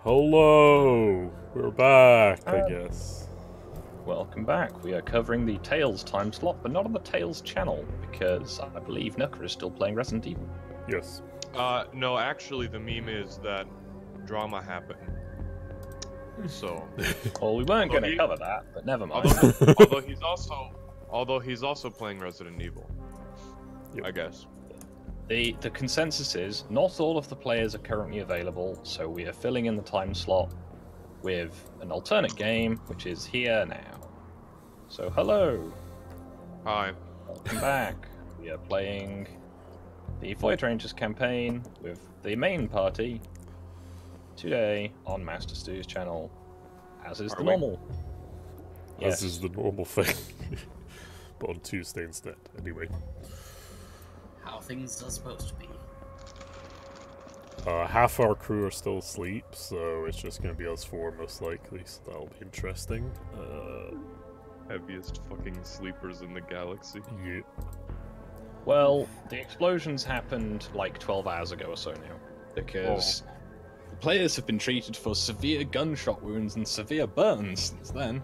Hello! We're back, I Hi. guess. Welcome back. We are covering the Tales time slot, but not on the Tales channel, because I believe Nucker is still playing Resident Evil. Yes. No, actually, the meme is that drama happened. So, Well, we weren't going to cover that, but never mind. although he's also playing Resident Evil, Yep. I guess. The consensus is not all of the players are currently available, so we are filling in the time slot with an alternate game, which is here now. So hello, Hi. welcome back. We are playing the Void Rangers campaign with the main party today on Master Stu's channel, as is Are the we? normal. As is the normal thing. But on Tuesday instead, anyway. How things are supposed to be. Half our crew are still asleep, so it's just gonna be us four most likely, so that'll be interesting. Heaviest fucking sleepers in the galaxy. Yeah. Well, the explosions happened like 12 hours ago or so now, because the players have been treated for severe gunshot wounds and severe burns since then,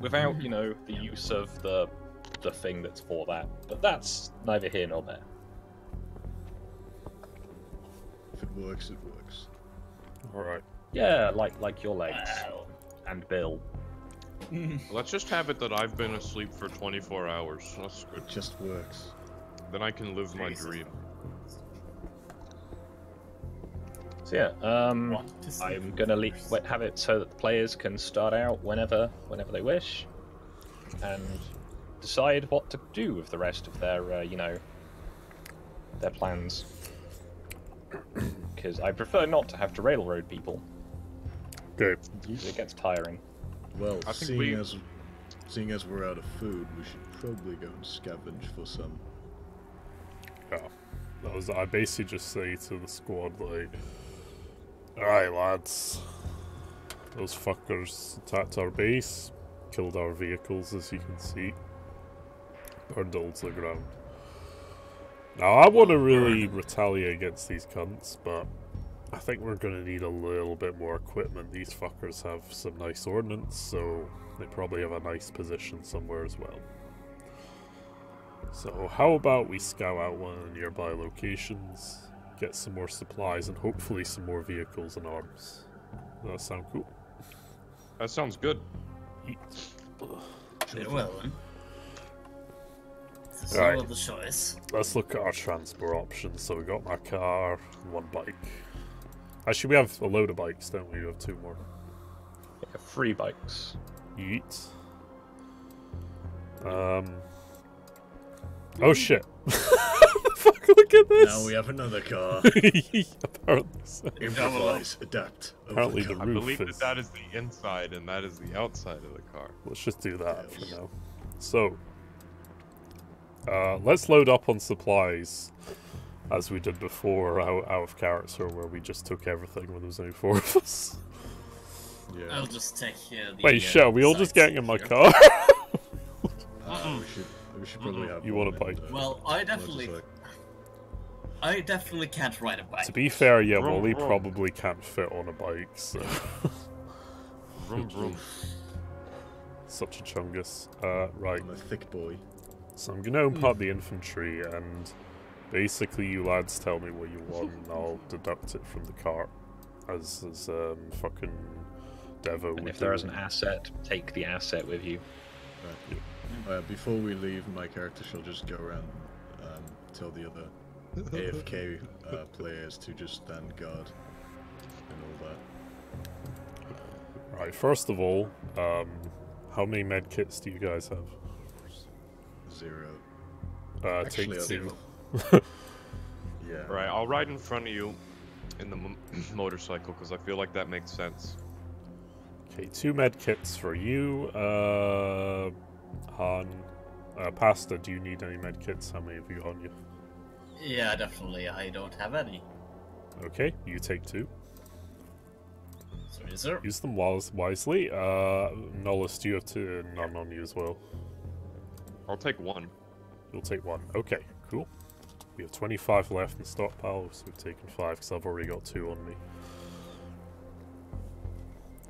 without, you know, the use of the thing that's for that. But that's neither here nor there. If it works, it works. Alright. Yeah, like your legs Wow. and Bill. Let's just have it that I've been asleep for 24 hours. That's good. It just works. Then I can live my Jesus. dream. So yeah, Want to see I'm gonna have it so that the players can start out whenever they wish, and decide what to do with the rest of their, you know, their plans. Because I prefer not to have to railroad people. Okay. 'Cause it gets tiring. Well, I think seeing as we're out of food, we should probably go and scavenge for some. Yeah. I basically just say to the squad, like, alright lads, those fuckers attacked our base, killed our vehicles as you can see, burned all to the ground. Now I want to really retaliate against these cunts, but I think we're going to need a little bit more equipment. These fuckers have some nice ordnance, so they probably have a nice position somewhere as well. So how about we scout out one of the nearby locations, get some more supplies, and hopefully some more vehicles and arms. Does that sound cool? That sounds good. Very well then. This is Alright. all the choice. Let's look at our transport options. So we got my car, one bike. Actually, we have a load of bikes, don't we? We have two more. Yeah, 3 bikes. Yeet. Oh shit. Fuck, look at this! Now we have another car. Apparently so. Improvise, adapt. Apparently the overcome. I roof believe is... that is the inside and that is the outside of the car. Let's just do that Yes. for now. So, let's load up on supplies, as we did before, out of character, where we just took everything when there was only 4 of us. Yeah. I'll just take the Wait, shit, are we all just sides getting in my here. car? We should probably have. You one want a bike? in the Well, I definitely can't ride a bike. To be fair, yeah, Vroom, Wally vroom. probably can't fit on a bike, so... Vroom vroom. Such a chungus. Right. I'm a thick boy. So I'm gonna open up the infantry, and basically you lads tell me what you want, and I'll deduct it from the cart, as fucking Devo And would if there is do. an asset, take the asset with you. Right. Before we leave, my character shall just go around tell the other AFK players to just stand guard and all that. Right, first of all, how many med kits do you guys have? 0. Take Actually, I'll 2. Yeah. Right, I'll ride in front of you in the motorcycle because I feel like that makes sense. Okay, 2 med kits for you. Han. Pasta, do you need any med kits? How many have you on you? Yeah, definitely. I don't have any. Okay, you take 2. Sorry, sir. Use them wisely. Nollis, do you have none on you as well? I'll take 1. You'll take 1. Okay, cool. We have 25 left in stockpile, so we've taken 5 because I've already got 2 on me.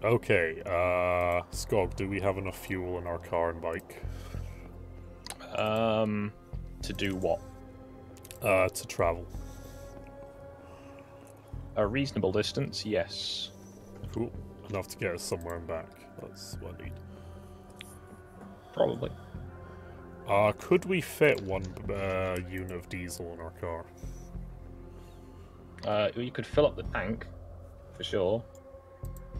Okay, Skog, do we have enough fuel in our car and bike? To do what? To travel. A reasonable distance, yes. Cool. Enough to get us somewhere and back. That's what I need. Probably. Could we fit one unit of diesel in our car? You could fill up the tank, for sure.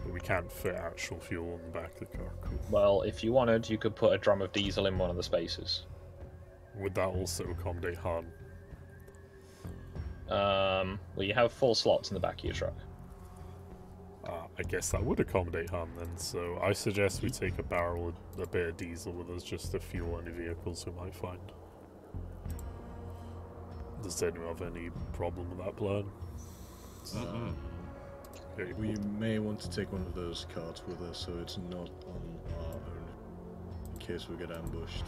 But we can't fit actual fuel in the back of the car. Cool. Well, if you wanted, you could put a drum of diesel in one of the spaces. Would that also accommodate Han? Well, you have 4 slots in the back of your truck. I guess that would accommodate Han then, so I suggest we take a barrel, a bit of diesel with us just to fuel any vehicles we might find. Does anyone have any problem with that plan? Okay, We may want to take one of those carts with us so it's not on our own, in case we get ambushed.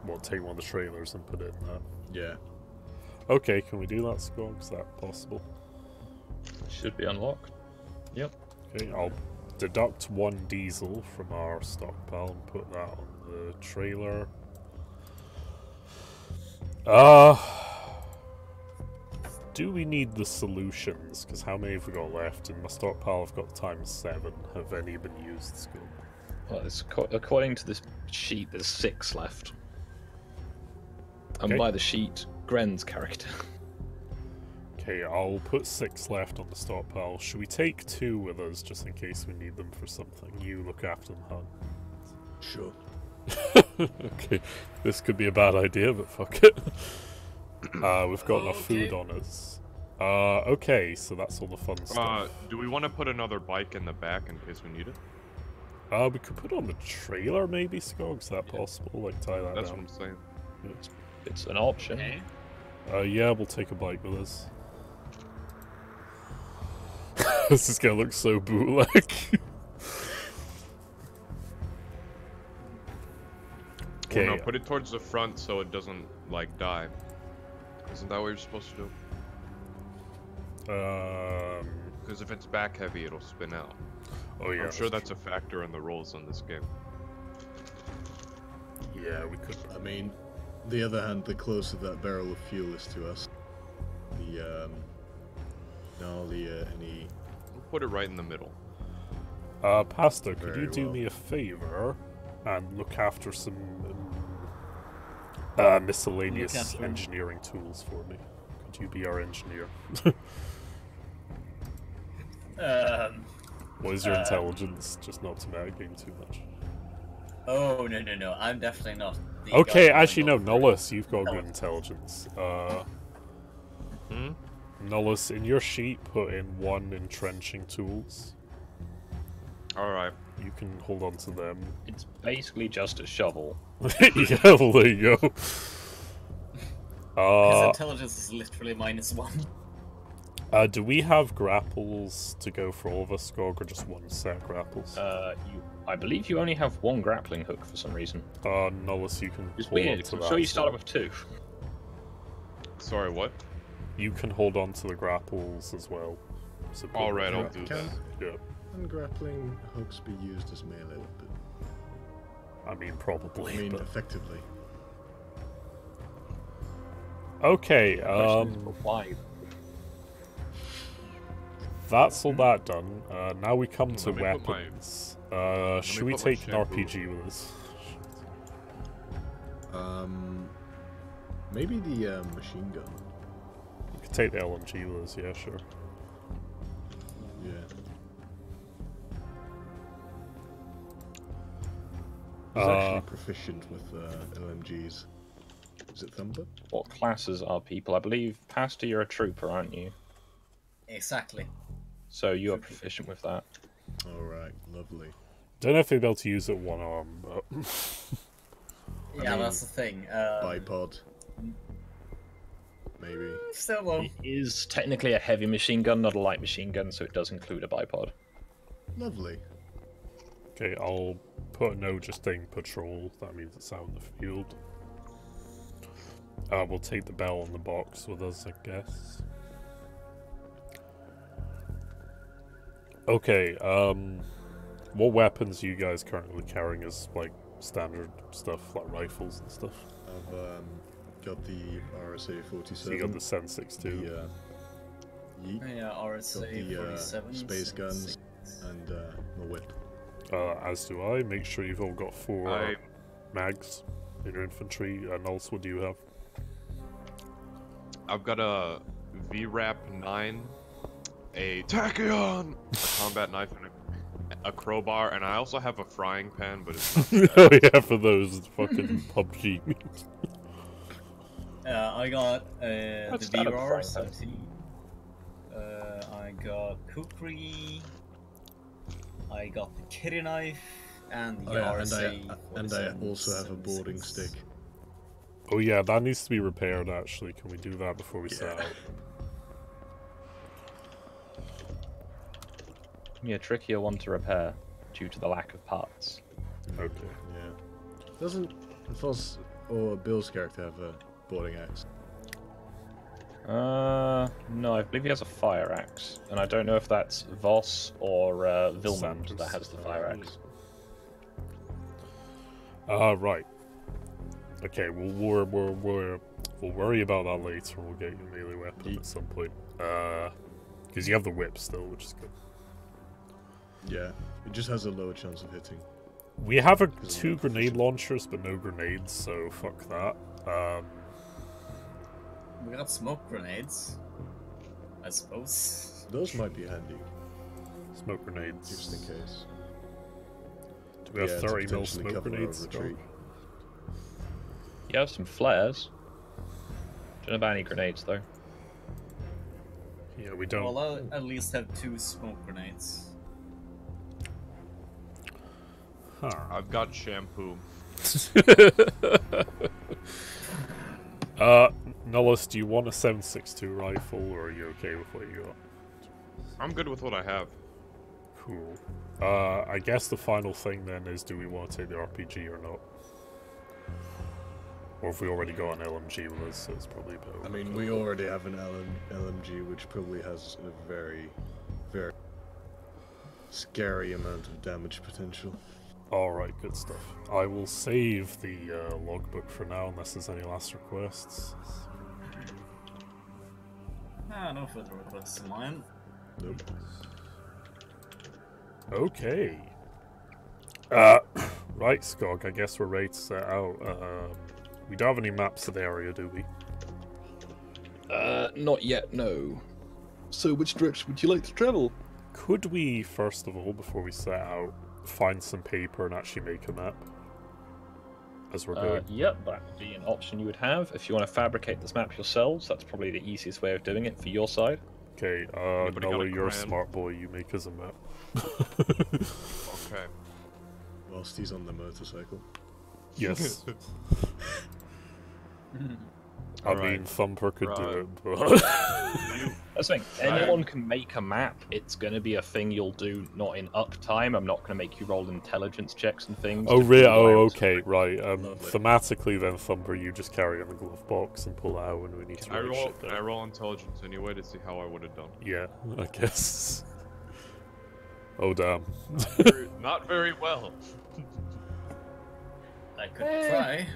We'll take one of the trailers and put it in that. Yeah. Okay, can we do that, Skog? Is that possible? Should be unlocked. Yep. Okay, I'll deduct 1 diesel from our stockpile and put that on the trailer. Do we need the solutions? Because how many have we got left? In my stockpile I've got ×7. Have any been used, Skog? Well, according to this sheet, there's 6 left. And Okay. by the sheet, Gren's character. Okay, I'll put 6 left on the stockpile. Should we take 2 with us just in case we need them for something? You look after them, Han. Sure. Okay, this could be a bad idea, but fuck it. We've got enough food on us. Okay, so that's all the fun stuff. Do we want to put another bike in the back in case we need it? We could put it on the trailer maybe, Skog? Is that possible? Like, tie that That's what down? I'm saying. It's an option. Okay. Yeah, we'll take a bike with us. This is gonna look so bootleg. Okay. Well, no, put it towards the front so it doesn't, like, die. Isn't that what you're supposed to do? Because if it's back heavy, it'll spin out. Oh yeah. I'm sure that's a factor in the rolls on this game. Yeah, we could. I mean, the other hand, the closer that barrel of fuel is to us, the any. We'll put it right in the middle. Pastor, could Very you do well. me a favor and look after some miscellaneous Look after 'em. engineering tools for me? Could you be our engineer? What is your intelligence? Just not to metagame too much. Oh, no. I'm definitely not. The Okay, guy actually no, going over Nullus, you've got good intelligence. Nullus, in your sheet, put in 1 entrenching tools. Alright. You can hold on to them. It's basically just a shovel. Yeah, well, there you go. His intelligence is literally -1. Do we have grapples to go for all of us, Skog, or just 1 set of grapples? I believe you only have 1 grappling hook for some reason. Nullus, you can It's hold on weird. to I'm that. sure you as started well. with 2. Sorry, what? You can hold on to the grapples as well. So put Alright, them I'll in. do Can, that. Yeah, can grappling hooks be used as melee weapon? I mean, probably. I mean, but... effectively. Okay, Why? that's all that done. Now we come to Let me put my- weapons. Should me we put my take an shampoo. RPG with us? Maybe the machine gun. We could take the LMG with us, yeah, sure. Yeah. He's actually proficient with LMGs. Is it Thumper? What classes are people? I believe, Pastor, you're a trooper, aren't you? Exactly. So you are proficient with that. Alright, lovely. Don't know if they'd be able to use it 1 arm, but... Yeah, mean, that's the thing. Bipod. Maybe. Still won't. It is technically a heavy machine gun, not a light machine gun, so it does include a bipod. Lovely. Okay, I'll put no just staying patrol. That means it's out in the field. We'll take the bell and the box with us, I guess. Okay, What weapons are you guys currently carrying as, like, standard stuff, like rifles and stuff? I've got the RSA 47. So you got the 7.62. Yeet. Yeah, RSA Got the 47. space guns and my whip. As do I. Make sure you've all got 4 I- mags in your infantry. And also, what do you have? I've got a VRAP 9, a tachyon, a combat knife, and a crowbar, and I also have a frying pan, but it's not Oh yeah, for those fucking PUBG. I got the That's standard VRR frying 17. I got kukri. I got the kitty knife and the Oh, yeah, RSA. and I also have a boarding stick. Oh yeah, that needs to be repaired actually. Can we do that before we set Yeah. out? Yeah, trickier one to repair due to the lack of parts. Okay. Yeah. Doesn't Foss or Bill's character have a boarding axe? No, I believe he has a fire axe, and I don't know if that's Voss or Vilmund Sanders. that has the fire axe. Right. Okay, we'll worry about that later. We'll get your melee weapon at some point. Because you have the whip still, which is good. Yeah, it just has a lower chance of hitting. We have 2 grenade launchers, but no grenades, so fuck that. We got smoke grenades, I suppose. Those might be handy, Smoke grenades. just in case. Do we have Yeah, to 30 mil potentially smoke cover our grenades? retreat. You have some flares. Don't know about any grenades though. Yeah, we don't. Well, I'll at least have 2 smoke grenades. Huh. I've got shampoo. Nullis, do you want a 7.62 rifle, or are you okay with what you got? I'm good with what I have. Cool. I guess the final thing then is, do we want to take the RPG or not? Or if we already got an LMG with us, so it's probably a bit I mean, we already have an LMG, which probably has a very, very scary amount of damage potential. Alright, good stuff. I will save the logbook for now, unless there's any last requests. Ah, no further requests in mine. Nope. Okay. Right, Skog, I guess we're ready to set out. We don't have any maps of the area, do we? Not yet, no. So which direction would you like to travel? Could we, first of all, before we set out, find some paper and actually make a map? As we're going. Yep, that would be an option you would have. If you want to fabricate this map yourselves, that's probably the easiest way of doing it for your side. Okay, Anybody got Noah, a you're a crayon? smart boy, you make us a map. Okay. Whilst he's on the motorcycle. Yes. I Alright. mean, Thumper could do Right. it, but... That's the thing. Anyone can make a map. It's going to be a thing you'll do not in uptime. I'm not going to make you roll intelligence checks and things. Oh, to really? figure Oh, out- okay, right. Lovely. Thematically, then, Thumper, you just carry it in the glove box and pull it out when we need to I write roll. shit Can I down. roll intelligence anyway to see how I would have done? Yeah, I guess. Oh, damn. Not very well. I could try.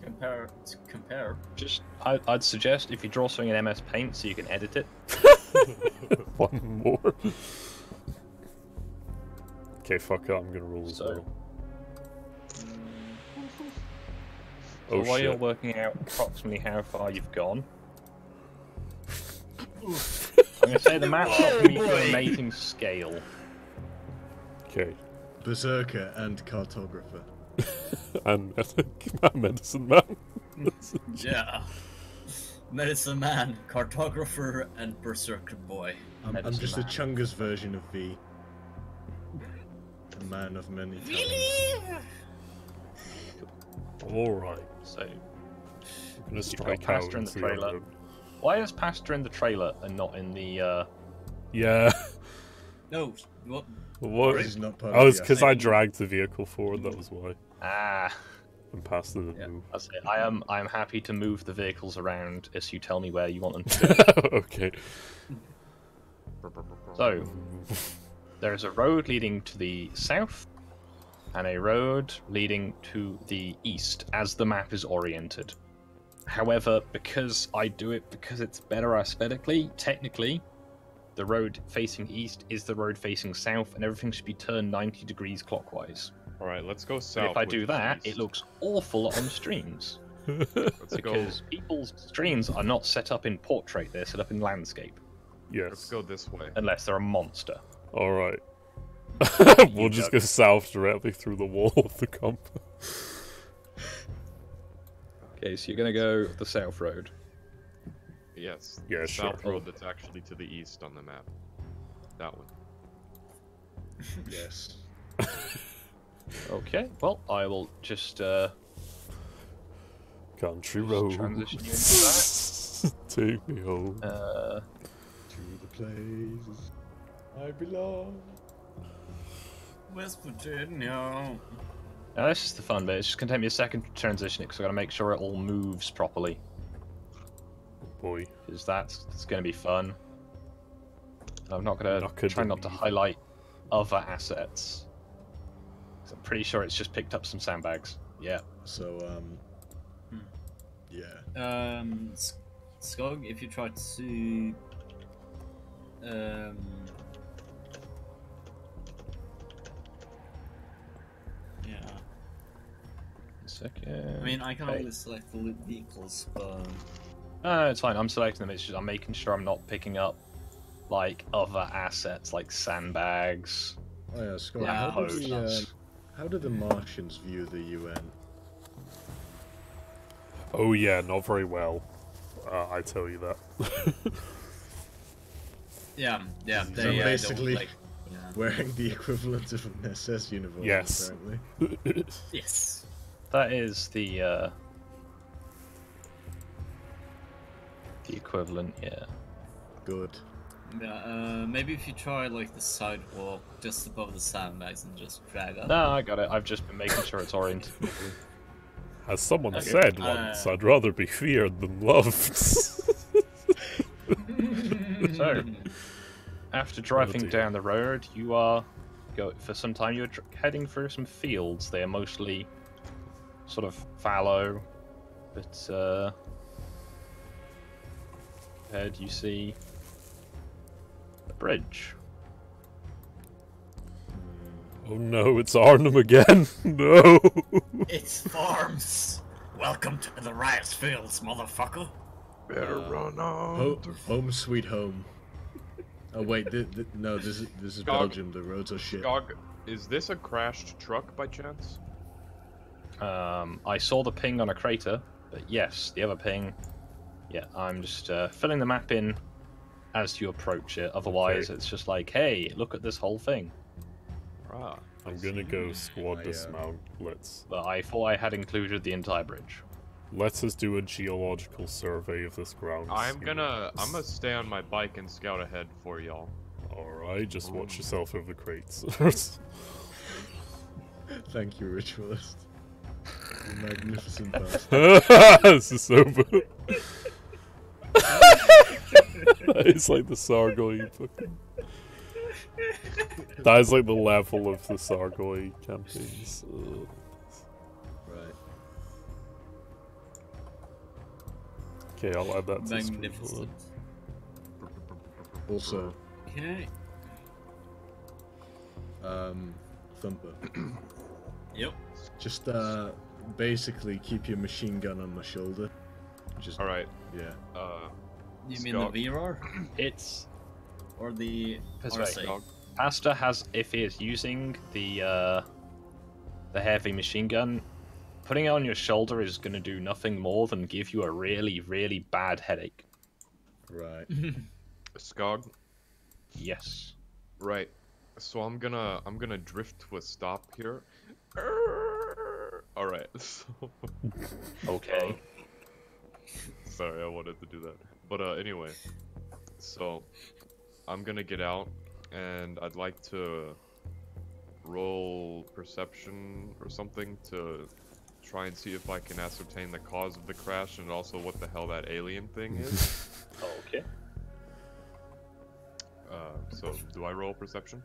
Compare. Just, I'd suggest if you draw something in MS Paint so you can edit it. One more. Okay, fuck it, I'm gonna roll as So- well. So Oh, while you're shit. working out approximately how far you've gone, I'm going to say the map's not going to be to an amazing scale. Okay. Berserker and cartographer. And medicine man. Yeah. Medicine man, cartographer, and berserker boy. I'm Medicine just a man. Chungus version of V. A man of many talents. Alright. So, I'm gonna strike got out Pastor in the into trailer. unknown. why is Pastor in the trailer and not in the, Yeah. No, what? What? This is not part Oh, of it's the because I action. dragged the vehicle forward, that was why. Ah, And Pastor didn't Yeah. move. I say, I am happy to move the vehicles around as you tell me where you want them to go. Okay. So, There's a road leading to the south, and a road leading to the east, as the map is oriented. However, because I do it because it's better aesthetically, technically, the road facing east is the road facing south, and everything should be turned 90 degrees clockwise. Alright, let's go But south. if I do with that, east. it looks awful on streams. Let's go. Because people's streams are not set up in portrait, they're set up in landscape. Yes. Let's go this way. Unless they're a monster. Alright. We'll just go south directly through the wall of the compound. Okay, so you're gonna go the south road. Yes. Yeah, the sure. South road that's actually to the east on the map. That one. Yes. Okay, well, I will just Country road. transition you into Take me home. that. To the places I belong. West Virginia. Now this is the fun bit. It's just gonna take me a second to transition it because I gotta make sure it all moves properly. Boy. Because it's gonna be fun. And I'm not gonna try not to Academy. highlight other assets. 'Cause I'm pretty sure it's just picked up some sandbags. Yeah. So, yeah. Skog, if you try to yeah. Second. I mean, I can Okay. only select the vehicles, but No, it's fine. I'm selecting them. It's just I'm making sure I'm not picking up like other assets like sandbags. Oh yeah, Scott. Yeah, How did the Martians view the UN? Oh yeah, not very well. I tell you that. yeah, So they basically- don't, like, yeah. Wearing the equivalent of an SS uniform, Yes. apparently. Yes. That is the equivalent, yeah. Good. Yeah, maybe if you try like the sidewalk just above the sandbags and just drag up. No, I got it. I've just been making sure it's oriented. As someone Okay. said once, I'd rather be feared than loved. So, after driving dear. down the road, you are for some time. You're heading through some fields. They are mostly sort of fallow, but ahead you see a bridge. Oh no, it's Arnhem again. No. It's farms. Welcome to the rice fields, motherfucker. Better run on. Home sweet home. Oh wait, no, this is Gog. Belgium. The roads are shit. Gog, is this a crashed truck by chance? I saw the ping on a crater, but yes, the other ping. Yeah, I'm just filling the map in as you approach it. Otherwise, Okay. it's just like, hey, look at this whole thing. Ah. I'm gonna go squad I, dismount. But I thought I had included the entire bridge. Let us do a geological survey of this ground. I'm gonna stay on my bike and scout ahead for y'all. Alright, just watch yourself over the crates. Thank you, ritualist. You magnificent bastard. This is so bad. It's like the Sargoy fucking. That is like the level of the Sargoy campaigns. Right. Okay, I'll add that to the screen. Magnificent. Also, Okay. Thumper. Yep. Just basically keep your machine gun on my shoulder. Just All right. yeah. You mean Skog. the VRR It's or the That's RC? right. Gog. Pasta has, if he is using the heavy machine gun, putting it on your shoulder is going to do nothing more than give you a really, really bad headache. Right. Skog. Yes. Right. So I'm gonna drift to a stop here. All right. So, Okay. sorry, I wanted to do that. But anyway, so I'm gonna get out, and I'd like to roll perception or something to try and see if I can ascertain the cause of the crash and also what the hell that alien thing is. Okay. So do I roll perception?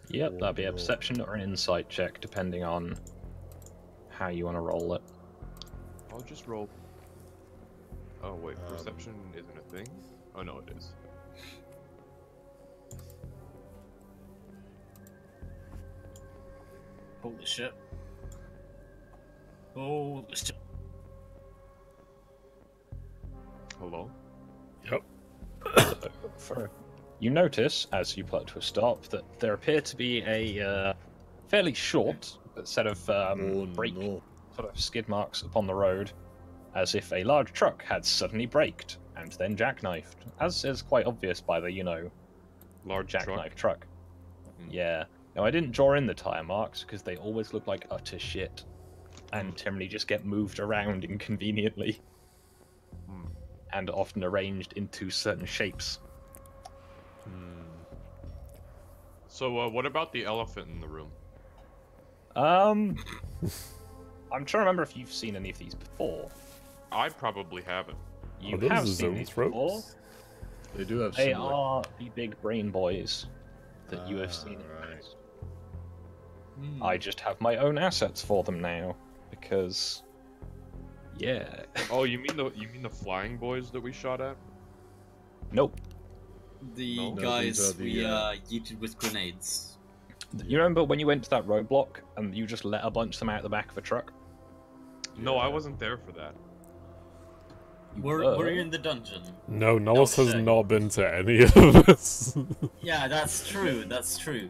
Yep, that'd be a Oh. perception or an insight check, depending on how you want to roll it. I'll just roll. Oh wait, Um, perception isn't a thing. Oh no, it is. Holy shit. Holy shit. Hello. Yep. You notice, as you pull it to a stop, that there appear to be a fairly short set of Oh brake no. sort of skid marks upon the road, as if a large truck had suddenly braked and then jackknifed, as is quite obvious by the, Large jackknife truck. truck. Hmm. Yeah. Now, I didn't draw in the tyre marks because they always look like utter shit and generally just get moved around inconveniently Hmm. and often arranged into certain shapes. So what about the elephant in the room? I'm trying to remember if you've seen any of these before. I probably haven't. You Are those have seen these before. zoanthropes? They do have They similar. are the big brain boys that you have seen in the right. past. Hmm. I just have my own assets for them now because, yeah. Oh, you mean the flying boys that we shot at? Nope. The No, these guys are the, we yeeted with grenades. You remember when you went to that roadblock and you just let a bunch of them out the back of a truck? No, I wasn't there for that. We're in the dungeon. No, Nullis has shit. not been to any of this. Yeah, that's true. That's true.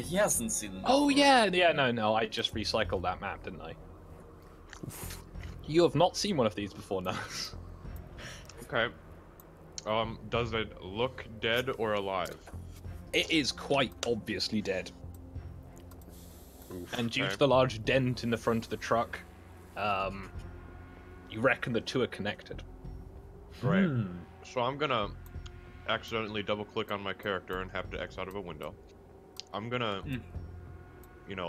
He hasn't seen them. Oh before. yeah, no, I just recycled that map, didn't I? You have not seen one of these before, Nullis. Okay. Does it look dead or alive? It is quite obviously dead. And due Okay. to the large dent in the front of the truck, you reckon the two are connected. Right. So I'm gonna accidentally double click on my character and have to X out of a window. I'm gonna,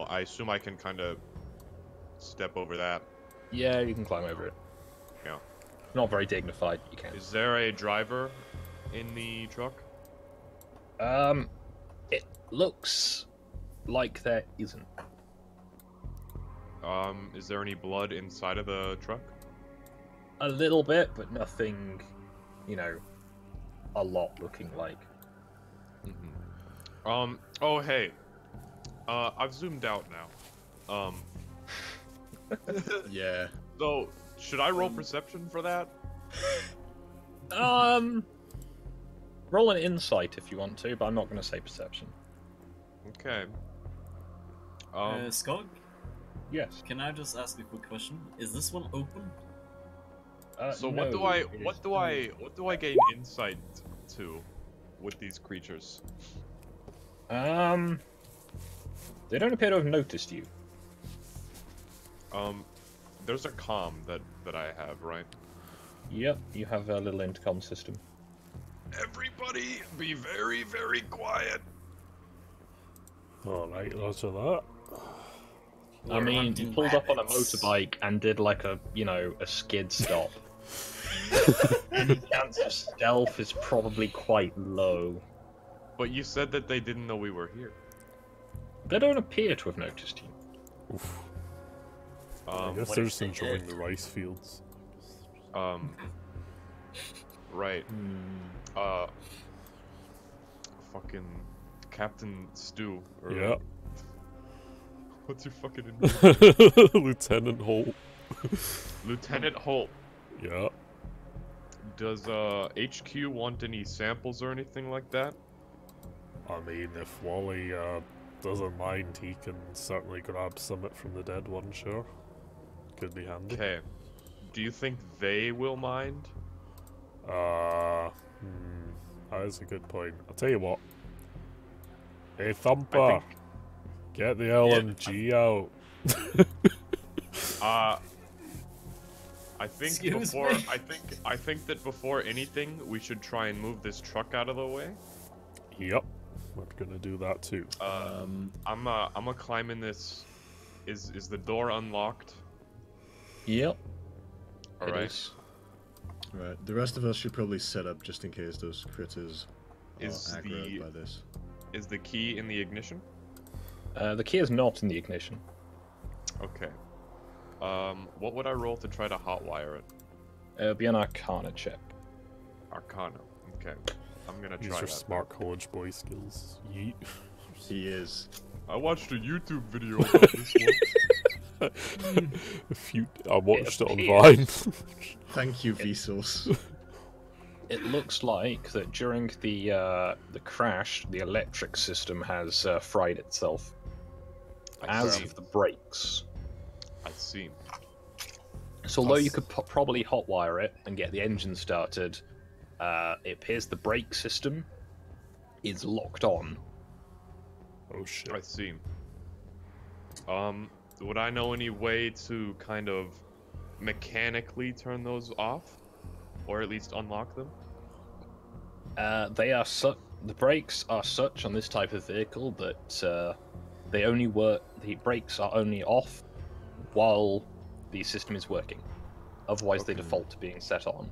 I assume I can kind of step over that. Yeah, you can climb over it. Yeah. Not very dignified, you can. Is there a driver in the truck? It looks like there isn't. Is there any blood inside of the truck? A little bit, but nothing, a lot looking like. Oh hey. I've zoomed out now. Yeah. So, should I roll perception for that? Roll an insight if you want to, but I'm not going to say perception. Okay. Skog, Yes. can I just ask a quick question? Is this one open? So no, what do I gain insight to with these creatures? They don't appear to have noticed you. There's a comm that I have, right? Yep, you have a little intercom system. Everybody be very, very quiet. Alright, roger that. I mean, you pulled up on a motorbike and did like a skid stop. Any chance of stealth is probably quite low. But you said that they didn't know we were here. They don't appear to have noticed you. Oof. I guess what they're if just they enjoying did? the rice fields. Right. Fucking Captain Stu. Or Yeah. What's your fucking name? Lieutenant Holt. Lieutenant Holt. Yeah. Does HQ want any samples or anything like that? I mean, if Wally doesn't mind, he can certainly grab summit from the dead one, sure. Could be handy. Okay. Do you think they will mind? That is a good point. I'll tell you what. Hey, Thumper! Get the LMG out. I think Excuse before me? I think that before anything we should try and move this truck out of the way. Yep. We're gonna do that too. I'm gonna climb in this. Is the door unlocked? Yep. All It right. is. Right. The rest of us should probably set up just in case those critters are Is aggroed the by this. Is the key in the ignition? The key is not in the ignition. Okay. What would I roll to try to hotwire it? It'll be an Arcana check. Arcana. Okay. I'm gonna These try are that. smart college boy skills. Yeet. He is. I watched a YouTube video about this one. I watched it on appears- Vine. Thank you, Vsauce. It looks like that during the crash, the electric system has fried itself, I as see. have the brakes. I see. So although you could probably hotwire it and get the engine started, it appears the brake system is locked on. Oh shit. I see. Would I know any way to kind of mechanically turn those off? Or at least unlock them? They are the brakes are such on this type of vehicle that they only work. The brakes are only off while the system is working. Otherwise, they Okay. default to being set on.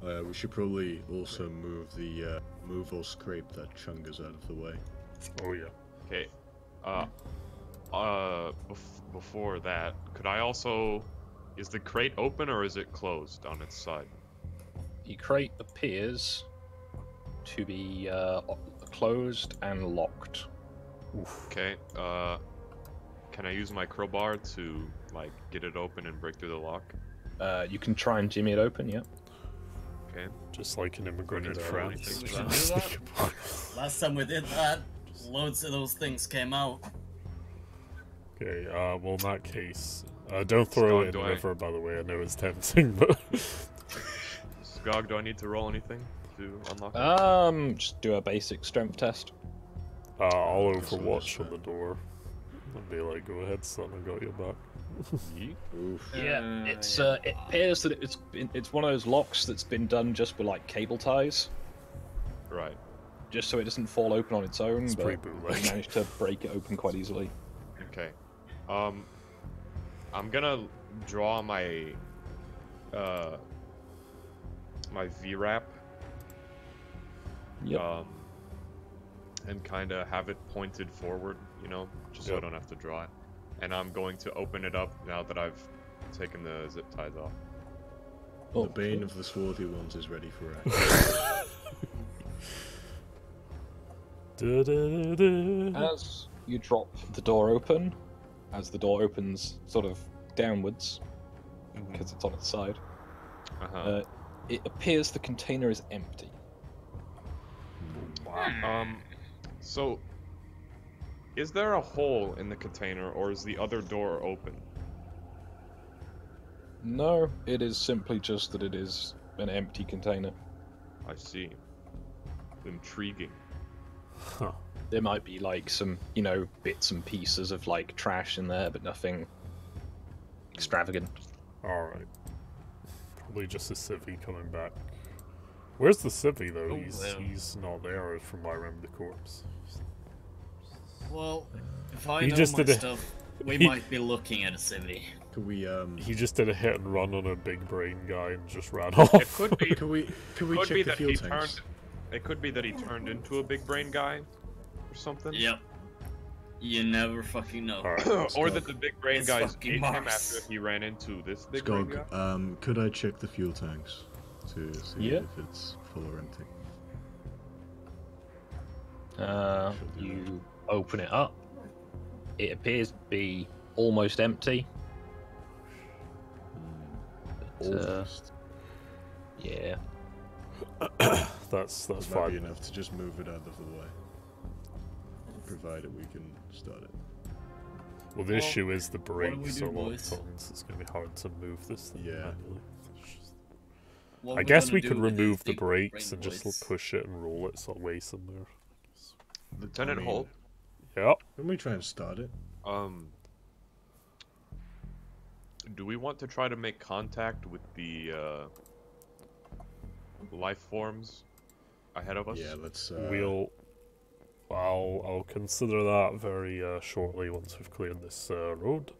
We should probably also move the move or scrape that chungus out of the way. Oh yeah. Okay. Before that, could I also... Is the crate open or is it closed on its side? The crate appears to be closed and locked. Okay, can I use my crowbar to, like, get it open and break through the lock? You can try and jimmy it open, yeah. Okay. Just like an immigrant in Is there France. anything We should do that. Last time we did that, loads of those things came out. Okay, well in that case, don't throw it in Do the I- river, by the way. I know it's tempting, but Skog, do I need to roll anything to unlock it? Just do a basic strength test. I'll Just on overwatch this on the door and be like, "Go ahead, son, I got your back." Oof. Yeah, it appears that it's one of those locks that's been done just with like cable ties, Right. just so it doesn't fall open on its own. It's but pretty bootleg. we managed to break it open quite easily. Okay. I'm gonna draw my my VRAP Yep. and kind of have it pointed forward, you know, just so I Yep. don't have to draw it. And I'm going to open it up now that I've taken the zip ties off. The bane of the swarthy ones is ready for action. Da-da-da-da. As you drop the door open, as the door opens sort of downwards, because it's on its side, Uh-huh. it appears the container is empty. So is there a hole in the container or is the other door open? No, it is simply just that it is an empty container. I see. Intriguing. Huh. There might be like some, bits and pieces of like trash in there, but nothing extravagant. Alright. Probably just a civvy coming back. Where's the civvy though? Oh, He's not there from what I remember the corpse. Well, if I He know just my did a- stuff, we he- might be looking at a civvy. Could we He just did a hit and run on a big brain guy and just ran off. It could be could we could be check the that he fuel tanks? turned it could be that he turned into a big brain guy or something. Yep. You never fucking know. Alright. Or that the big brain It's guy fucking ate him Mars. after he ran into this big brain guy. Skog, could I check the fuel tanks to see Yeah. if it's full or empty? You open it up. It appears to be almost empty. But, Almost. yeah. That's Might be fine. enough to just move it out of the way. Provided we can start it. Well, the Well, issue is the do we brakes do, are locked boys? on, so it's going to be hard to move this thing Yeah. manually. It's just- What I we're guess gonna we do could with these remove the big brakes brain and just boys- push it and roll it some way somewhere. Lieutenant I mean- Holt, Yep. Can we try and start it? do we want to try to make contact with the life forms ahead of us? Yeah, let's. I'll consider that very shortly once we've cleared this road,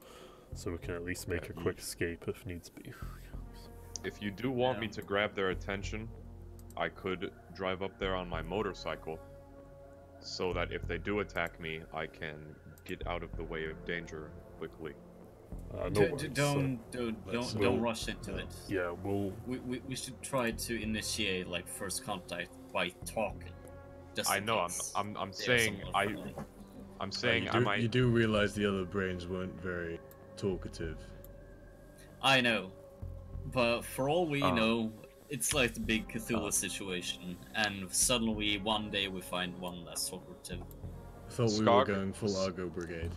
so we can at least make a quick escape if needs be. If you do want me Yeah. to grab their attention, I could drive up there on my motorcycle so that if they do attack me, I can get out of the way of danger quickly. No worries, Don't rush into it. Yeah, We should try to initiate like first contact by talking. Just I in know. case I'm they are saying somewhat I. friendly. I'm saying you I might. You do realize the other brains weren't very talkative. I know, but for all we Uh. know, it's like the big Cthulhu situation, and suddenly one day we find one less talkative. I thought we were Skog- going full Argo Brigade.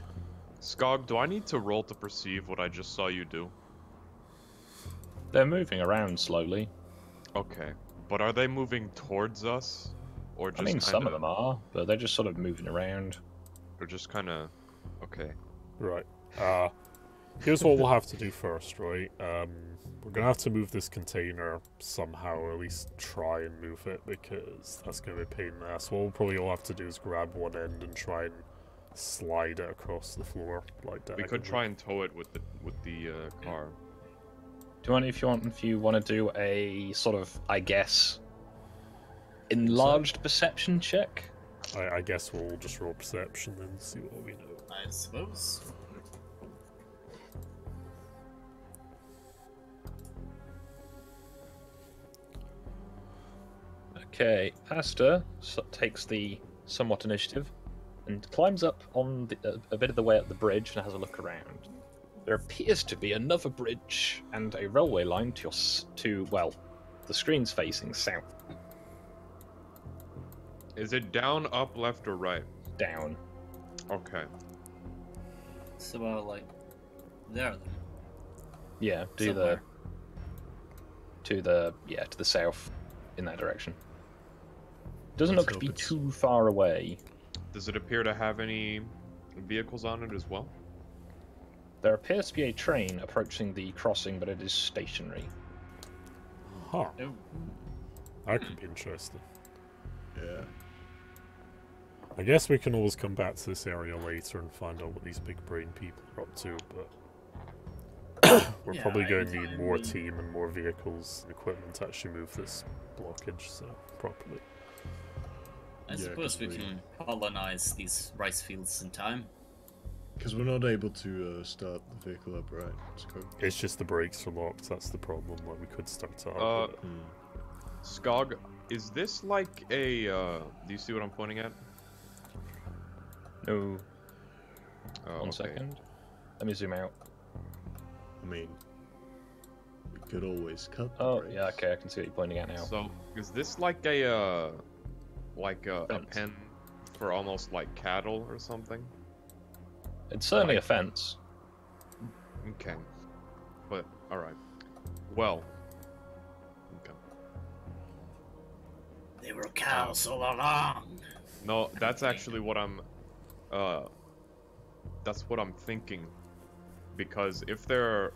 Skog, do I need to roll to perceive what I just saw you do? They're moving around slowly. Okay, but are they moving towards us, or just I mean, kinda, some of them are, but they're just sort of moving around. or just kind of? Okay. right. Here's what we'll have to do first, right? We're gonna have to move this container somehow, or at least try and move it, because that's gonna be a pain in the ass. What we'll probably all have to do is grab one end and try and slide it across the floor like that. We could try and tow it with the car. Do you want to do a sort of, I guess, enlarged perception check? I guess we'll just roll perception and see what we know. I suppose. Okay, Asta takes the somewhat initiative and climbs up on a bit of the way up the bridge and has a look around. There appears to be another bridge and a railway line to the screen's facing south. Is it down, up, left, or right? Down. Okay. It's about like there. Then. Yeah, Somewhere. to the south, in that direction. Doesn't Let's look to hope be it's- too far away. Does it appear to have any vehicles on it as well? There appears to be a train approaching the crossing, but it is stationary. Huh. Oh. That could be interesting. Yeah. I guess we can always come back to this area later and find out what these big brain people are up to, but we're Yeah, probably going to anytime need more we- team and more vehicles and equipment to actually move this blockage so properly. I Yeah, suppose 'cause we we- can colonize these rice fields in time. Because we're not able to start the vehicle up, right? Skog? It's just the brakes are locked, that's the problem. Like, we could start it up. but- Skog, is this like a, do you see what I'm pointing at? No, Oh, one okay. second. Let me zoom out. I mean, we could always cut the Oh, brakes. yeah, okay, I can see what you're pointing at now. So, is this like a Fence. pen for almost like cattle or something? It's certainly a fence. Okay. But, alright. Well. Okay. They were cows all along. No, that's actually what that's what I'm thinking. Because if they're,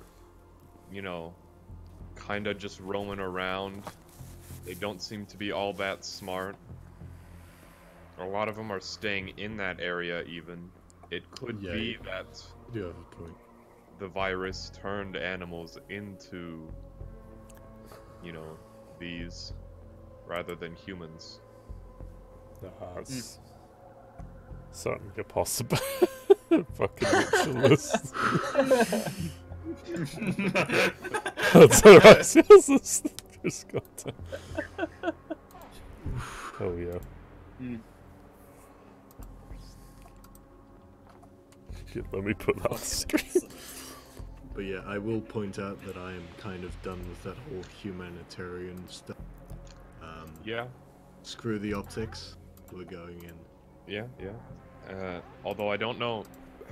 kind of just roaming around, they don't seem to be all that smart. A lot of them are staying in that area even. It could Yeah, be you- that You do have a point. the virus turned animals into, these, rather than humans. That's certainly a possible. Fucking ritualist. That's alright. Just got to. Oh yeah. Good, let me put that on the screen. But yeah, I will point out that I am kind of done with that whole humanitarian stuff. Yeah, Screw the optics. We're going in. yeah. Although I don't know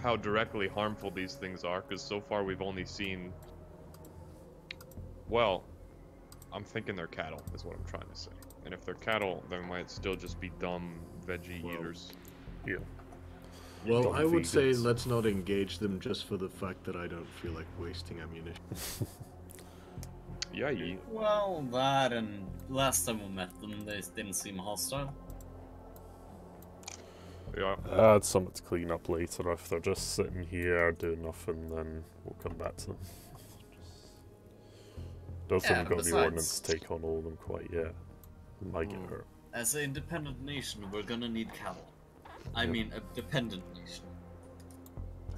how directly harmful these things are, because so far we've only seen... Well, I'm thinking they're cattle, is what I'm trying to say. And if they're cattle, they might still just be dumb veggie Well, eaters. Yeah. Well, Dumb I would say vegans. let's not engage them just for the fact that I don't feel like wasting ammunition. Yeah, ye. Well, that and last time we met them, they didn't seem hostile. Yeah. Add something to clean up later. If they're just sitting here doing nothing, then we'll come back to them. Don't think Yeah, we've got the besides- ordnance to take on all of them quite yet. Might get hurt. As an independent nation, we're gonna need cattle. I mean, a dependent nation.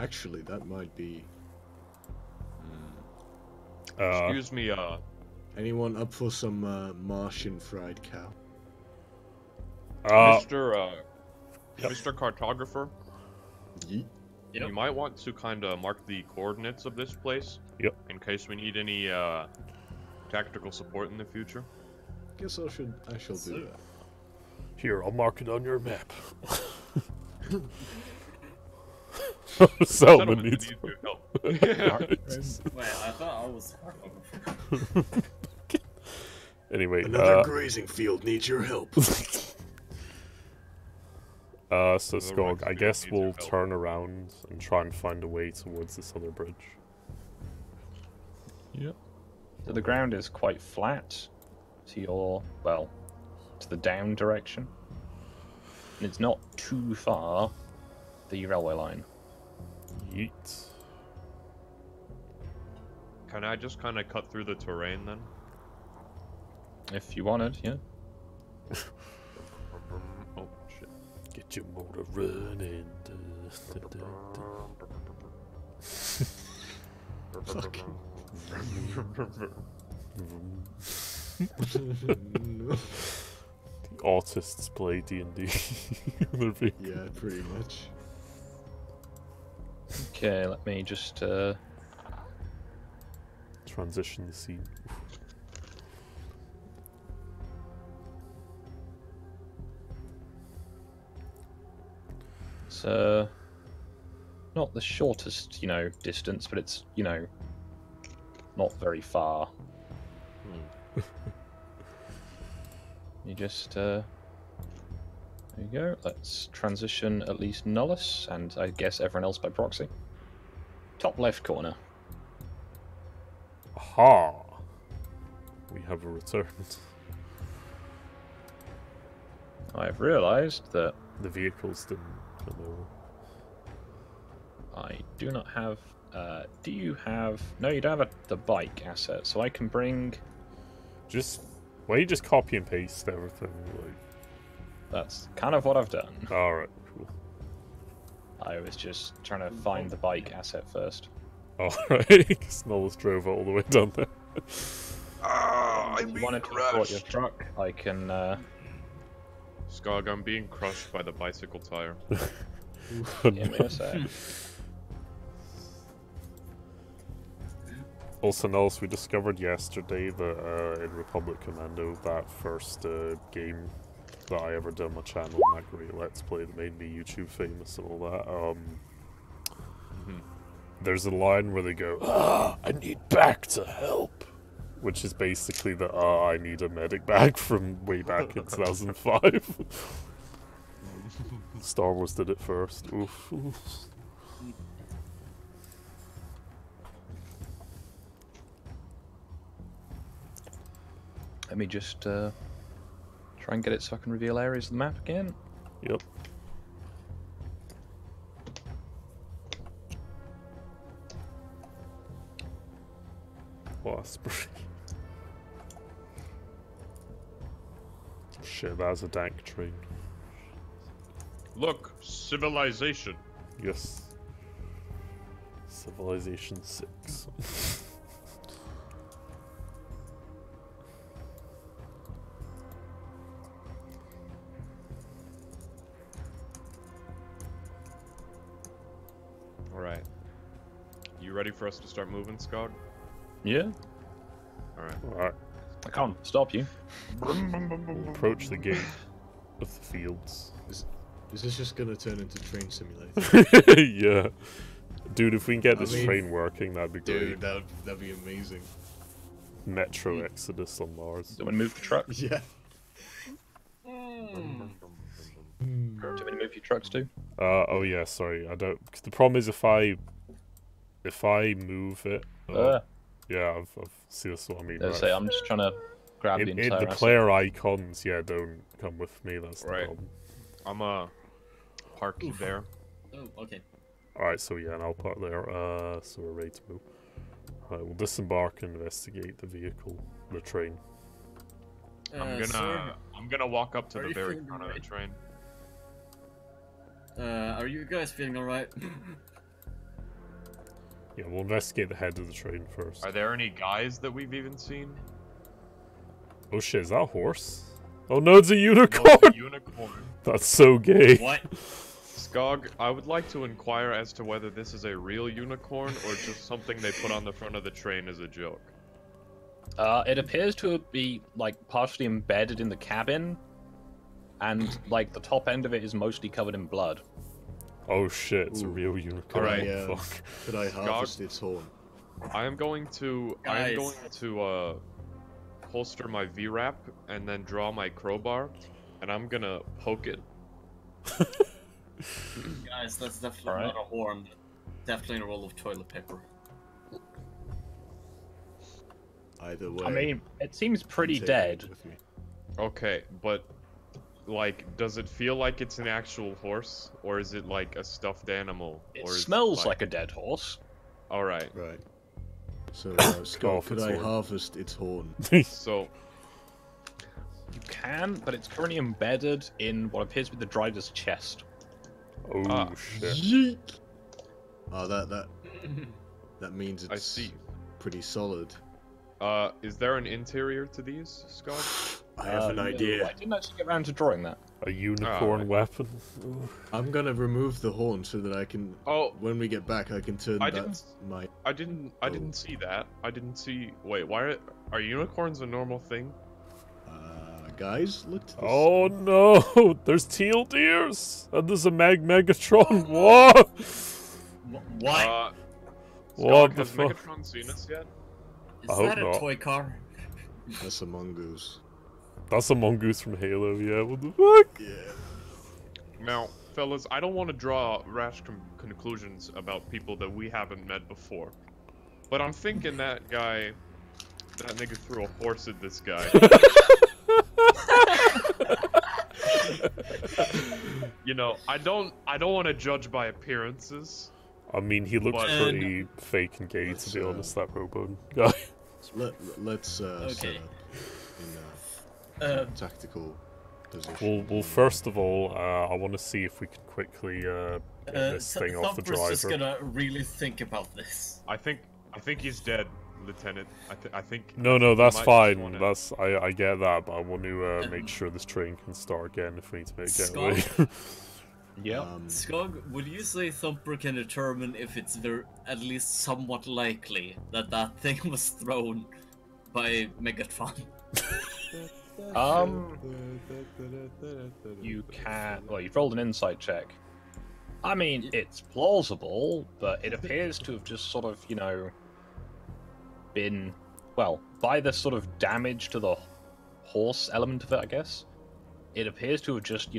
Actually, that might be. Excuse me, Anyone up for some Martian fried cow? Mr. Yep. Mr. Cartographer, Yeet. Yep. you might want to kind of mark the coordinates of this place. Yep. In case we need any tactical support in the future. Guess I shall do that. Here, I'll mark it on your map. Selman Settlement needs needs your help. Alright. Wait, I thought I was. Anyway, Another grazing field needs your help. so Skog, I guess we'll turn around and try and find a way towards this other bridge. Yep. So the ground is quite flat to to the down direction. And it's not too far the railway line. Yeet. Can I just kind of cut through the terrain then? If you wanted, yeah. Oh, shit. Get your motor running. Fucking. The autists play D&D. Yeah, pretty much. Okay, let me just Transition the scene. it's not the shortest, distance, but it's, not very far. You just there you go. Let's transition at least Nullus, and I guess everyone else by proxy. Top left corner. Aha! We have a return. I've realised that The vehicles didn't come over. I do not have. Do you have? No, you don't have the bike asset, so I can bring. Why you just copy and paste everything? That's kind of what I've done. Alright, cool. I was just trying to find the bike asset first. Alright, Snollis drove all the way down there. If you wanted to report your truck, I can. Skog, I'm being crushed by the bicycle tire. Give me a sec. Also, Nullis, we discovered yesterday that in Republic Commando, that first game that I ever did on my channel, that great Let's Play that made me YouTube famous and all that, there's a line where they go, I need back to help. Which is basically the, I need a medic bag from way back in 2005. Star Wars did it first. Oof. Let me just try and get it so I can reveal areas of the map again. Yep. Wasp. Shit, that's a dank train. Look, civilization. Yes. Civilization 6. Alright. You ready for us to start moving, Skog? Yeah, Alright. Alright. I can't stop you. We'll approach the gate of the fields. Is this just gonna turn into Train Simulator? Yeah. Dude, if we can get I this mean, train working, that'd be great. Dude, that'd be amazing. Metro Exodus on Mars. Do you want me to move the truck? Do Yeah. you want me to move your trucks too? Oh yeah, sorry. I don't. 'Cause the problem is if I move it. Yeah, I've see that's what I mean. As I Right? say, I'm just trying to grab the entire the asset. player icons, yeah, don't come with me. That's the Right. problem. I'm park there. Oh, okay. Alright, so yeah, and I'll park there. So we're ready to move. Alright, we'll disembark and investigate the vehicle, the train. I'm gonna walk up to the very front of the train. Are you guys feeling alright? Yeah, we'll investigate the head of the train first. Are there any guys that we've even seen? Oh shit, is that a horse? Oh no, it's a unicorn! No, it's a unicorn. That's so gay. What? Skog, I would like to inquire as to whether this is a real unicorn or just something they put on the front of the train as a joke. It appears to be, like, partially embedded in the cabin, and, like, the top end of it is mostly covered in blood. Oh shit, it's a Ooh. real unicorn. Alright. Oh, fuck. Could I harvest its horn? I am going to holster my VRAP and then draw my crowbar, and I'm gonna poke it. Guys, that's definitely Alright. not a horn. Definitely a roll of toilet paper. Either way. I mean, it seems pretty take dead. it with me. Okay, but like, does it feel like it's an actual horse, or is it like a stuffed animal? It or is smells like a dead horse. All right. Right. So, Off Scott, could its I horn. harvest its horn? So You can, but it's currently embedded in what appears to be the driver's chest. Oh Ah. shit. Yeet! Oh, that means I it's see. pretty solid. Is there an interior to these, Scott? I have an No, idea. I didn't actually get around to drawing that. A unicorn right. weapon. I'm gonna remove the horn so that I can. Oh, When we get back, I can turn I that didn't- my. I didn't see that. I didn't see. Wait, why are unicorns a normal thing? Guys, look to this. Oh no! There's teal deers! And there's a Megatron! What? What? What Scott, the has fuck? Megatron seen us yet? Is I hope that a not. toy car? That's a mongoose. That's a mongoose from Halo, yeah, what the fuck? Yeah. Now, fellas, I don't want to draw rash conclusions about people that we haven't met before, but I'm thinking that nigga threw a horse at this guy. You know, I don't want to judge by appearances. I mean, he looks But- pretty fake and gay, Let's, to be honest, that robo guy. Let's set Okay. up in a tactical position. Well, first of all, I want to see if we can quickly get this thing off the Thumper's just driver. gonna really think about this. I think he's dead, Lieutenant. I think. No, you that's might just fine. wanna- That's I get that, but I want to make sure this train can start again if we need to make it Scott? away. Yep. Skog, would you say Thumper can determine if it's at least somewhat likely that that thing was thrown by Megatron? You can. Well, you've rolled an insight check. I mean, it's plausible, but it appears to have just sort of, been. Well, by the sort of damage to the horse element of it, I guess. It appears to have just,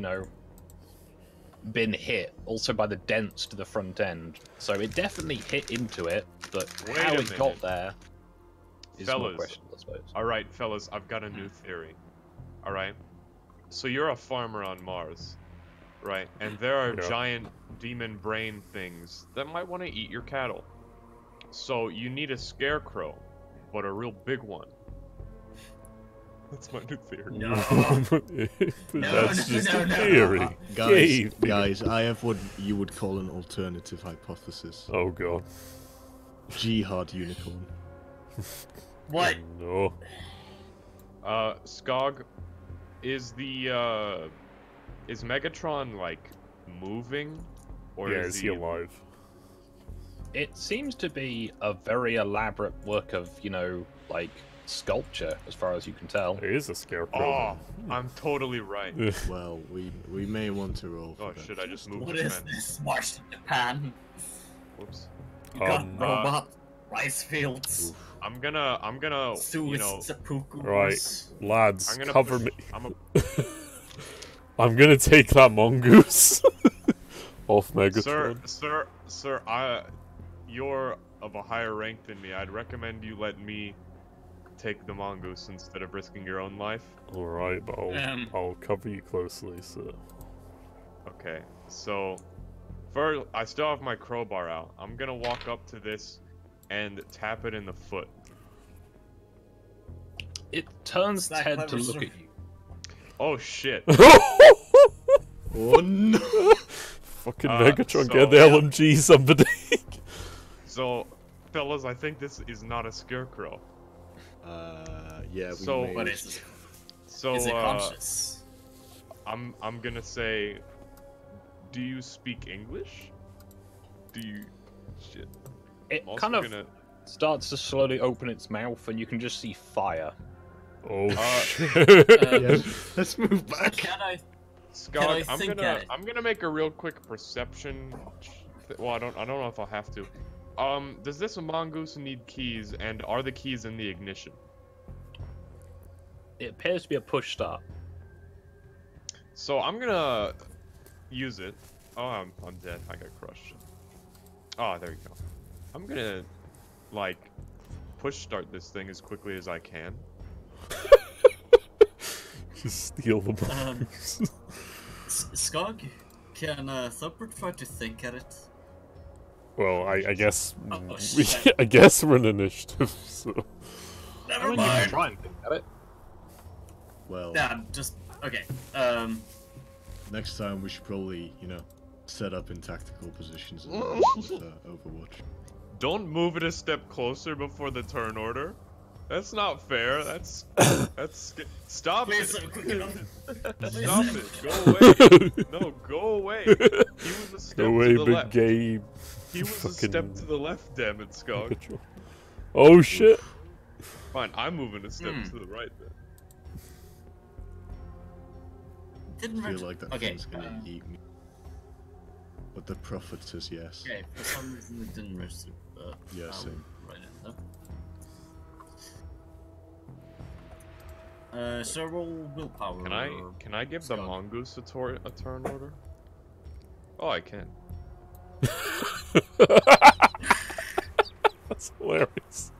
been hit. Also by the dents to the front end. So it definitely hit into it, but Wait how a it got minute. there is more Fellas. questions, I suppose. All right, fellas, I've got a new theory. All right, so you're a farmer on Mars, right? And there are Yeah. giant demon brain things that might want to eat your cattle. So you need a scarecrow, but a real big one. That's my new theory. No. That's just no, a no. theory. Gay theory. Guys, I have what you would call an alternative hypothesis. Oh god. Jihad unicorn. What? No. Skog, is Megatron like moving, or Yeah, is he alive? It seems to be a very elaborate work of, like sculpture, as far as you can tell. It is a scarecrow. Oh, I'm totally right. then. Well, we may want to roll. Oh for that. shit! I just moved What the is pen. this? Martian Japan? Whoops. You got Um, robot rice fields. I'm gonna, Suicide seppuku. Right. Lads, I'm gonna cover push- me. I'm gonna take that mongoose off Megatron. Sir, you're of a higher rank than me. I'd recommend you let me take the mongoose instead of risking your own life. Alright, but I'll cover you closely, so... Okay, so first, I still have my crowbar out. I'm gonna walk up to this and tap it in the foot. It turns Is that Ted to clever, look sir? at you. Oh shit! Oh no! Fucking Megatron, so- get the LMG, somebody. So, fellas, I think this is not a scarecrow. Yeah, we So- made What it. is it? So, Is it conscious? I'm gonna say, do you speak English? Do you? Shit. It I'm also kind of gonna. starts to slowly open its mouth, and you can just see fire. Oh Uh, shit. Yeah, let's move back. Can I? Skog, I think at it? I'm gonna make a real quick perception. Well, I don't know if I'll have to. Does this mongoose need keys, and are the keys in the ignition? It appears to be a push start. So I'm gonna use it. Oh, I'm dead. I got crushed. Oh, there you go. I'm gonna like push start this thing as quickly as I can. Just steal the Um, box. Skog, can Thumper try to think at it? Well, I guess Oh, shit. I guess we're an initiative. So Never I mean, you can mind. try and think at it. Well, Yeah, just okay. next time we should probably, set up in tactical positions with Overwatch. Don't move it a step closer before the turn order. That's not fair. That's stop Please, it. quick enough. Stop it. Go away. No, go away. He was a step Go away, to the big left. gay. He was a fucking step to the left, damn it, Skog. Megatron. Oh shit! Fine, I'm moving a step Hmm. to the right then. Didn't I feel register. like that Okay. thing's gonna eat me. But the prophet says yes. Okay, for some reason it didn't register. Yeah, I'll same. write it down. Should I roll willpower? Can I give the Skog? mongoose a turn order? Oh, I can. That's hilarious.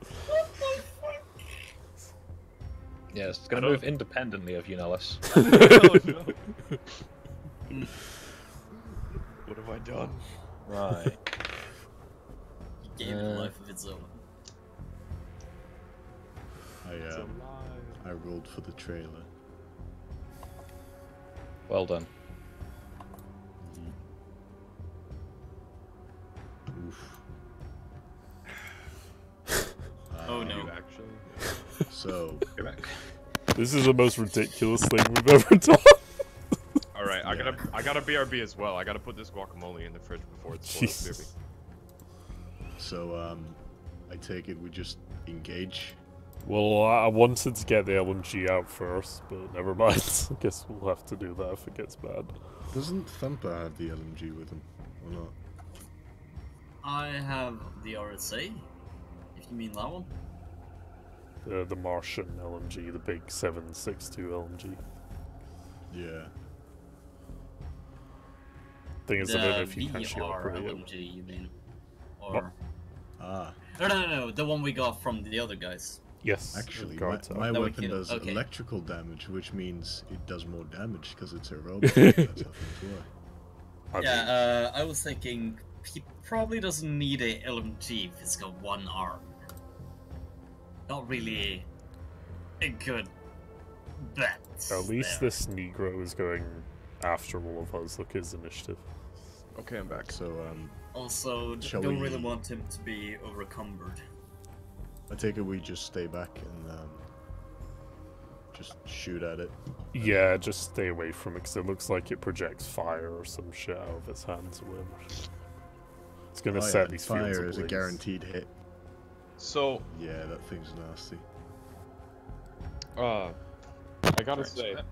Yes, it's going to move independently of Unellis. Oh no. What have I done? Right. He gave it a life of its own. It's alive. I rolled for the trailer. Well done. Oof. Oh no. You actually? So, Go back. This is the most ridiculous thing we've ever done. All right, I Yeah. got a BRB as well. I gotta put this guacamole in the fridge before it's full of BRB. Jesus. so I take it we just engage. Well, I wanted to get the LMG out first, but never mind. I guess we'll have to do that if it gets bad. Doesn't Thumper have the LMG with him, or not? I have the RSA, if you mean that one. The Martian LMG, the big 7.62 LMG. Yeah. Thing is, I don't know if you can VR actually operate it. LMG, you mean? Or... Ah, No, the one we got from the other guys. Yes. actually, guard my tower. No, we weapon can- does okay. electrical damage, which means it does more damage because it's a robot. That's how things work. I mean, Yeah, I was thinking he probably doesn't need a LMG if it's got one arm. Not really a good bet. at least there. this Negro is going after all of us. Look, his initiative. Okay, I'm back. So, Also, Shall don't we- really want him to be overcumbered. I take it we just stay back and just shoot at it. Yeah, just stay away from it because it looks like it projects fire or some shit out of its hands or whatever. It's gonna Oh, set yeah, these fields fire is a ablaze. guaranteed hit. So, Yeah, that thing's nasty. I gotta Right, say. so-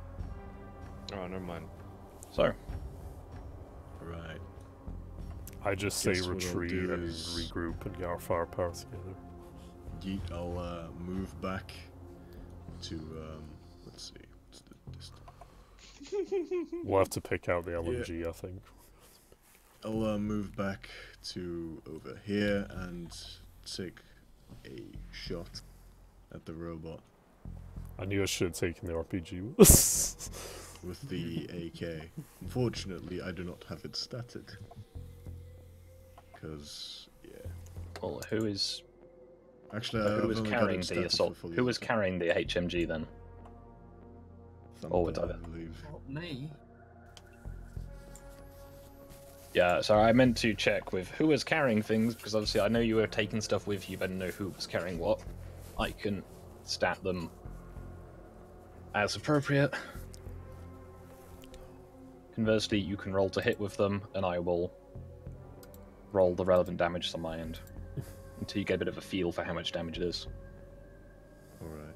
Oh, never mind. So, Right. I just say Guess what I'll retreat do and is- regroup and get our firepower together. Yeet, I'll move back to let's see, what's the distance? We'll have to pick out the LMG, I think. I'll move back to over here and take a shot at the robot I knew I should have taken the RPG with us. with the AK. Unfortunately, I do not have it statted. Because, yeah. well, who is Actually, who I've was only got carrying it the statted assault? for fully Who was attack. carrying the HMG then? Thumper, Oh, it's I either. believe. Not me. Yeah, so I meant to check with who was carrying things, because obviously I know you were taking stuff with you, but I didn't know who was carrying what. I can stat them as appropriate. Conversely, you can roll to hit with them, and I will roll the relevant damage on my end until you get a bit of a feel for how much damage it is. Alright.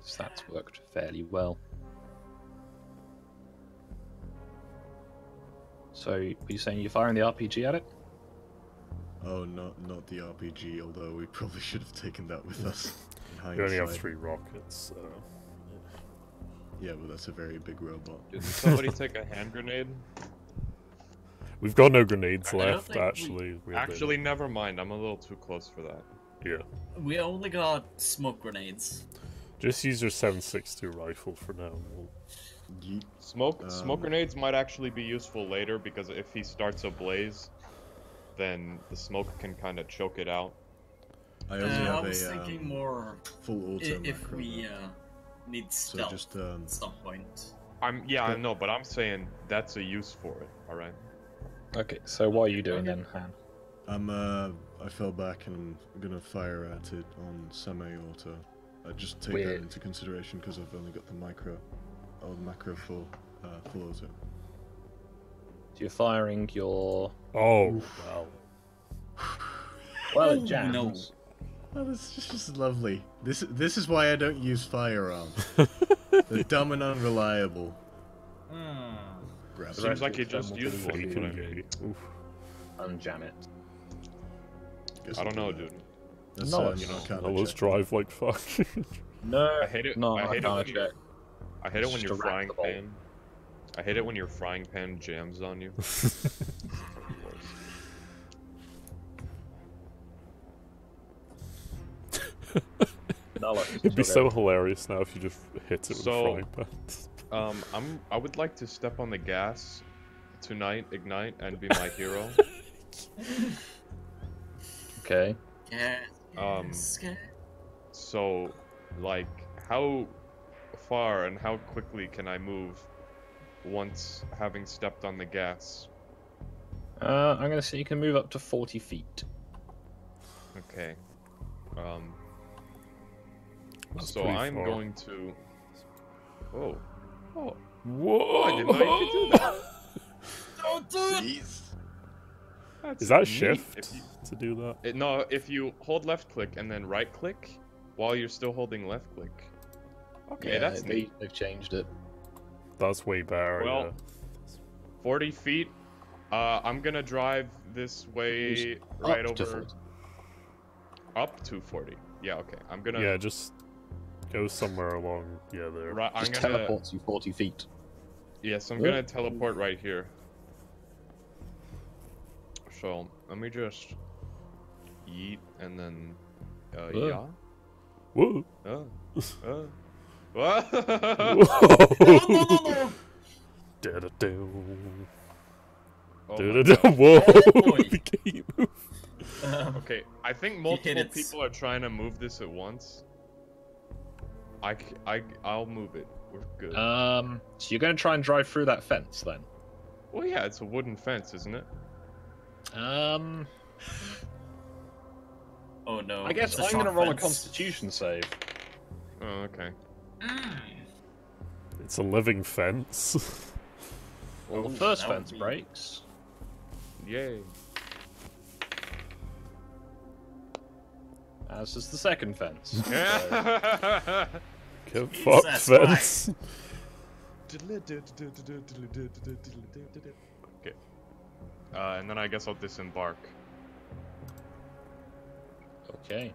So that's worked fairly well. So, are you saying you're firing the RPG at it? Oh, not the RPG, although we probably should have taken that with us. In You only have hindsight. 3 rockets. Yeah, but that's a very big robot. Did somebody take a hand grenade? We've got no grenades I don't left, think we- actually. We have Actually, never mind. I'm a little too close for that. yeah. We only got smoke grenades. Just use your 7.62 rifle for now. Yeet. Smoke grenades might actually be useful later because if he starts a blaze, then the smoke can kind of choke it out. I only I have was a thinking more full auto if macro, we though. need So stealth just at some point. I know, but I'm saying that's a use for it. All right. Okay, so what are you doing then, Han? I fell back and I'm gonna fire at it on semi-auto. I just take that Weird. into consideration because I've only got the macro full auto. So you're firing your... Oh, Oof. wow. Well, Oh, it jams. no. Oh, that's just lovely. This is why I don't use firearms. They're dumb and unreliable. Hmm. Grab So it. Seems like you just used one. Fake for and me. gay. Oof. Unjam it. Guess I don't I'll know, do that. dude. That's, No, you know, kind Now let's drive like fuck. No, I hate it. no, I I hate it can't when check. I hate it when Just your a frying rack the bolt. pan. I hate it when your frying pan jams on you. No, look, It'd be it's so okay. hilarious now if you just hit it with So- a frying pan. I would like to step on the gas tonight, ignite, and be my hero. Okay. Yeah. Um, Scared. So, like, how far and how quickly can I move once having stepped on the gas? I'm gonna say you can move up to 40 feet. Okay. That's So pretty I'm far. going to. Oh. Oh. Whoa! I didn't know you could do that. Don't do it! That's Is that neat. shift If you, to do that? no, if you hold left click and then right click while you're still holding left click. Okay, that's neat. They've changed it. That's way better. Well, yeah. 40 feet. I'm gonna drive this way right Up to over. 40. Up to 40. Yeah, okay. I'm gonna. Yeah, just go somewhere along. Yeah, there. Right, I'm Just gonna. teleports you 40 feet. Yes, I'm Yeah. gonna teleport right here. So let me just yeet and then yeah. Whoa! What? Whoa! Da-da-do. Oh my Da-da-do. God. Whoa! Oh, boy. The game moved. Okay, I think hit multiple it. people are trying to move this at once. I'll move it. We're good. So you're gonna try and drive through that fence then? Well, yeah, it's a wooden fence, isn't it? Oh no. I guess it's I'm gonna shot roll a fence. Constitution save. Oh, okay. Mm. It's a living fence. Well, Oh, the first that would fence be- breaks. Yay. As does the second fence. So, Get fucked, Jesus fence. Okay. And then I guess I'll disembark. okay.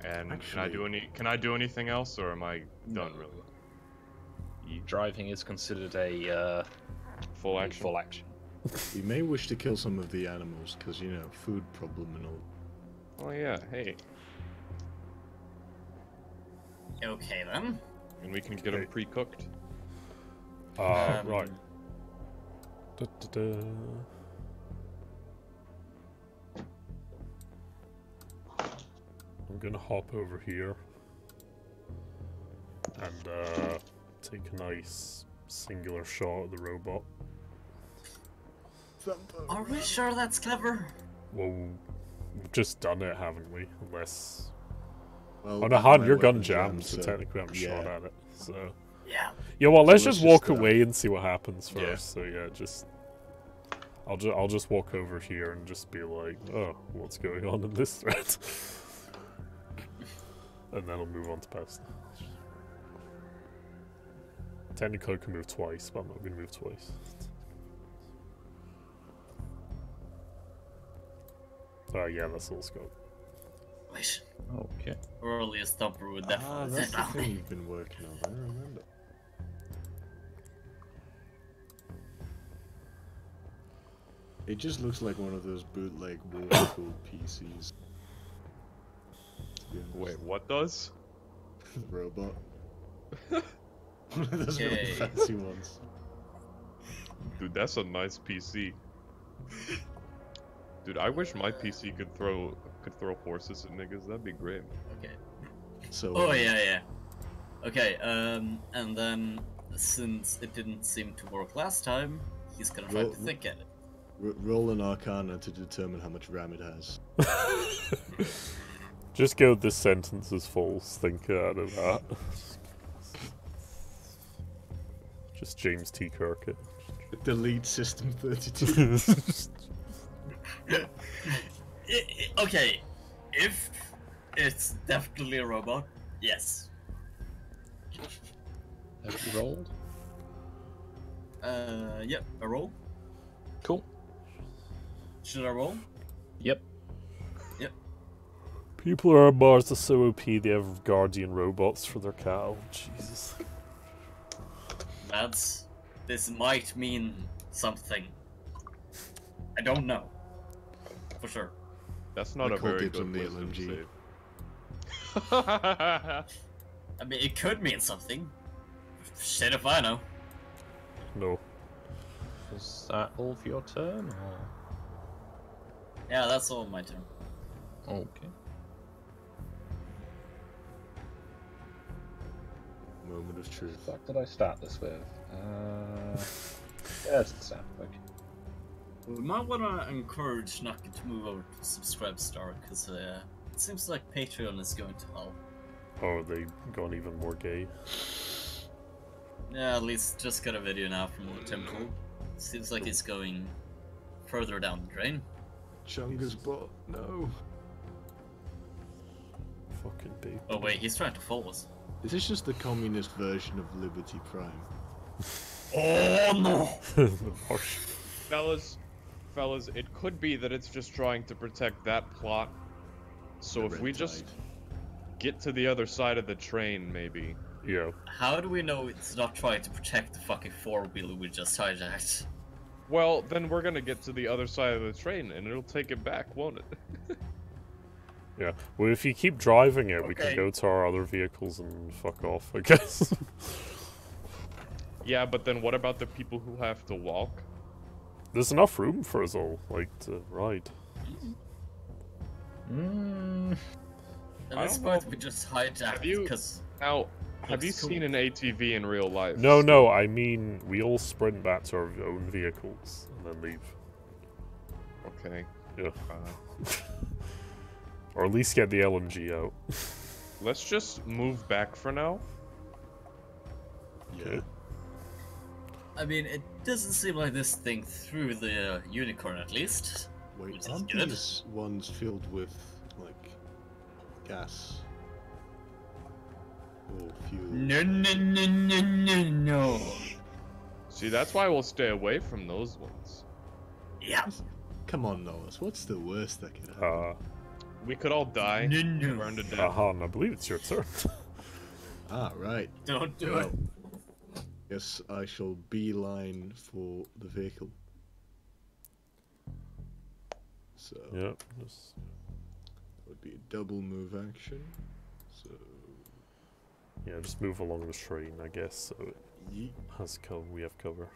And Actually- can I do anything else, or am I done? No. Really? Driving is considered a Full action. full action. You may wish to kill some of the animals, because, you know, food problem and all. Oh yeah. Hey, Okay then. and we can get them Okay. pre-cooked. Right. Da-da-da. I'm gonna hop over here and take a nice singular shot at the robot. that boat. Are we sure that's clever? Well, we've just done it, haven't we? Unless... Well, Oh no, Han, my your gun weapon's jammed, so so technically I'm shot yeah. at it. So... Yeah. Yeah, well, let's So just let's walk just, away and see what happens first. yeah. So yeah, just... I'll just walk over here and just be like, oh, what's going on in this thread? And then I'll move on to post. Technically I can move twice, but I'm not going to move twice. Oh yeah, that's all Scott. Wait. Okay. Earliest thumper would Ah, definitely that's sit the down. thing you've been working on. I remember. It just looks like one of those bootleg water-cooled PCs. To be honest. Wait, what does? Robot. One of those really Okay. fancy ones. Dude, that's a nice PC. Dude, I wish my PC could throw horses at niggas. That'd be great. Okay. So. Oh yeah. Okay, and then since it didn't seem to work last time, he's gonna try to think at it. Roll an Arcana to determine how much RAM it has. Just go, this sentence is false, think out of that. Just James T. Kirk it. Delete System 32. Okay, if it's definitely a robot, yes. Have you rolled? Yep, a roll. Cool. Should I roll? Yep. People are on Mars are so OP they have guardian robots for their cow. Jesus. Lads, this might mean something. I don't know. For sure. That's not a Nicole very gives him good the wisdom LMG. save. I mean, it could mean something. Shit if I know. No. Was that all for your turn? Or... Yeah, that's all my turn. Okay. Moment of truth. What did I start this with? There's the sound. Okay. We might want to encourage Naka to move over to Subscribe Star, because it seems like Patreon is going to hell. Oh, they gone even more gay. Yeah, at least just got a video now from the temple. Seems like it's going further down the drain. Chunga's bot. No. Fucking baby. Oh wait, he's trying to follow us. Is this just the communist version of Liberty Prime? Oh no! Fellas, it could be that it's just trying to protect that plot. So The if red we just tide. get to the other side of the train, maybe. Yeah. How do we know it's not trying to protect the fucking four-wheeler we just hijacked? Well, then we're gonna get to the other side of the train, and it'll take it back, won't it? Yeah. Well, if you keep driving it, we can Okay. go to our other vehicles and fuck off, I guess. Yeah, but then what about the people who have to walk? There's enough room for us all, like, to ride. At I this don't know point, if- we just hijacked you- because Now, have you Looks cool. seen an ATV in real life? No, I mean, we all sprint back to our own vehicles and then leave. Okay. Yeah. Uh, Or at least get the LMG out. let's just move back for now. Yeah. I mean, it doesn't seem like this thing threw the unicorn at least. Wait, Which is aren't good. these ones filled with, like, gas? Or fuel? No. See, that's why we'll stay away from those ones. Yeah. Come on, Nolas, what's the worst that could happen? We could all die, No. burn to death. Han, I believe it's your turn. Ah, right. Don't do Well, it. guess I shall beeline for the vehicle. So, Yeah. Just... would be a double move action. So, Yeah, just move along the train, I guess, so it yeet. has cover. We have cover.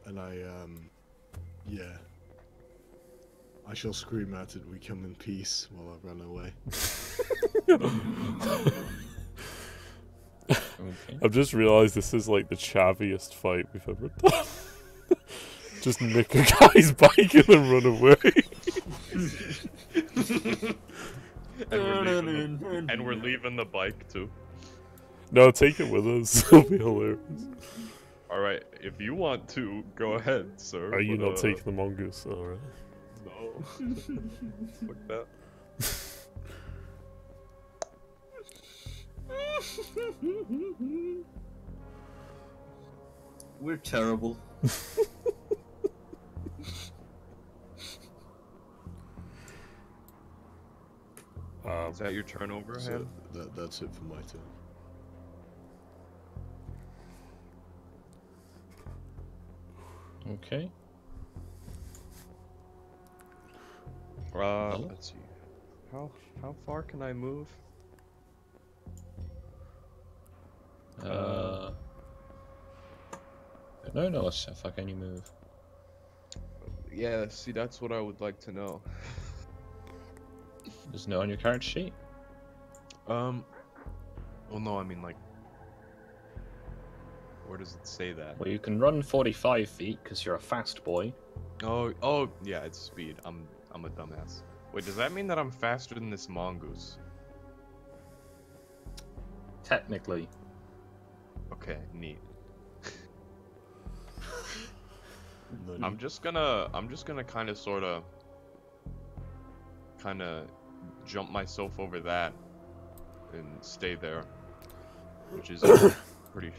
And yeah. I shall scream out that we come in peace while I run away. Okay. I've just realised this is like the chaviest fight we've ever done. Just nick a guy's bike and then run away. And we're leaving the bike too. No, take it with us. It'll be hilarious. Alright, if you want to, go ahead, sir. Are you but, not taking the mongoose? Alright. No. Fuck that. We're terrible. Is that your turnover, So Ham? that's it for my turn. Okay. Let's see. How far can I move? No, no, how far can you move? Yeah, see, that's what I would like to know. There's no on your character sheet. Well, no, I mean, like, where does it say that? Well, you can run 45 feet because you're a fast boy. Oh, yeah, it's speed. I'm a dumbass. Wait, does that mean that I'm faster than this mongoose? Technically. Okay, neat. I'm just gonna kind of jump myself over that and stay there, which is a pretty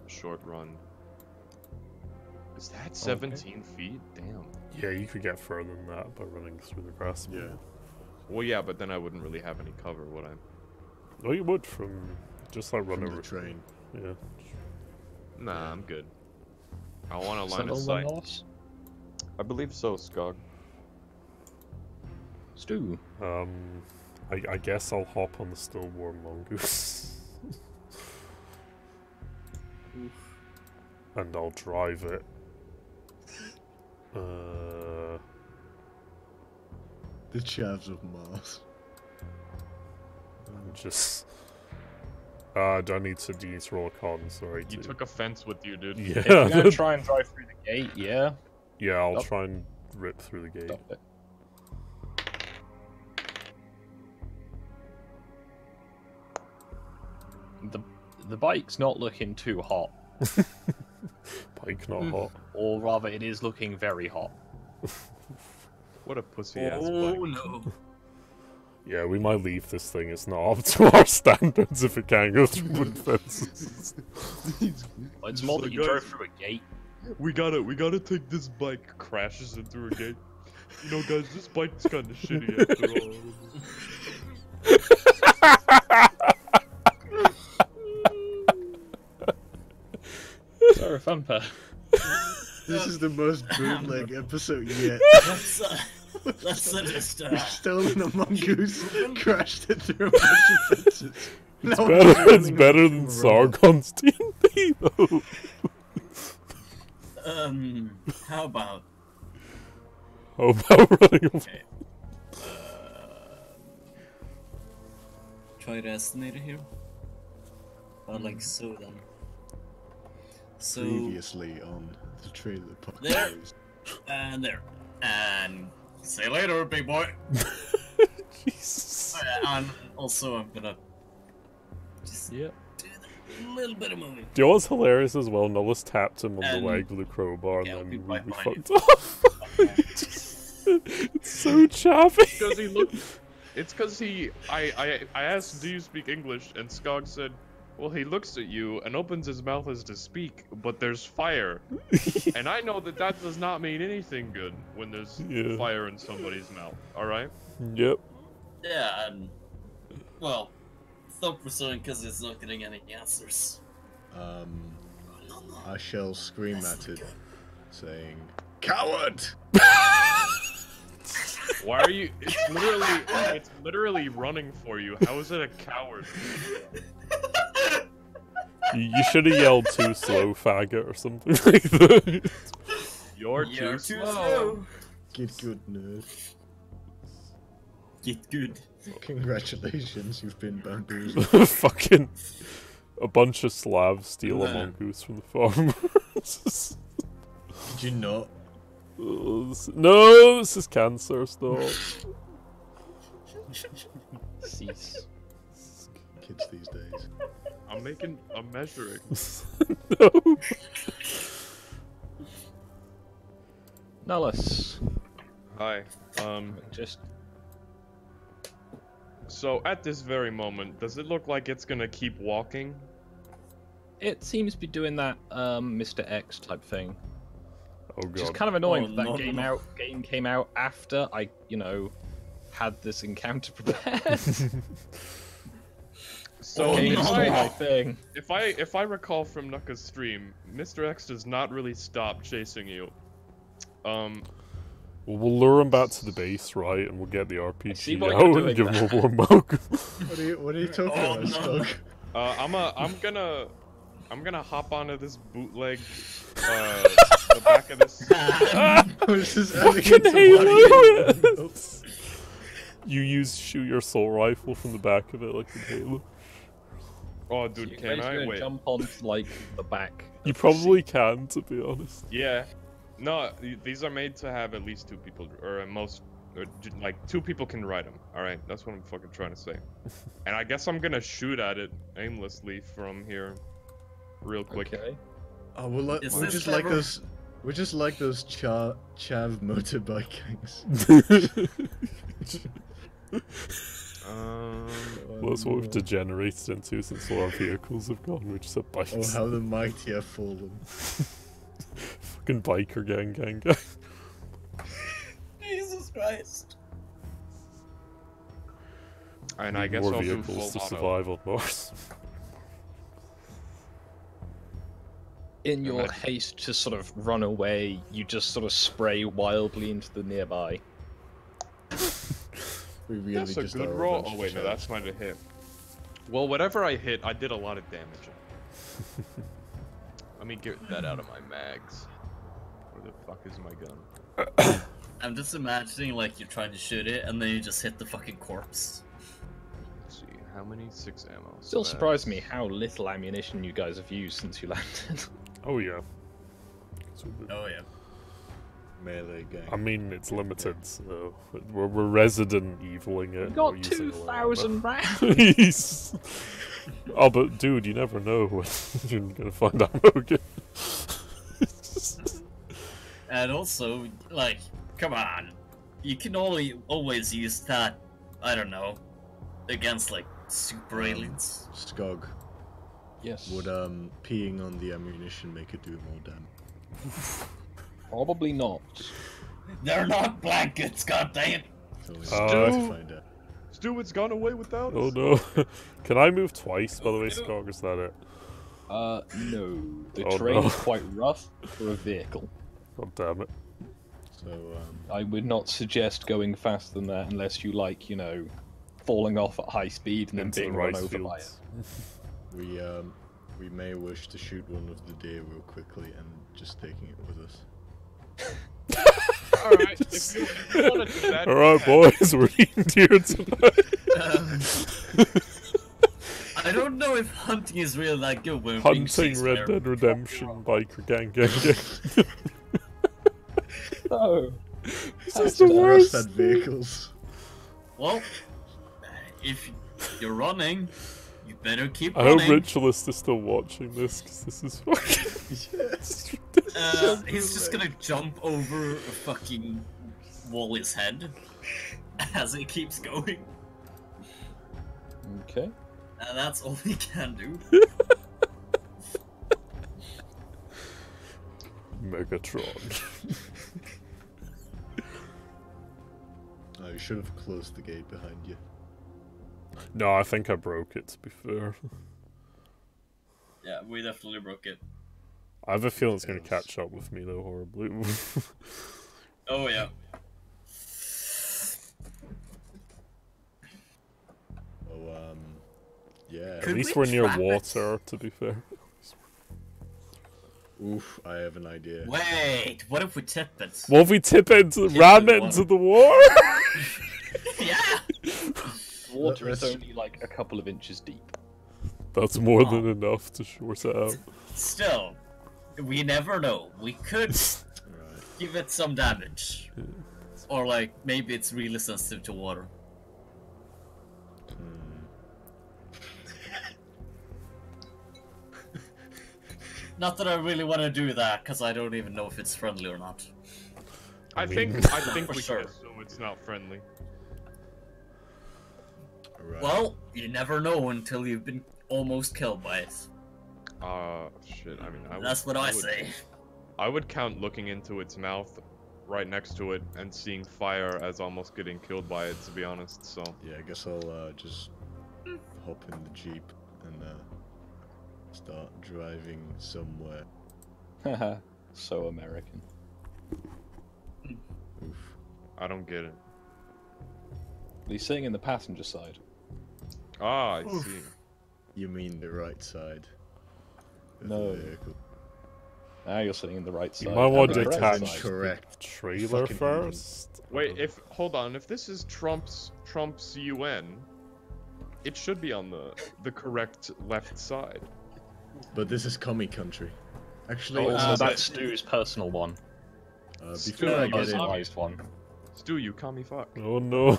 short run. Is that 17 feet? Damn. Yeah, you could get further than that by running through the grass. Yeah. Well, yeah, but then I wouldn't really have any cover, would I? Oh, you would from just like run From over the train. Yeah. Nah, I'm good. I want a Is line that of all sight. the horse? I believe so, Skog. Stu. I guess I'll hop on the still warm mongoose. And I'll drive it. The chavs of Mars. Just. Do I need to roll a con? Sorry. You took offense with you, dude. Yeah. If you're gonna try and drive through the gate, yeah. Yeah, I'll Stop. try and rip through the gate. Stop it. The bike's not looking too hot, Bike not hot. or rather, it is looking very hot. What a pussy ass Oh bike. no. Yeah, we might leave this thing. It's not up to our standards if it can't go through wood fences. Well, it's more that you drove through a gate. We gotta take this bike. Crashes in through a gate. You know, guys, this bike's kind of shitty after all. Sorry, Funper. This is the most bootleg episode yet. Let's just We've stolen a mongoose, crashed it through a bunch of fences. It's better than Sargon's D&D, though. How about How about running over? okay. Try to estimate it here. Like so then. So Previously on the trailer There. podcast. and there. And see you later, big boy. Jesus. And also I'm gonna just Yep. do a little bit of moving. Do you know what's hilarious as well? Nullus tapped him on the And- leg with a crowbar and yeah, then we we right behind fucked off. It's so chappy. Because he looked. It's because he. I asked, "Do you speak English?" And Skog said, "Well, he looks at you and opens his mouth as to speak, but there's fire." And I know that that does not mean anything good when there's Yeah. fire in somebody's mouth. All right. Yep. Yeah, and well, stop pursuing because it's not getting any answers. I shall scream at it, saying, "Coward!" Why are you? It's literally running for you. How is it a coward? You should have yelled too slow, faggot, or something like that. You're too slow. Get good, nerd. Get good. Congratulations, you've been bamboozled. Fucking A bunch of Slavs steal a Yeah. mongoose from the farm. Did you not? No, this is cancer stuff. Cease. Kids these days. I'm measuring. No. Nullus. Hi. Just So at this very moment, does it look like it's gonna keep walking? it seems to be doing that Mr. X type thing. Oh Which is god. kind of annoying Oh, that no, game no. game came out after I, had this encounter prepared. So Oh, Game if, no. stole my I, thing. if I recall from Nuka's stream, Mr. X does not really stop chasing you. Well, we'll lure him back to the base, right? And we'll get the RPG see what out you're and doing give him a there. warm welcome. What are you talking Oh, about, no. Stug? I'm gonna hop onto this bootleg, the back of this. This is Fucking Halo! You shoot your assault rifle from the back of it like in Halo. Oh, dude, You're can basically I gonna wait? jump onto like the back. You of the probably seat. can, to be honest. Yeah. No, these are made to have at least 2 people, or at most, like 2 people can ride them. All right, that's what I'm fucking trying to say. And I guess I'm gonna shoot at it aimlessly from here, real quick. Okay. Oh, Is we're this just like ever- those. We're just like those chav motorbike gangs. Well, that's what we've degenerated into since all our vehicles have gone. We're just a bikes. Oh, how the mighty have fallen. Fucking biker gang. Jesus Christ. And I guess More I'll do vehicles to full auto. survive on Mars. In your Imagine- haste to sort of run away, you just sort of spray wildly into the nearby. We really That's a just good are a roll. bunch Oh of wait, no, chavs. that's not a hit. Well, whatever I hit, I did a lot of damage. Let me get that out of my mags. Where the fuck is my gun? I'm just imagining like you're trying to shoot it and then you just hit the fucking corpse. Let's see, how many 6 ammo? Still So surprised me that's- how little ammunition you guys have used since you landed. Oh yeah. So Oh yeah. Melee gang. I mean, it's limited, so we're Resident Eviling it. You got we're using a lot of 2,000 rounds. Jeez. Oh, but dude, you never know when you're gonna find ammo again. And also, like, come on. You can only always use that, I don't know, against like super aliens. Skog. Yes. Would peeing on the ammunition make it do more damage? Probably not. They're not blankets, goddammit! So we Oh, have to Stu? find out. Stu, it's gone away without Oh us. no. Can I move twice, by the way, Skog? Is that it? No. The Oh, terrain no. is quite rough for a vehicle. God damn it. So I would not suggest going faster than that unless you like, falling off at high speed and then Into the being run rice over by it. fields. we may wish to shoot one of the deer real quickly and just taking it with us. Alright, if you wanna do that. Alright, boys, we're eating deer tonight. I don't know if hunting is really that good when being Hunting chased Red there. Dead Redemption, biker gang. Oh. This is the That's worst. Had vehicles. Well, if you're running, you better keep I hope running. Ritualist is still watching this, because this is fucking... Yes. He's just gonna jump over a fucking Wally's head as it keeps going. Okay. And that's all he can do. Megatron. Oh, you should have closed the gate behind you. No, I think I broke it, to be fair. Yeah, we definitely broke it. I have a feeling it's going to catch up with me, though, horribly. Oh yeah. Oh, yeah. At Could least we we're near trap it? water, to be fair. Oof, I have an idea. Wait, what if we tip it? What if we tip it into, Tip ram the it into water. the water? Yeah! Water is Let's- only like a couple of inches deep. That's more than enough to short it out. Still, we never know. We could give it some damage. Or, like, maybe it's really sensitive to water. Not that I really want to do that, because I don't even know if it's friendly or not. I think For we sure. can assume it's not friendly. Right. Well, you never know until you've been almost killed by it. Shit. I mean, That's what I say. I would count looking into its mouth right next to it and seeing fire as almost getting killed by it, to be honest, so... Yeah, I guess I'll just hop in the Jeep and start driving somewhere. Haha, so American. Oof. I don't get it. He's sitting in the passenger side. Ah, I see. You mean the right side of No. the vehicle? Now you're sitting in the right side. You might want to and the Correct. correct detach side. Correct. the trailer Fucking first. Wait, hold on, if this is Trump's UN, it should be on the correct left side. But this is commie country. Actually, Also, that's Stu's personal one. before I get in, Personalized one. Stu, you commie fuck. Oh no.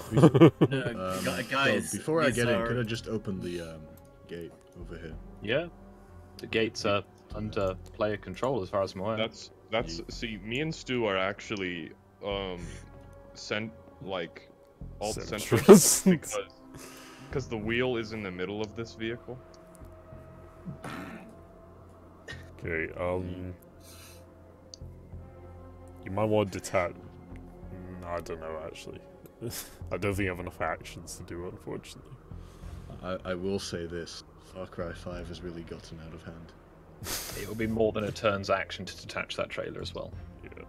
Guys, before I these get in, are- could I just open the gate over here? Yeah. The gates are under player control as far as I'm aware. That's see, me and Stu are actually alt Centrist. centrist because the wheel is in the middle of this vehicle. Okay, you might want to detach. I don't know, actually. I don't think I have enough actions to do it, unfortunately. I will say this: Far Cry 5 has really gotten out of hand. It will be more than a turn's action to detach that trailer as well. Yeah.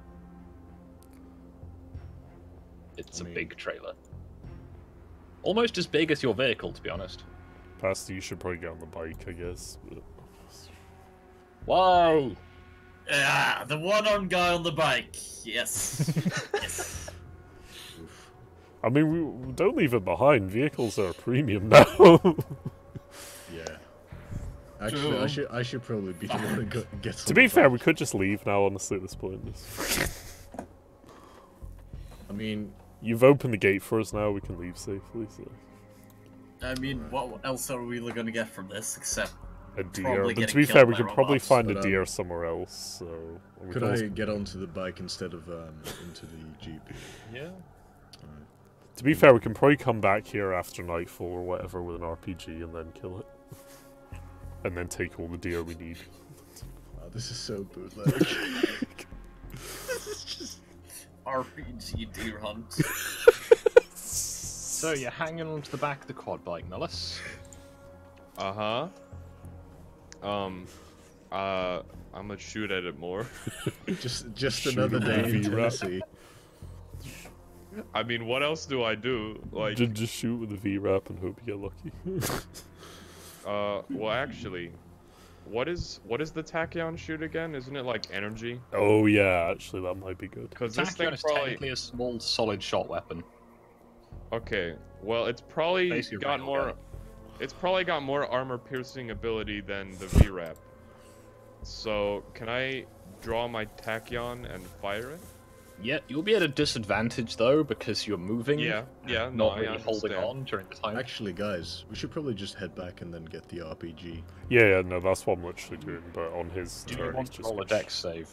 It's I a mean- big trailer. Almost as big as your vehicle, to be honest. Pastor, you should probably get on the bike, I guess. But... Whoa! Ah, the one-armed guy on the bike. Yes. Yes. Oof. I mean, we don't leave it behind. Vehicles are a premium now. Yeah. Actually, True. I should probably be the one to get. To be fair, we could just leave now, honestly, at this point. I mean, You've opened the gate for us now, we can leave safely, so... I mean, what else are we gonna get from this except A deer. Probably But to getting be killed fair, we by could probably robots, find a but, deer somewhere else, so... we could can I also- get onto the bike instead of into the Jeep? Yeah. Alright. To be fair, we can probably come back here after nightfall or whatever with an RPG and then kill it. And then take all the deer we need. Oh, this is so bootleg. RPG deer hunt. So you're hanging onto the back of the quad bike, Nullis. I'm gonna shoot at it more. just Shoot another him day with in a V-Rap. Tennessee. I mean, what else do I do? Like, Just shoot with a V-Rap and hope you get lucky. well, actually, what is the tachyon shoot again? Isn't it like energy? Oh yeah, actually that might be good. Because this Tachyon thing is probably technically a small, solid shot weapon. okay. Well, it's probably Basically got rail more. gun. It's probably got more armor-piercing ability than the VRAP. So, can I draw my tachyon and fire it? Yeah, you'll be at a disadvantage though because you're moving. Yeah, no, Not I really holding understand. on during the time. Actually, guys, we should probably just head back and then get the RPG. Yeah, no, that's what I'm literally doing, but on his Do you turn want he's to just roll a gonna dex save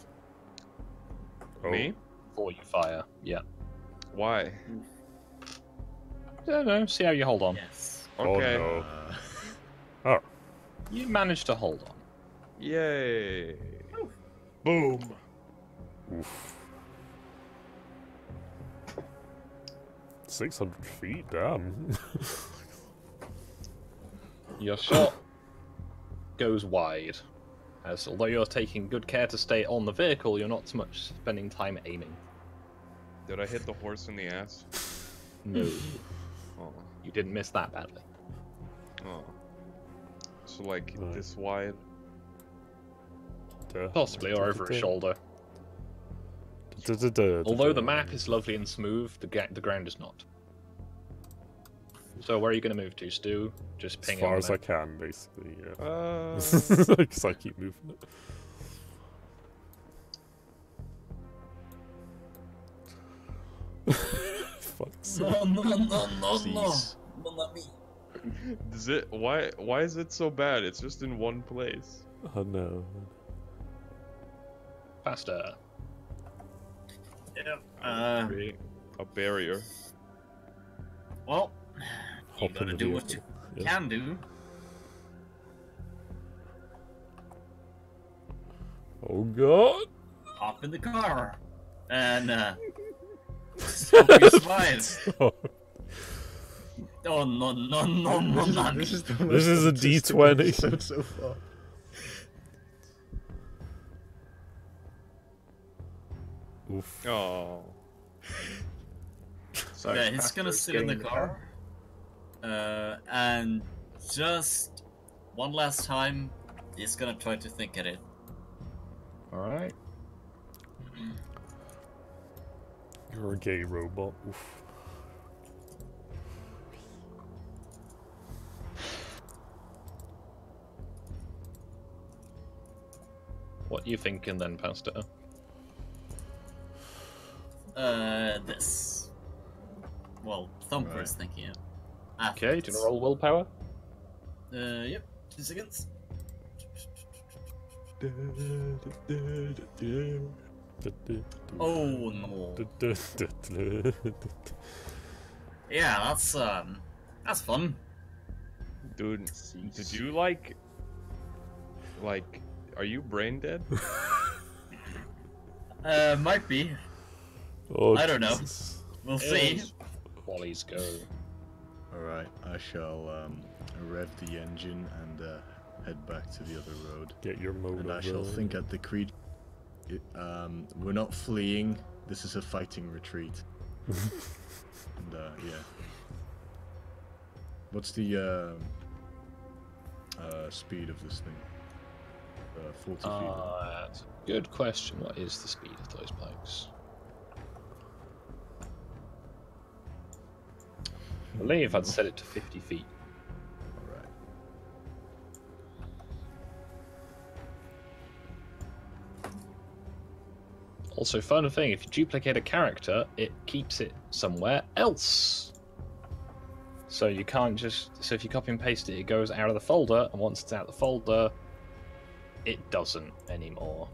Oh. Me? before you fire? Yeah. Why? I don't know. See how you hold on. Yes. Okay. Oh no. Uh, You managed to hold on. Yay! Boom! Oof. 600 feet, damn. Your shot goes wide, as although you're taking good care to stay on the vehicle, you're not so much spending time aiming. Did I hit the horse in the ass? No, Oh, you didn't miss that badly. oh. So like Right. this wide? Possibly, or over his shoulder. Although the map is lovely and smooth, the ground is not. So where are you going to move to, Stu? Just As ping far it as on I it. can, basically, yeah. Uh, Because I keep moving it. Fuck's sake. No, no, no, no, no. Jeez. No, not me. Is it why is it so bad? It's just in one place. Oh no. Faster. Yeah. Create a barrier. Well, you Hop in gotta the do what you vehicle. Yeah. can do. Oh god! Hop in the car. And, hope you survive. Oh, Oh, no, no, no, no, not me. This is the This most is a autistic D20. episode so far. oof. Oh. So Yeah, he's gonna Faster's sit in the getting car. And just one last time, he's gonna try to think at it. Alright. You're a gay robot. Oof. What are you thinking then, Pastor? This. Well, Thumper is thinking it. After Okay, do you this. want to roll willpower? Yep. 2 seconds. Oh no. Yeah, that's fun. Dude, did you like are you brain dead? Might be. Oh, I don't know. Jesus. We'll see. Wally's go. Alright, I shall rev the engine and head back to the other road. Get your motor. And I shall think at the creature. We're not fleeing. This is a fighting retreat. And yeah. What's the speed of this thing? 40 feet. That's a good question. What is the speed of those bikes? I believe I'd set it to 50 feet. Alright. Also, fun thing, if you duplicate a character, it keeps it somewhere else. So you can't just... So if you copy and paste it, it goes out of the folder, and once it's out of the folder, it doesn't anymore.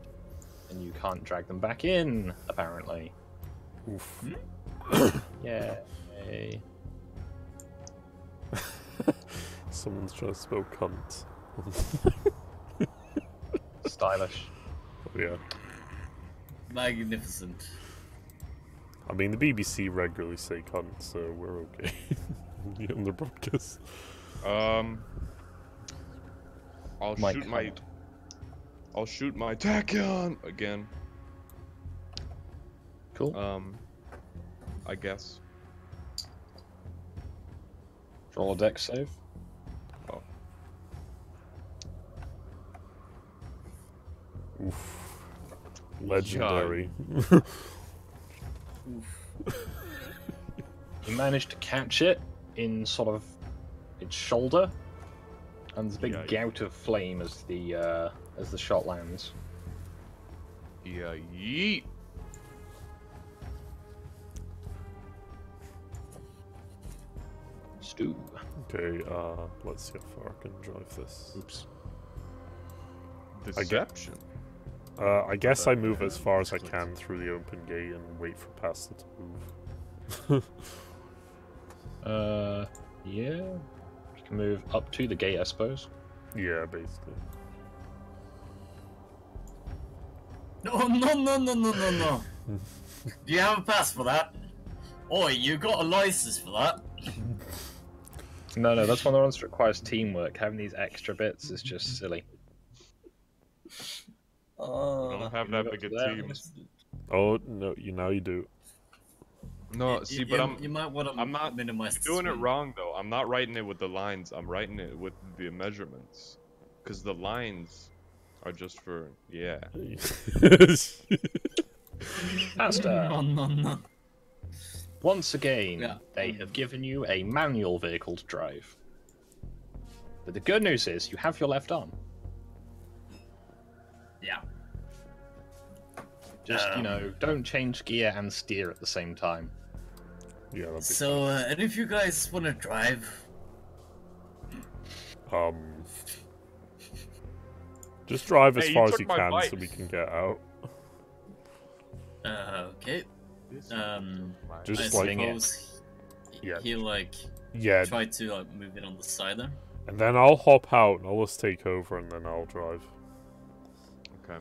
And you can't drag them back in, apparently. Oof. Yay. Someone's trying to spell cunt. Stylish. Oh, yeah. Magnificent. I mean, the BBC regularly say cunt, so we're okay. On the broadcast. I'll My shoot my cunt. I'll shoot my tachyon again. Cool. I guess. Roll a dex save. Oh. Oof. Legendary. You managed to catch it in sort of its shoulder, and there's a big Yikes. gout of flame as the shot lands. Yeah, yeet. Stu. Okay, let's see how far I can drive this. Oops. Deception. I guess I move as far as I can through the open gate and wait for Pasta to move. Yeah. You can move up to the gate, I suppose. Yeah, basically. No, no, no, no, no, no, no. Do you have a pass for that? Oi, you got a license for that? No, that's one of the ones that requires teamwork. Having these extra bits is just silly. I don't have that big a there. team. Oh no, now you do. No, see, but you might want to I'm not minimize you're doing the it swing. wrong though. I'm not writing it with the lines. I'm writing it with the measurements, because the lines are just for yeah. Faster. No, no, no. Once again, Yeah. they have given you a manual vehicle to drive. But the good news is, you have your left arm. Yeah. Just, don't change gear and steer at the same time. Yeah, that'd be So, and if you guys want to drive, just drive as Hey, you far as took you my can so bike. we can get out. okay. Just I like suppose Yeah. he'll yeah, try to move it on the side there. and then I'll hop out and I'll just take over and then I'll drive Okay.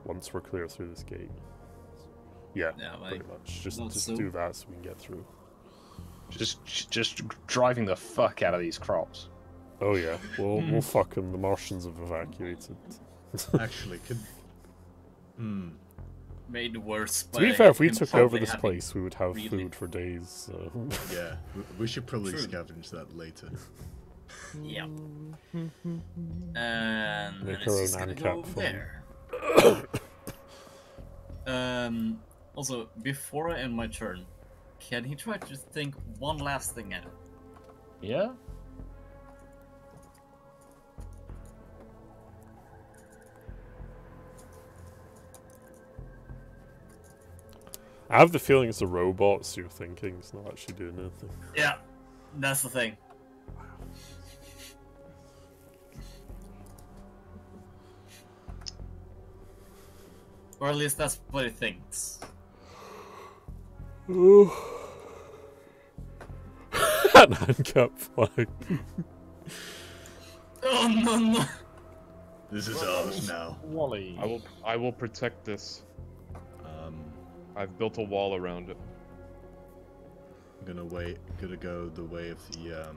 once we're clear through this gate. Yeah, Yeah, pretty much. Just thought so. do that so we can get through. Just driving the fuck out of these crops. Oh yeah, we'll fuck 'em. The Martians have evacuated. Actually, could. Made worse. To be by fair, if we him took over probably this having- place, we would have really- food for days. So. Yeah, we should probably True. scavenge that later. Yeah. And Make it's our just own gonna ANCAP go over phone. there. Also, before I end my turn, can he try to think one last thing out? Yeah? I have the feeling it's the robots you're thinking. It's not actually doing anything. Yeah, that's the thing. Or at least that's what he thinks. An ANCAP flag. Oh no! This is ours now. Wally. I will protect this. I've built a wall around it. I'm gonna go the way of the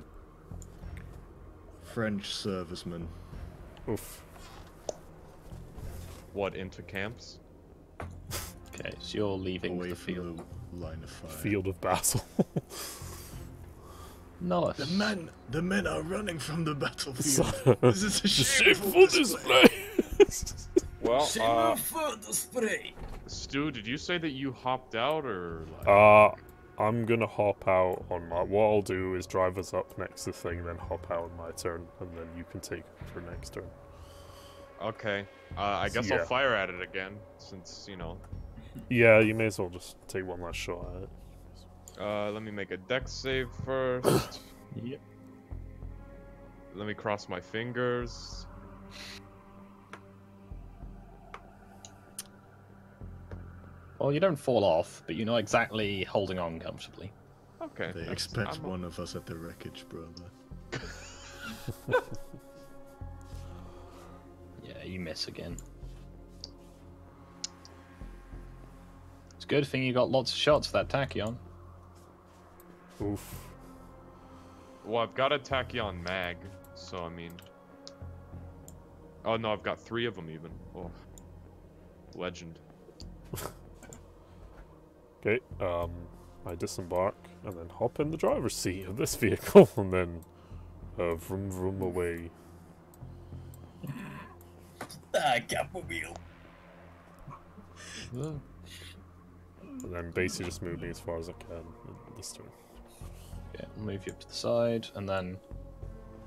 French servicemen. Oof. What, into camps? Okay, so you're leaving Away the from field. the line of fire. Field of battle. Nice. The men are running from the battlefield. So- This is a Shameful shameful display. display. Well, Further spray! Stu, did you say that you hopped out or like... I'm gonna hop out on my. What I'll do is drive us up next to the thing, then hop out on my turn, and then you can take over next turn. Okay. I guess Yeah. I'll fire at it again, since, Yeah, you may as well just take one last shot at it. let me make a dex save first. Yep. Let me cross my fingers. Well, you don't fall off, but you're not exactly holding on comfortably. Okay. They that's- expect I'm- one of us at the wreckage, brother. Yeah, you miss again. It's a good thing you got lots of shots for that tachyon. Oof. Well, I've got a tachyon mag, so I mean... Oh no, I've got 3 of them even. Oh. Legend. Okay, I disembark and then hop in the driver's seat of this vehicle and then vroom vroom away. Catmobile. And then basically just moving as far as I can this turn. Yeah, I'll move you up to the side, and then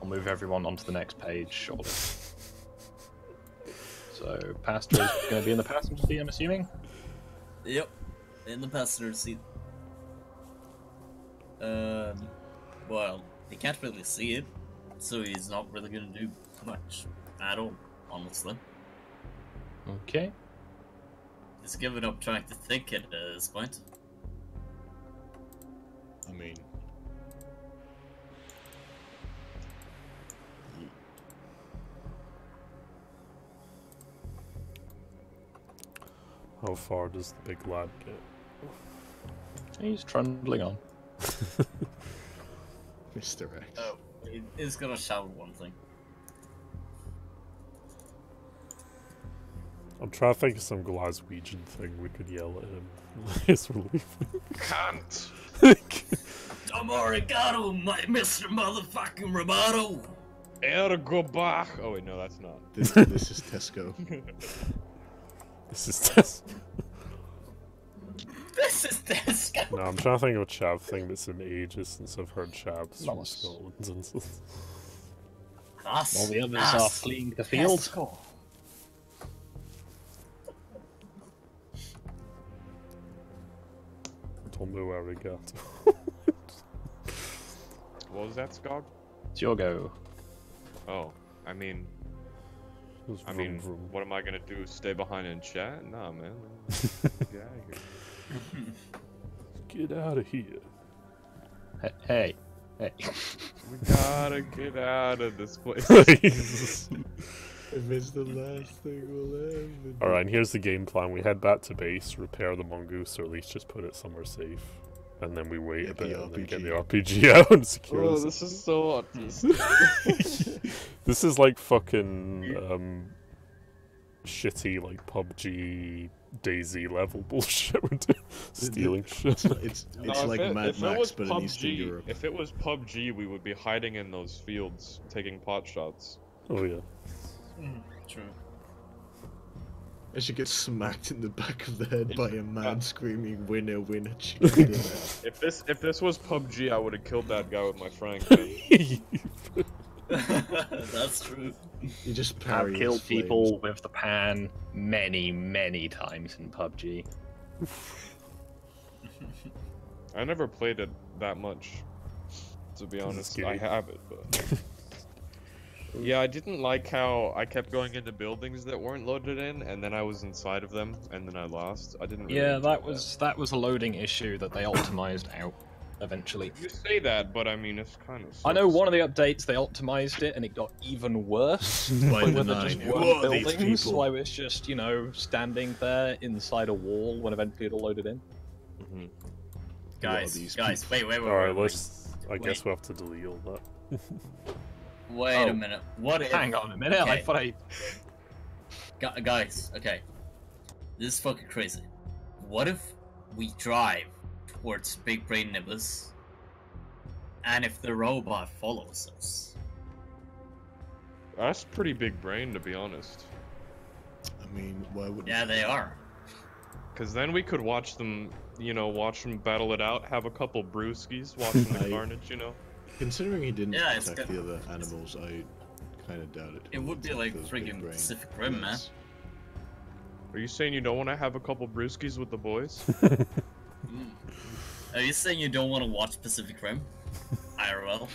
I'll move everyone onto the next page shortly. So, Pastor is going to be in the passenger seat, I'm assuming? Yep, in the passenger seat. Well, he can't really see it, so he's not really gonna do much at all, honestly. Okay. He's given up trying to think at this point. I mean, How far does the big lad get? He's trundling on. Mr. X. Oh, he's gonna shout one thing. I'm trying to think of some Glaswegian thing we could yell at him. His relief. Can't! Arigato, my Mr. Motherfucking Roboto! Ergobach! Oh wait, no, that's not. This is Tesco. This is test. This is disgusting. No, I'm trying to think of a chav thing that's in ages since I've heard chavs from Nice. Scotland and stuff. All the others are fleeing the field. Don't know where we got. What was that, Skog? It's your go. Oh, I mean, Just I vroom, mean, vroom. what am I gonna do? Stay behind and chat? Nah, man. Get out of here. Get out of here. Hey. We gotta get out of this place. If it's the last thing we'll ever do. Alright, and here's the game plan. We head back to base, repair the mongoose, or at least just put it somewhere safe. And then we wait a Get the bit and then get the RPG. RPG out and secure Oh, this. this is so autistic. This is like fucking shitty like PUBG DayZ level bullshit we're doing. Stealing shit. It's No, like Mad if it Max, was but in Eastern Europe. If it was PUBG, we would be hiding in those fields, taking pot shots. Oh yeah. True. I should get smacked in the back of the head by a man screaming "Winner, winner, chicken dinner." If this was PUBG, I would have killed that guy with my frying pan. That's true. You just I've parry. his killed flames. people with the pan many times in PUBG. I never played it that much, to be honest. I scary. have it, but yeah, I didn't like how I kept going into buildings that weren't loaded in, and then I was inside of them, and then I lost. I didn't. Really Yeah, enjoy that was a loading issue that they optimized out eventually. You say that, but I mean, it's kind of. I know one of the updates they optimized it and it got even worse. By When the there just nine. weren't Who are these buildings, so people? I was just, standing there inside a wall when eventually it all loaded in. Mhm. Guys, these wait. Alright, let's I guess we'll have to delete all that. Wait Oh. a minute. What if... Hang on a minute, I Okay. thought I... Guys, okay. This is fucking crazy. What if we drive towards Big Brain Nimbus, and if the robot follows us? That's pretty big brain, to be honest. I mean, why would? Yeah, they are. Because then we could watch them, watch them battle it out, have a couple brewskis, watching the I- carnage, Considering he didn't Yeah, it's attack good. the other animals, I kind of doubt it. It would be like Those big friggin' brain Pacific Rim, man. nuts. Are you saying you don't want to have a couple brewskis with the boys? Are you saying you don't want to watch Pacific Rim? IRL?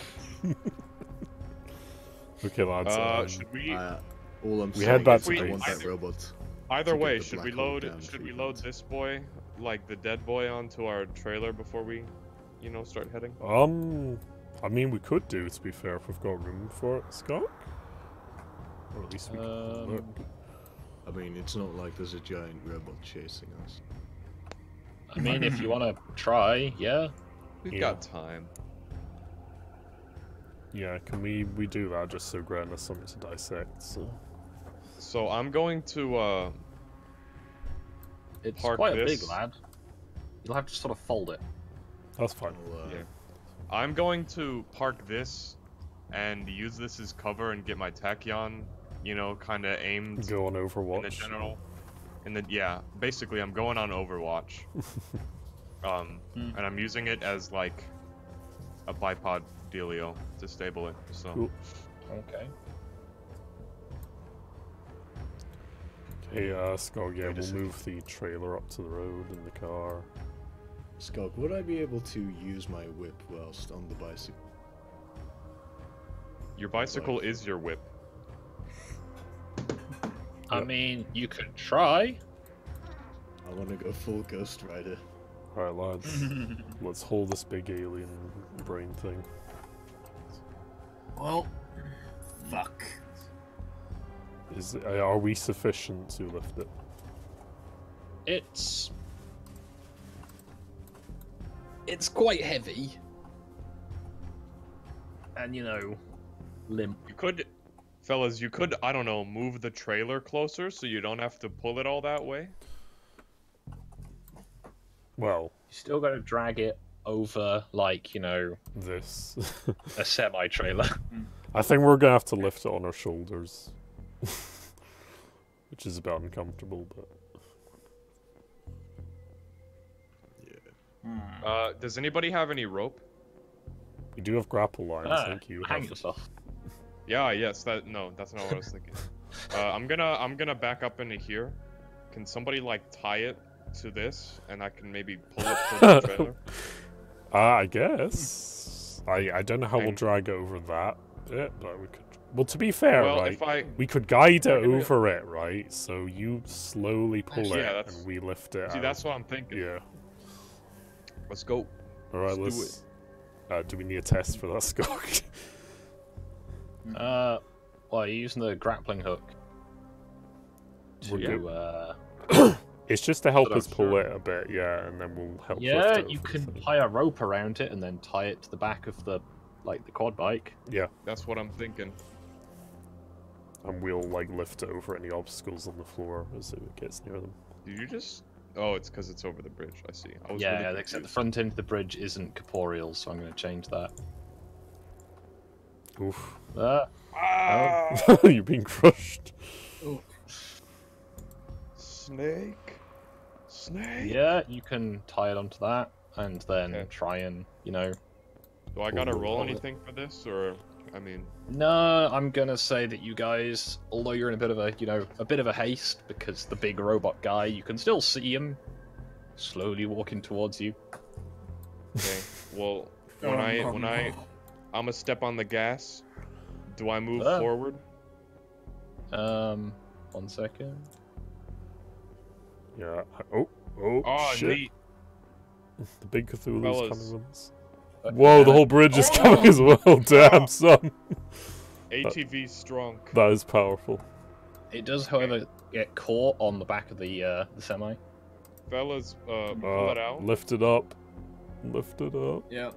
Okay, lads. Should we? All I'm We saying head back is to I base. want that robot. Either to get way, the should we black hole load? down Should we treatment. load this boy, like the dead boy, onto our trailer before we, start heading? I mean, we could do, to be fair, if we've got room for it, Scott. Or at least we could look. I mean, it's not like there's a giant robot chasing us. I mean, if you want to try, yeah. We've Yeah. got time. Yeah, can we do that just so Grant has something to dissect? So I'm going to It's Park quite a this. big lad. You'll have to sort of fold it. That's fine. I'll, Yeah. I'm going to park this and use this as cover and get my tachyon, kind of aimed Go on in the Overwatch. general. Basically I'm going on Overwatch. And I'm using it as like a bipod dealio to stable it. So Cool. Okay. Hey, Skog, yeah, Wait a we'll second. move the trailer up to the road in the car. Skog, would I be able to use my whip whilst on the bicycle? your bicycle is your whip. I Yep. mean, you could try. I want to go full Ghost Rider. Alright, lads, let's hold this big alien brain thing. Well, fuck. Are we sufficient to lift it? It's quite heavy. And, limp. You could, fellas, I don't know, move the trailer closer so you don't have to pull it all that way. Well, You still got to drag it over, this. a semi-trailer. I think we're gonna have to lift it on our shoulders. Which is about uncomfortable, but... Does anybody have any rope? You do have grapple lines, thank you. Hang yourself. Yeah, yes, that's not what I was thinking. I'm gonna back up into here. Can somebody like tie it to this, and I can maybe pull it to the trailer? I guess. I don't know how we'll And- drag over that bit, but we could. Well, to be fair, Well, right, if I we could guide it I'm gonna- over it, right? So you slowly pull Yeah, it, that's- and we lift it see, out. that's what I'm thinking. Yeah. Let's go. All right, Let's let's. Do we need a test for that, Scott? Well, you're using the grappling hook We're to, good. It's just to help But I'm us pull sure- it a bit, yeah, and then we'll help. yeah, lift it you over the can thing. tie a rope around it and then tie it to the back of the quad bike. Yeah, That's what I'm thinking. and we'll like lift it over any obstacles on the floor as it gets near them. Did you just? Oh, it's because it's over the bridge. I see. I was Yeah, really except the confused. front end of the bridge isn't corporeal, so I'm going to change that. Oof. Ah! You're being crushed. Snake. Snake. Yeah, you can tie it onto that and then Okay. try and, you know... Do I gotta Pull it roll over. anything for this, or I mean? No, I'm going to say that you guys, although you're in a bit of a, a bit of a haste, because the big robot guy, you can still see him slowly walking towards you. Okay. Well, when I'm gonna step on the gas. Do I move Ah. forward? 1 second. Yeah. Oh, Shit. neat. The big Cthulhu's Fellas. coming on us. Whoa, the whole bridge is coming as well. Damn, son. ATV strong. That is powerful. It does, however, get caught on the back of the semi. Fellas, pull it out. Lift it up. Lift it up. Yeah.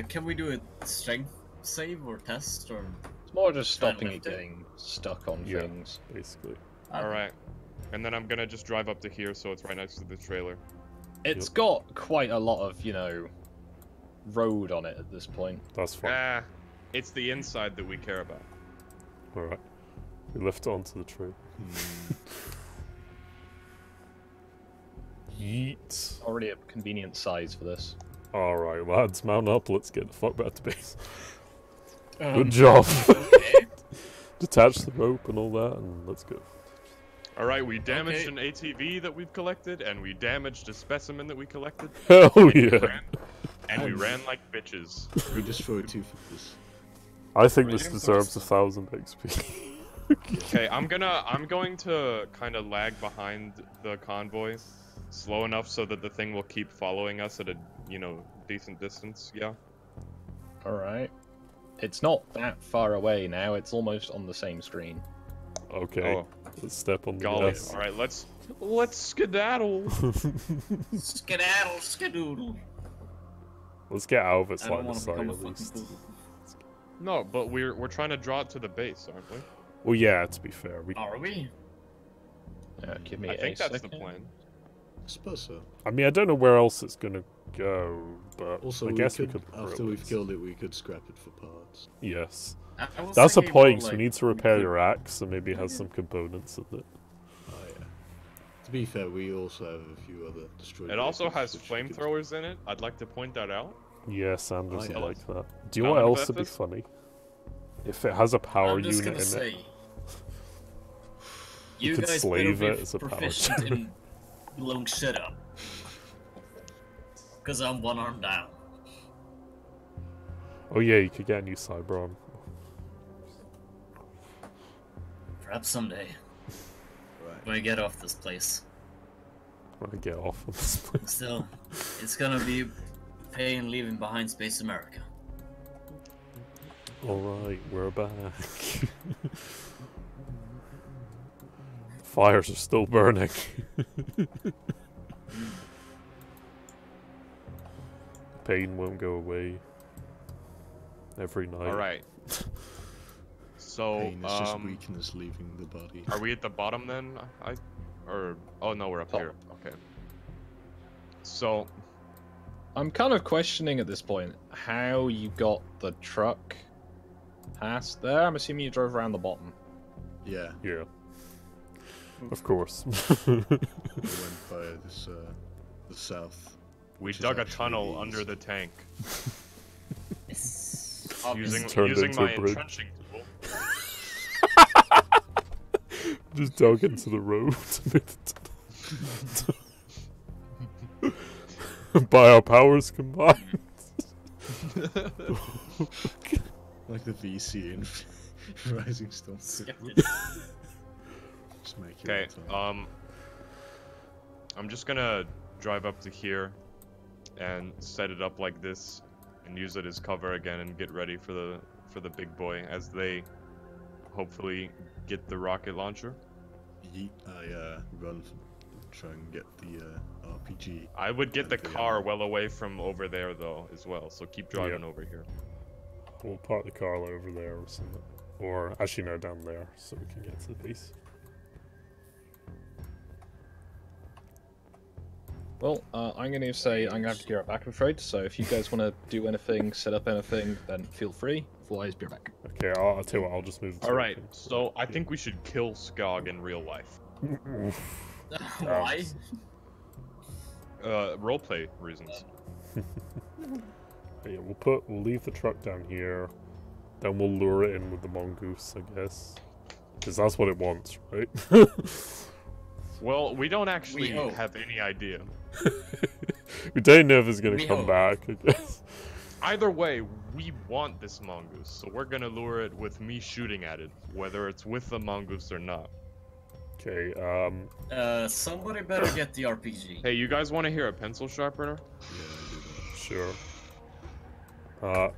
Can we do a strength save or test or? It's more just Try and stopping it lift it. getting stuck on Yeah. things. Basically. Alright. And then I'm gonna just drive up to here so it's right next to the trailer. It's Yep. got quite a lot of, road on it at this point. That's fine. Ah, it's the inside that we care about. Alright. We lift it onto the tree. Yeet. Already a convenient size for this. Alright, lads, mount up. Let's get the fuck back to base. Um, Good job. Okay. Detach the rope and all that, and let's go. Alright, we damaged Okay. an ATV that we've collected, and we damaged a specimen that we collected. Hell We yeah. ran, and we ran like bitches. We destroyed 2 figures. I think this Brilliant. deserves 1,000 XP. Okay, I'm going to kind of lag behind the convoy, slow enough so that the thing will keep following us at a, decent distance, yeah? Alright. It's not that far away now, it's almost on the same screen. Okay, Oh, let's step on the golly. gas. Alright, let's skedaddle. Skedaddle, skedoodle. Let's get out of its I line don't of want to sight become a at fucking least. fool. No, but we're trying to draw it to the base, aren't we? Well, yeah, to be fair. Are we? Give me I think a that's the second. plan. I suppose so. I mean, I don't know where else it's gonna go, but Also, I we guess could, we could. after throw we've it. killed it, we could scrap it for parts. Yes. I was That's a thinking more point, so like we need to we repair could- your axe, so maybe it has some components in it. Oh yeah. To be fair, we also have a few other destroyed. It also vehicles has which we could- flamethroers in it. I'd like to point that out. Yeah, Sanders would yeah. like that. Do you How know what many else would be Bethesda? funny? If it has a power I'm just unit gonna in say, it. you could guys slave better it be as a power proficient generator. in blowing shit up. Cause I'm one arm down. Oh yeah, you could get a new Cyber arm. Perhaps someday Right. when I get off this place. When I get off of this place. Still, it's gonna be pain leaving behind Space America. Alright, we're back. Fires are still burning. Pain won't go away. Every night. Alright. So, Pain is just weakness leaving the body. are we at the bottom then? Oh no, we're up Top. here. Okay. So, I'm kind of questioning at this point how you got the truck past there. I'm assuming you drove around the bottom. Yeah, Yeah. Of course. we went by this the south We Which is dug a actually tunnel the under easy. the tank It's using Turned using into a my bridge. entrenching tool. Just dug into the road. By our powers combined. Like the VC in Rising Storm. skeptic. Just make it Okay, all time. I'm just gonna drive up to here and set it up like this and use it as cover again and get ready for the big boy as they hopefully get the rocket launcher. Yeet, I run, try and get the RPG. I would get the and car well away from over there though as well, so keep driving Yeah. over here. We'll park the car over there or something. Or actually no, down there, so we can get to the base. Well, I'm going to say I'm going to have to gear up back, I'm afraid. So if you guys want to do anything, set up anything, then feel free. Otherwise, be right back. Okay, I'll tell you what, I'll just move to Alright, open. so I think we should kill Skog in real life. Why? Roleplay reasons. Yeah, we'll leave the truck down here, then we'll lure it in with the mongoose, I guess. Because that's what it wants, right? Well, we don't actually hope. have any idea. We don't know if it's gonna We come hope. back, I guess. Either way, we want this mongoose, so we're gonna lure it with me shooting at it, whether it's with the mongoose or not. Okay, Somebody better get the RPG. Hey, you guys want to hear a pencil sharpener? Yeah, I do that. sure.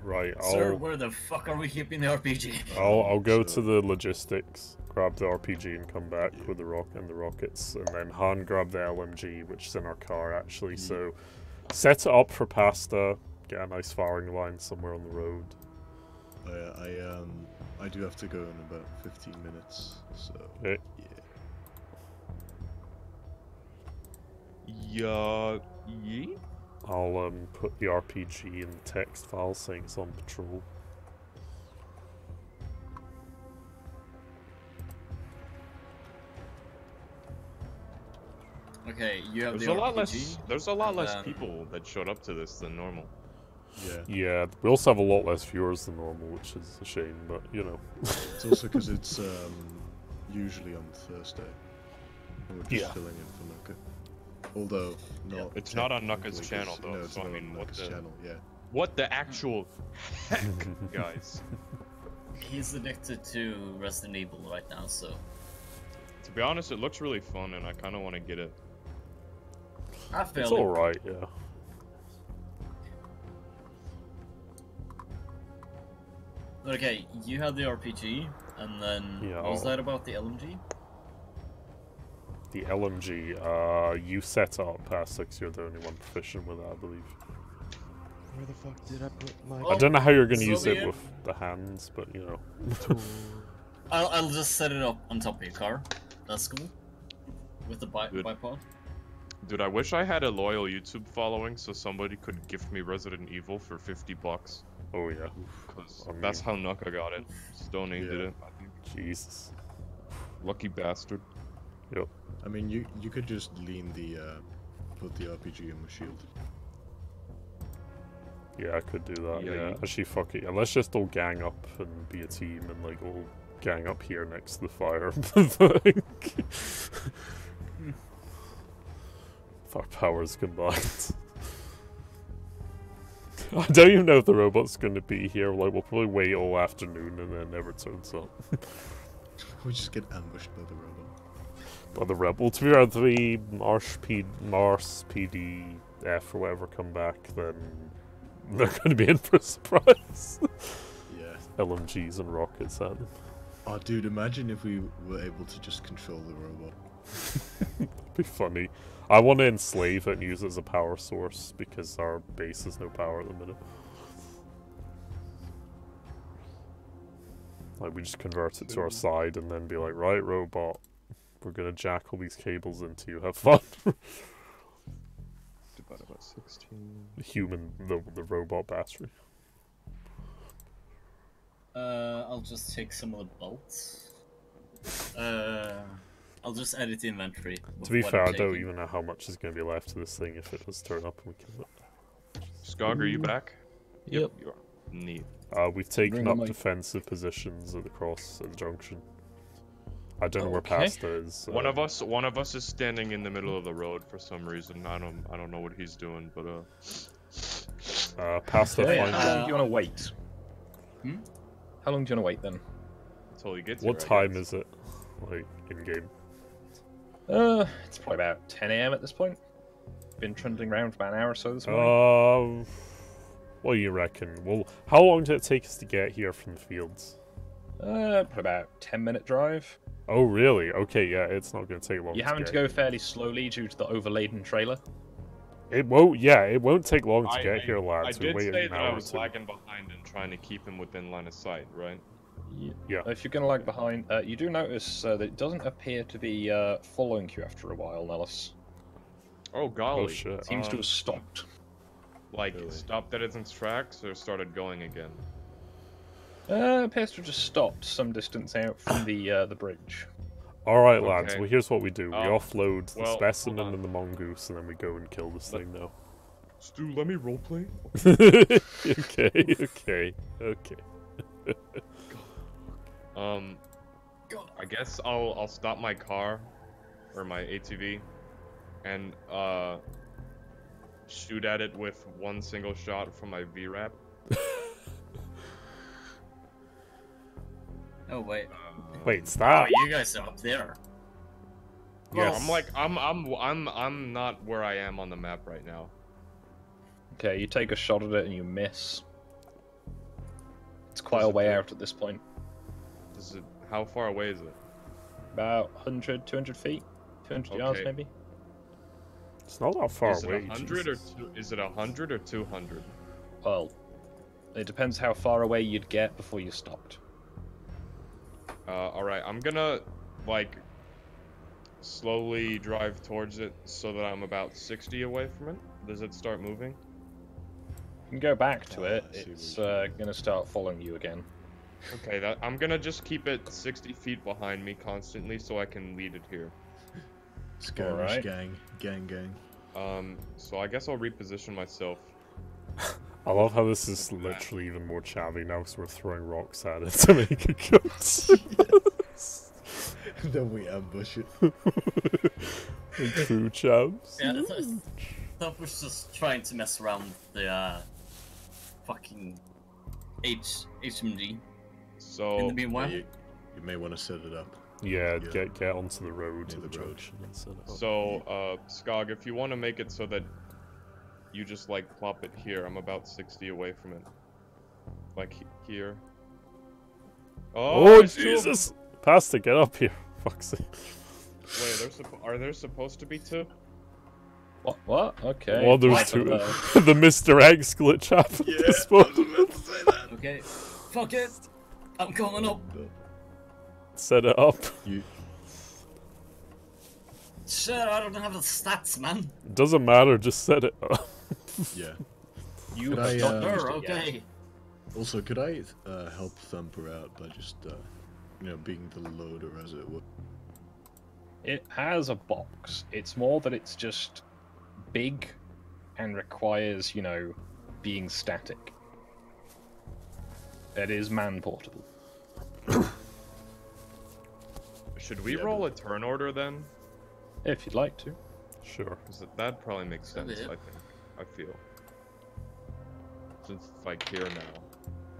Right, Sir, where the fuck are we keeping the RPG? I'll go So- to the logistics, grab the RPG and come back with the rockets, and then Han grab the LMG, which is in our car actually, so set it up for pasta, get a nice firing line somewhere on the road. I do have to go in about 15 minutes, so Okay. Yeah. I'll put the RPG in the text file saying it's on patrol. Okay, you have There's the a lot RPG. less. There's a lot and less then- people that showed up to this than normal. yeah. Yeah, we also have a lot less viewers than normal, which is a shame, but you know. It's also because it's usually on Thursday. And we're just Yeah. filling in for Nuka. Although, not. It's not on Nuka's technically, channel, 'cause- though, No, it's so I not mean, on what Nuka's the- channel, yeah. What the actual heck, guys? He's addicted to Resident Evil right now, so To be honest, it looks really fun, and I kind of want to get it. I feel It's it. alright, yeah. Okay, you had the RPG, and then Yeah, what was I'll- that about the LMG? The LMG, you set up past 6, you're the only one proficient with it, I believe. Where the fuck did I put my? Oh, I don't know how you're gonna use it Sylvia? with the hands, but you know. I'll just set it up on top of your car. That's cool. With the Good. bipod. Dude, I wish I had a loyal YouTube following so somebody could gift me Resident Evil for $50. Oh yeah. Cause I mean- that's how Nuka got it. Stone did Yeah. it. I think. Jesus. Lucky bastard. Yep. I mean, you could just lean the, put the RPG in the shield. Yeah, I could do that, Yeah, yeah. you- Actually, fuck it. Yeah, let's just all gang up and be a team and, like, all gang up here next to the fire. Fuck powers combined. I don't even know if the robot's gonna be here. Like, we'll probably wait all afternoon and then it never turns up. We just get ambushed by the robot. By the rebel. To be fair, the Mars PDF or whatever come back, then they're going to be in for a surprise. Yeah. LMGs and rockets at them. Oh, dude, imagine if we were able to just control the robot. That'd be funny. I want to enslave it and use it as a power source because our base has no power at the minute. Like, we just convert it to our side and then be like, right, robot, we're gonna jack all these cables into you, have fun. About 16. The robot battery. I'll just take some of the bolts. I'll just edit the inventory. To be fair, I don't even know how much is going to be left of this thing if it does turn up and we kill it. Skog, are you back? Yep. You are. Neat. We've taken Bring up my- defensive positions at the cross at the junction. I don't know where Okay. Pasta is. One of us is standing in the middle of the road for some reason. I don't know what he's doing, but Pasta Okay, find how long do you want to wait? Hmm? How long do you want to wait then? until he gets What here, I time guess. is it? Like, in game? It's probably about 10 AM at this point. Been trundling around for about an hour or so this morning. What do you reckon? Well, how long did it take us to get here from the fields? Probably about 10-minute drive. Oh, really? Okay, yeah, it's not going to take long. You're having to get go fairly slowly due to the overladen trailer. It won't. Yeah, it won't take long to I- get here, I lads. We did waited say an that hour I or was two. lagging behind and trying to keep him within line of sight, right? Yeah. If you're going to lag behind, you do notice that it doesn't appear to be following you after a while, Nellis. Oh golly! Oh shit. Seems to have stopped. Like Really? stopped at its tracks or started going again. Appears to have just stopped some distance out from the bridge. Alright, lads. Okay. Well, here's what we do. We Oh, offload the well, hold specimen on. and the mongoose, and then we go and kill this thing now. Stu, let me roleplay. Okay. I guess I'll stop my car or my ATV and shoot at it with one single shot from my VRAP. Oh wait. Wait, Oh, stop. you guys are up there. Yes. I'm not where I am on the map right now. Okay, you take a shot at it and you miss. It's quite Does a it way do- out at this point. How far away is it? About 100, 200 feet? 200 yards, Okay. maybe? It's not that far Is it away. 100 or Jesus. is it 100 or 200? Well, it depends how far away you'd get before you stopped. All right, I'm gonna like slowly drive towards it so that I'm about 60 away from it. Does it start moving? You can go back to it, I see what it's you mean. going to start following you again. Okay, I'm gonna just keep it 60 feet behind me constantly so I can lead it here. Skirmish Alright. gang. So I guess I'll reposition myself. I love how this is literally even more chavvy now because we're throwing rocks at it to make it go. Then we ambush it. True chavs. Yeah, that was just trying to mess around with the fucking HMG. So In the meanwhile, You may want to set it up. Yeah, Yeah. get onto the road to Near the the road. junction and set it up. So, Skog, if you want to make it so that you just like plop it here, I'm about 60 away from it. Like here. Oh, there's two of them. Jesus! Pasta, get up here. Fuck's sake. Wait, are there supposed to be two? What? Okay. Well, there's What two. the- The Mr. Eggs glitch happened this moment. okay, fuck it, I'm coming up. Set it up. You Shit, I don't have the stats, man. Doesn't matter, just set it up. yeah. You Could have I, not uh, used Sure, it yet. okay. Also, could I help Thumper out by just being the loader as it were? It has a box. It's more that it's just big and requires, being static. It is man portable. Should we Yeah, roll but- a turn order then? If you'd like to. Sure. Because that probably makes That'd be sense, it. I feel. Since it's like here now.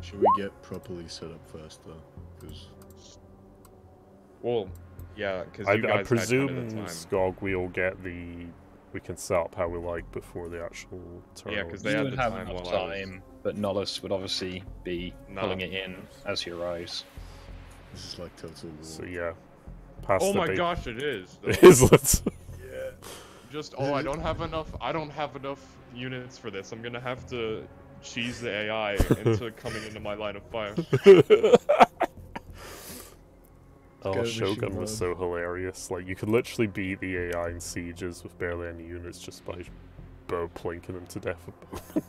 Should we get properly set up first though? Because Well, yeah, because I you guys presume, had kind of the time. Skog, we'll get the... We can set up how we like before the actual turn. Yeah, 'cause You they had would the have time enough while I was- time, but Nollis would obviously be Nah. pulling it in as he arrives. this is like Total War. So yeah. Pass Oh the my bait. gosh, it is. though. It is, let's... Yeah. Just I don't have enough units for this. I'm gonna have to cheese the AI into coming into my line of fire. Oh, Go Shogun machine was mode. so hilarious. Like, you could literally beat the AI in sieges with barely any units just by bow plinking them to death with bow.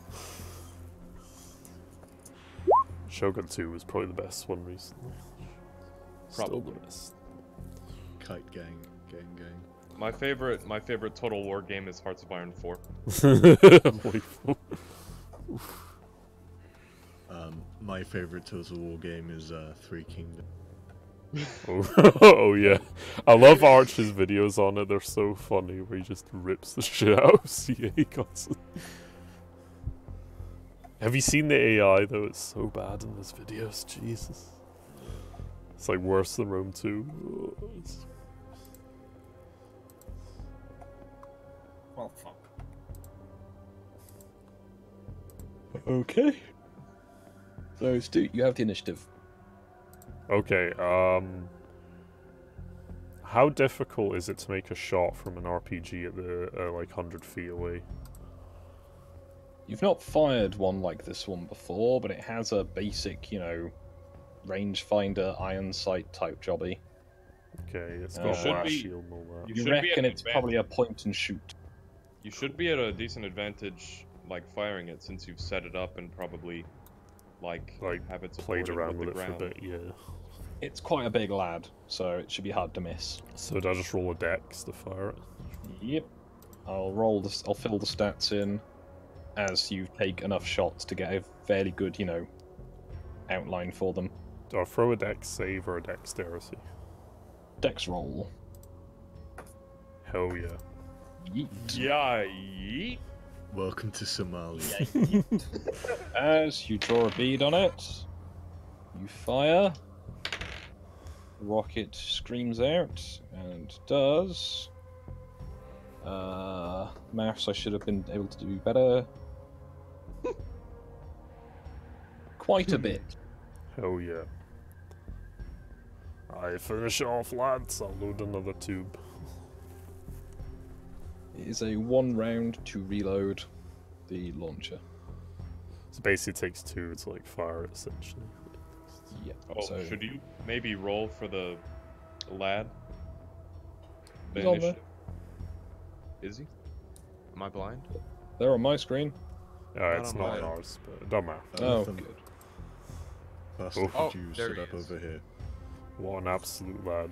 Shogun 2 was probably the best one recently. Still Probably. the best. Kite gang. Gang. My favorite Total War game is Hearts of Iron 4. My favorite Total War game is Three Kingdoms. Oh yeah, I love Arch's videos on it. They're so funny. Where he just rips the shit out of CA constantly. Have you seen the AI though? It's so bad in those videos. Jesus, it's like worse than Rome 2. Well, fuck. Okay. So, Stu, you have the initiative. Okay. How difficult is it to make a shot from an RPG at the like 100 feet away? You've not fired one like this one before, but it has a basic, rangefinder, iron sight type jobby. Okay, it's You got should blast be- shield and all that. you You should be at reckon an it's probably a point and shoot. You should be at a decent advantage, like firing it, since you've set it up and probably, like have it Played supported around with with the it for a ground. bit, yeah. It's quite a big lad, so it should be hard to miss. So did I just roll a dex to fire it? Yep. I'll fill the stats in as you take enough shots to get a fairly good, outline for them. Do I throw a dex save or a dexterity? Dex roll. Hell yeah. Yeet. Yeah, yeet. Welcome to Somalia. As you draw a bead on it, you fire. The rocket screams out and does. Maths, I should have been able to do better. Quite a bit. Hell yeah. I finish off, lads. I'll load another tube. It is a 1 round to reload the launcher. So basically it takes 2 to like fire it essentially. Yeah. Oh, so should you maybe roll for the lad? The He's on there. initiative. Is he? Am I blind? they're on my screen. It's on not mine. on ours, but it doesn't matter. Oh, Nothing. good. Pastor, Oh, could you there sit he up is. over here? What an absolute lad.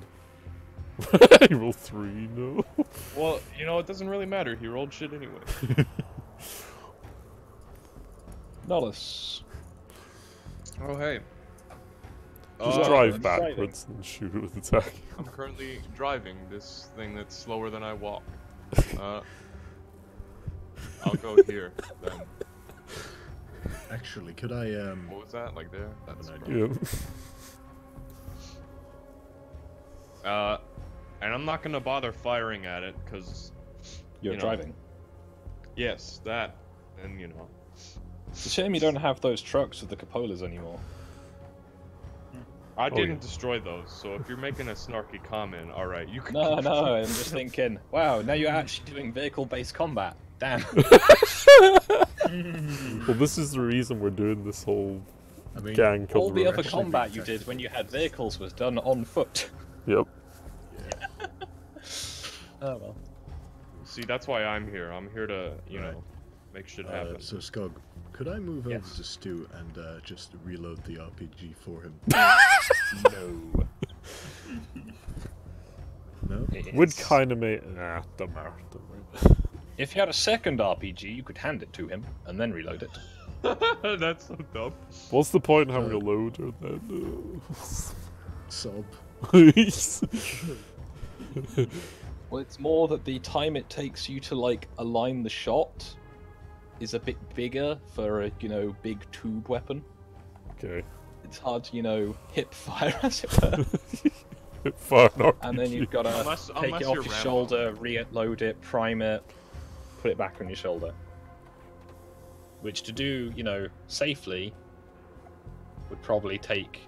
He rolled 3, no. Well, it doesn't really matter. He rolled shit anyway. Nollis. Oh, hey. Just drive backwards and shoot it with attack. I'm currently driving this thing that's slower than I walk. I'll go here then. Actually, could I What was that? Like there? That's an right. idea. Yeah. And I'm not gonna bother firing at it because You're driving. yes, that, and It's a shame you don't have those trucks with the cupolas anymore. I Oh, didn't yeah. destroy those. So if you're making a snarky comment, all right, you can. No, no, I'm just thinking, wow, now you're actually doing vehicle-based combat. Damn. Well, this is the reason we're doing this whole I mean, gang All the other cover. actually combat be you did tactical. when you had vehicles was done on foot. Yep. Oh well. See, that's why I'm here. I'm here to, Right. make shit happen. So Skog, could I move over Yes. to Stu and just reload the RPG for him? No. No? Would kind of make. Nah, don't matter. Don't worry. If you had a second RPG, you could hand it to him and then reload it. That's so dumb. What's the point in having a loader then? Sob. Well, it's more that the time it takes you to like align the shot is a bit bigger for a big tube weapon. Okay. It's hard to hip fire as it were. Fire an And then you've got to Unless take it you're off your Rambo. shoulder, reload it, prime it, put it back on your shoulder. Which to do, safely would probably take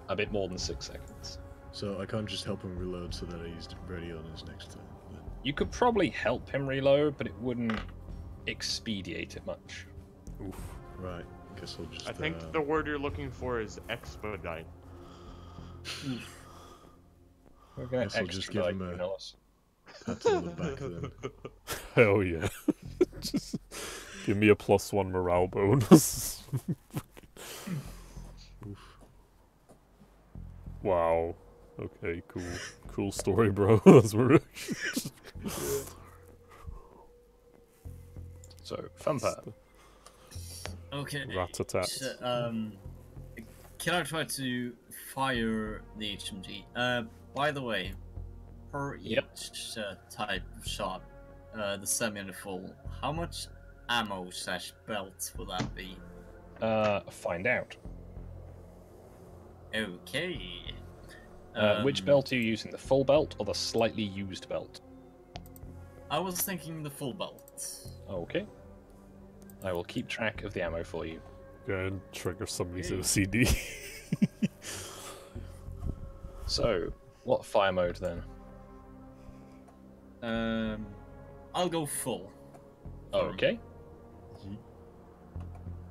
a bit more than 6 seconds. So I can't just help him reload so that he's ready on his next turn. Then. You could probably help him reload, but it wouldn't expedite it much. Oof. Right. Guess I'll just. I think the word you're looking for is expedite. We're going Guess to I'll just give extradite him a- you, Nollis. pat on the back then. Hell yeah. Just give me a +1 morale bonus. Oof. Wow. Okay, cool. Cool story, bro. That's weird. So, fun part. Okay. Rat-a-tat. So, can I try to fire the HMG? By the way, per Yep. each type of shot, the semi and the full, how much ammo / belt will that be? Find out. Okay. Which belt are you using? The full belt or the slightly used belt? I was thinking the full belt. Okay. I will keep track of the ammo for you. Go and trigger somebody's OCD. So, what fire mode then? I'll go full. Okay. So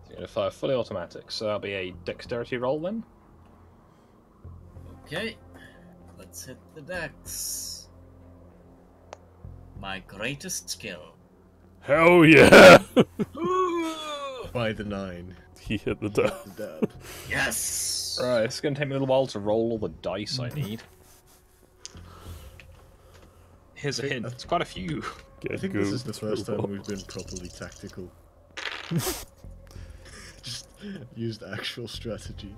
you're gonna fire fully automatic, so that'll be a dexterity roll then. Okay. Let's hit the dex. My greatest skill. Hell yeah! By the 9. He hit the dab. The dab. Yes! Right, it's gonna take me a little while to roll all the dice I need. Here's a hint, it's quite a few. I think this is the first time we've been properly tactical. Just used actual strategy.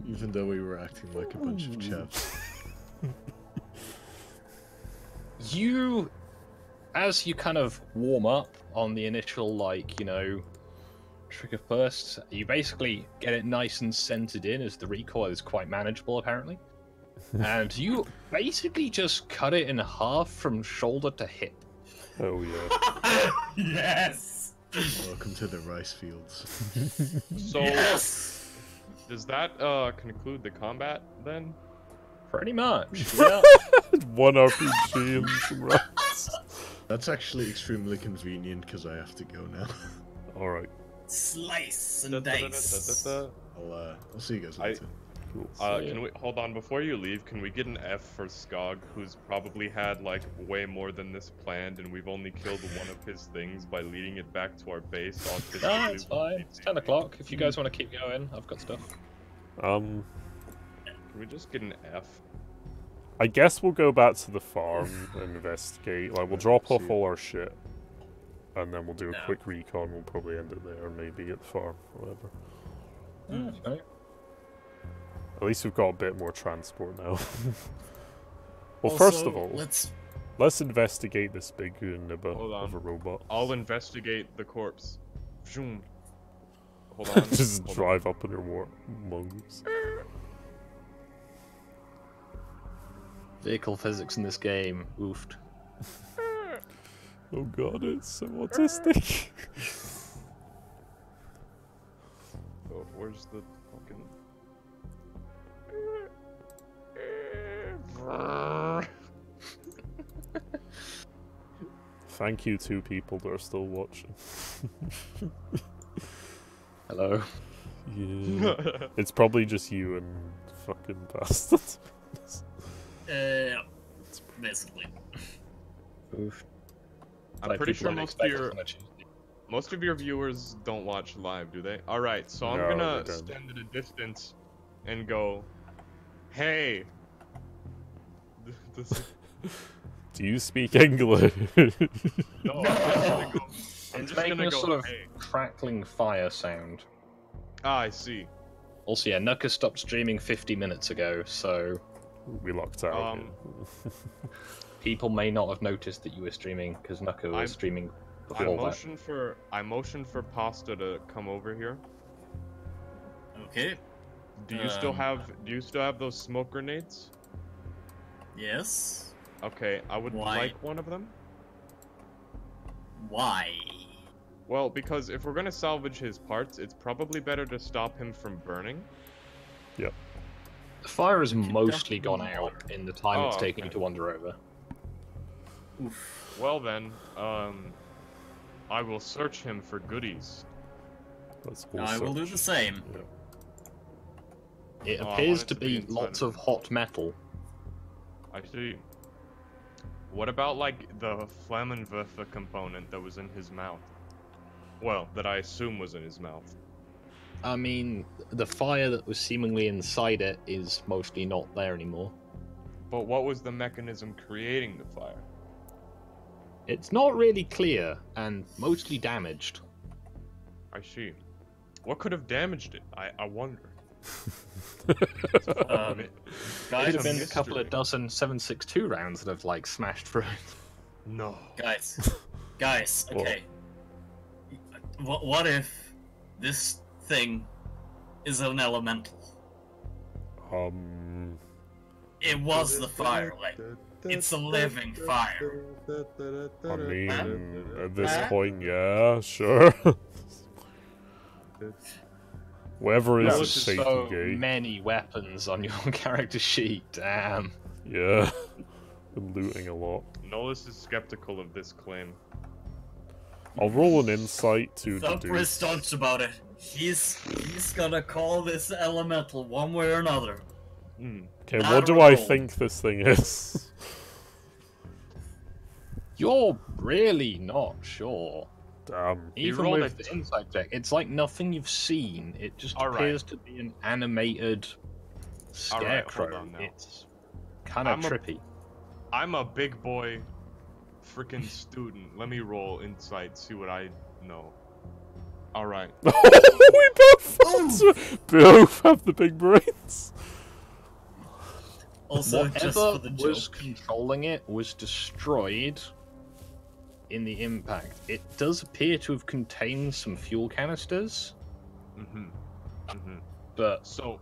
Even though we were acting like a bunch of chaps. You, as you kind of warm up on the initial, like, you know, trigger bursts, you basically get it nice and centered in as the recoil is quite manageable, apparently. And you basically just cut it in half from shoulder to hip. Oh yeah. Yes! Welcome to the rice fields. So, Yes! does that conclude the combat then? Pretty much, yeah. One RPG and some rats. That's actually extremely convenient because I have to go now. Alright. Slice and dice. I'll see you guys later. Cool. Can we hold on before you leave? Can we get an F for Skog, who's probably had like way more than this planned, and we've only killed one of his things by leading it back to our base? No, it's fine. It's 10 o'clock. If you guys want to keep going, I've got stuff. Can we just get an F? I guess we'll go back to the farm and investigate. Like, we'll drop off all our shit. And then we'll do a quick recon. We'll probably end it there, maybe at the farm, whatever. Okay. At least we've got a bit more transport now. Well, Also, first of all, let's investigate this big nibba Hold on. of a robot. I'll investigate the corpse. Zoom. Hold on. Just hold drive up in your mongoose. Vehicle physics in this game, oofed. Oh god, it's so autistic. Oh, where's the fucking... Thank you to people that are still watching. Hello. Yeah. It's probably just you and fucking bastards. basically. Oof. I'm pretty sure most of your viewers don't watch live, do they? All right, so I'm No, gonna they don't. stand at a distance and go, "Hey." Do you speak English? No, I'm just gonna go. I'm It's just making gonna a go, sort of "Hey." crackling fire sound. Ah, I see. Also, yeah, Nuka stopped streaming 50 minutes ago, so We locked out. people may not have noticed that you were streaming because Nuka was streaming I before that. motioned for Pasta to come over here. Okay. Do you still have those smoke grenades? Yes. Okay, I would Why? like one of them. Why? Well, because if we're gonna salvage his parts, it's probably better to stop him from burning. Yep. The fire has mostly definitely gone out in the time it's Oh, taken okay. you to wander over. Oof. Well then, I will search him for goodies. That's all I will do search. the same. Yeah. It Oh, I appears want to it to be be inside lots of- of hot metal. I see. What about like the Flammenwerfer component that was in his mouth? Well, that I assume was in his mouth. I mean, the fire that was seemingly inside it is mostly not there anymore. But what was the mechanism creating the fire? It's not really clear and mostly damaged. I see. What could have damaged it? I wonder. Could Guys, have been a mystery. couple of dozen 7.62 rounds that have like smashed through it. No. guys, okay. What if this thing is an elemental? It was the fire, like, it's a living fire. I mean, at this point, yeah, sure. Whatever is There a was safety so gate. many weapons on your character sheet, damn. Yeah. Been looting a lot. Nolus is skeptical of this claim. I'll roll an insight to Super deduce. staunch about it. He's gonna call this elemental one way or another. Okay, Not what do I roll. think this thing is? You're really not sure. Damn. Even rolled with a the insight check, it's like nothing you've seen. It just All right. appears to be an animated All right, hold scarecrow. on now. It's kind of I'm a- trippy. I'm a big boy freaking student. Let me roll insight, see what I know. Alright. We both have the big brains. Also, just Whatever for the was joke. controlling it was destroyed in the impact. It does appear to have contained some fuel canisters, but So,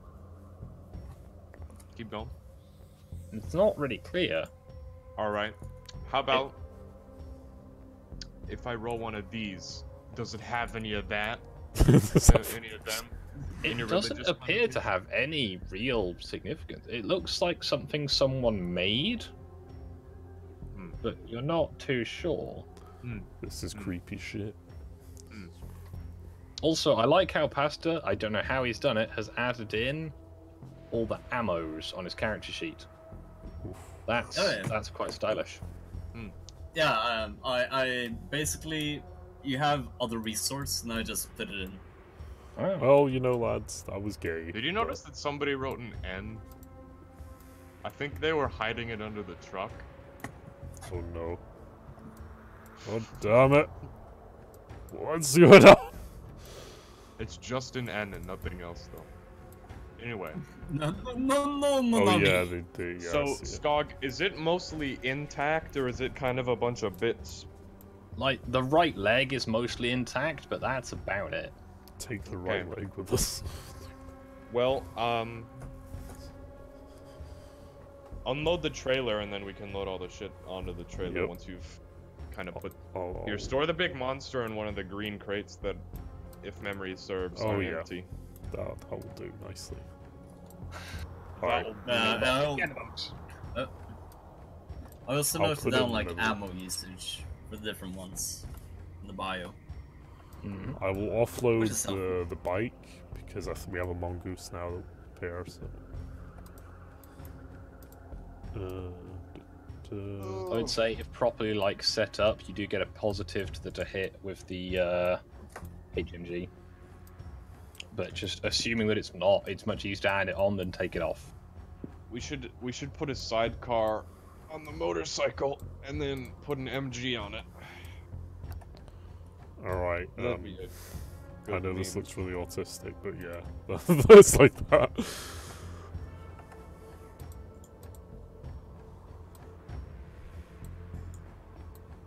keep going. it's not really clear. Alright. How about if I roll one of these, does it have any of that? Any of them? It Any doesn't religious appear to have any real significance. It looks like something someone made, but you're not too sure. This is creepy shit. Also, I like how Pasta, I don't know how he's done it, has added in all the ammos on his character sheet. That's Oh, yeah. that's quite stylish. Yeah, I basically, you have other resource, and I just put it in. Oh. Well, you know, lads, that was gay. Did you notice that somebody wrote an N? I think they were hiding it under the truck. Oh no. God damn it. What's going on? It's just an N and nothing else, though. Anyway, No, Oh yeah, they yeah, so I see it. Skog, is it mostly intact or is it kind of a bunch of bits? Like, the right leg is mostly intact, but that's about it. Take the right leg with us. Well, unload the trailer and then we can load all the shit onto the trailer Yep. once you've kind of put. Oh, Here, store the big monster in one of the green crates that, if memory serves, Oh, are yeah. empty. that will do nicely. That'll- I also I'll noted put it down in like memory. ammo usage for the different ones in the bio. I will offload Which is helpful. the bike because I think we have a mongoose now that will repair. So. I would say, if properly like set up, you do get a positive to the hit with the HMG. But just assuming that it's not, it's much easier to add it on than take it off. We should put a sidecar on the motorcycle and then put an MG on it. Alright. That'd be a I know good this meme. looks really autistic, but yeah, it's like that.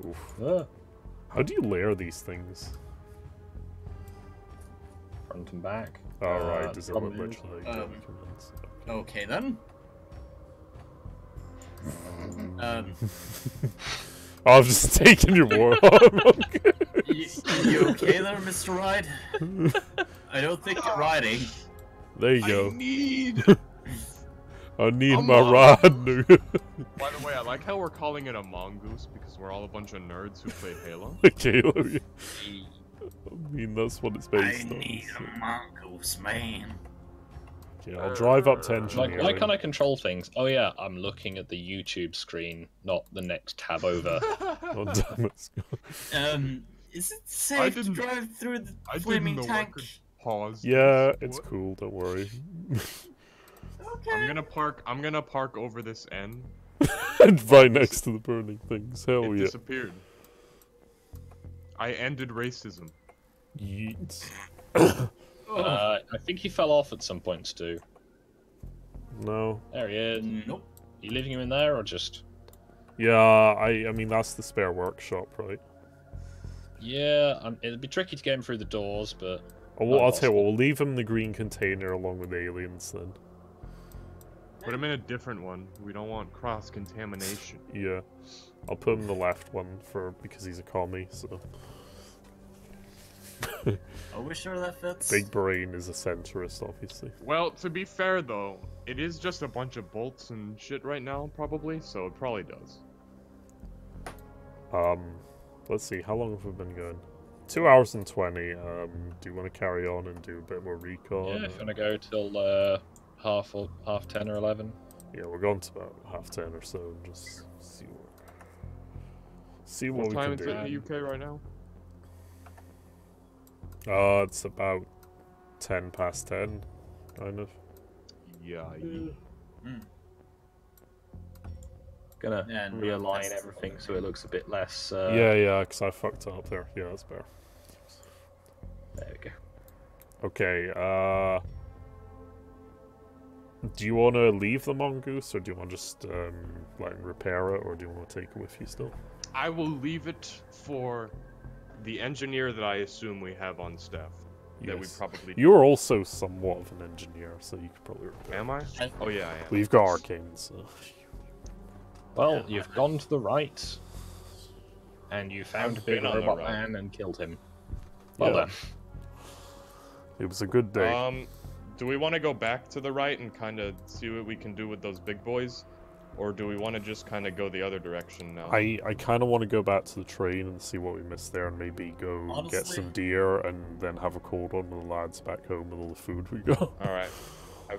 Oof. How do you layer these things? Front and back. Alright, does it look probably much like documents? Okay then. I've just taken your warhorn. You okay there, Mr. Ride? I don't think you're riding. There you go. Need. I need a my mongoose. ride, dude. By the way, I like how we're calling it a mongoose because we're all a bunch of nerds who play Halo. Halo. Yeah. I mean, that's what it's I based on. need so- a mongoose, man. Okay, I'll drive up to Like, engineering. why can't I control things? Oh yeah, I'm looking at the YouTube screen, not the next tab over. Oh, damn it. Is it safe to didn't- drive through the I didn't flaming know I tank? could pause. Yeah, this. it's What? cool, don't worry. I'm gonna park over this N. And right next to the burning things. Hell It yeah. disappeared. I ended racism. Yeet. I think he fell off at some point, Stu. No. There he is. Nope. You leaving him in there, or just... Yeah, I mean, that's the spare workshop, right? Yeah, it'd be tricky to get him through the doors, but... I'll tell you what, we'll leave him in the green container along with aliens then. Put him in a different one. We don't want cross-contamination. Yeah. I'll put him in the left one because he's a commie, so... Are we sure that fits? Big Brain is a centrist, obviously. Well, to be fair though, it is just a bunch of bolts and shit right now, probably, so it probably does. Let's see, how long have we been going? 2 hours and 20. Do you want to carry on and do a bit more recon? Yeah, if you want to go till half 10 or 11. Yeah, we're going to about 10:30 or so and just see what we time can is do. it in the UK right now? It's about 10 past 10, kind of. Yeah. Gonna Yeah, no, realign that's- everything so it looks a bit less... Yeah, because I fucked up there. Yeah, that's better. There we go. Okay, do you want to leave the mongoose, or do you want to just like repair it, or do you want to take it with you still? I will leave it for the engineer that I assume we have on staff. That we Yes. probably... You're also somewhat of an engineer, so you could probably repair. Am I? Oh yeah, I am. We've got arcane, so... Well, you've gone to the right, and you found a I've big been on the robot right. man and killed him. Well Yeah. done. It was a good day. Do we want to go back to the right and kind of see what we can do with those big boys? Or do we want to just kind of go the other direction now? I kind of want to go back to the train and see what we missed there, and maybe go get Honestly- some deer, and then have a cold one with the lads back home with all the food we got. Alright.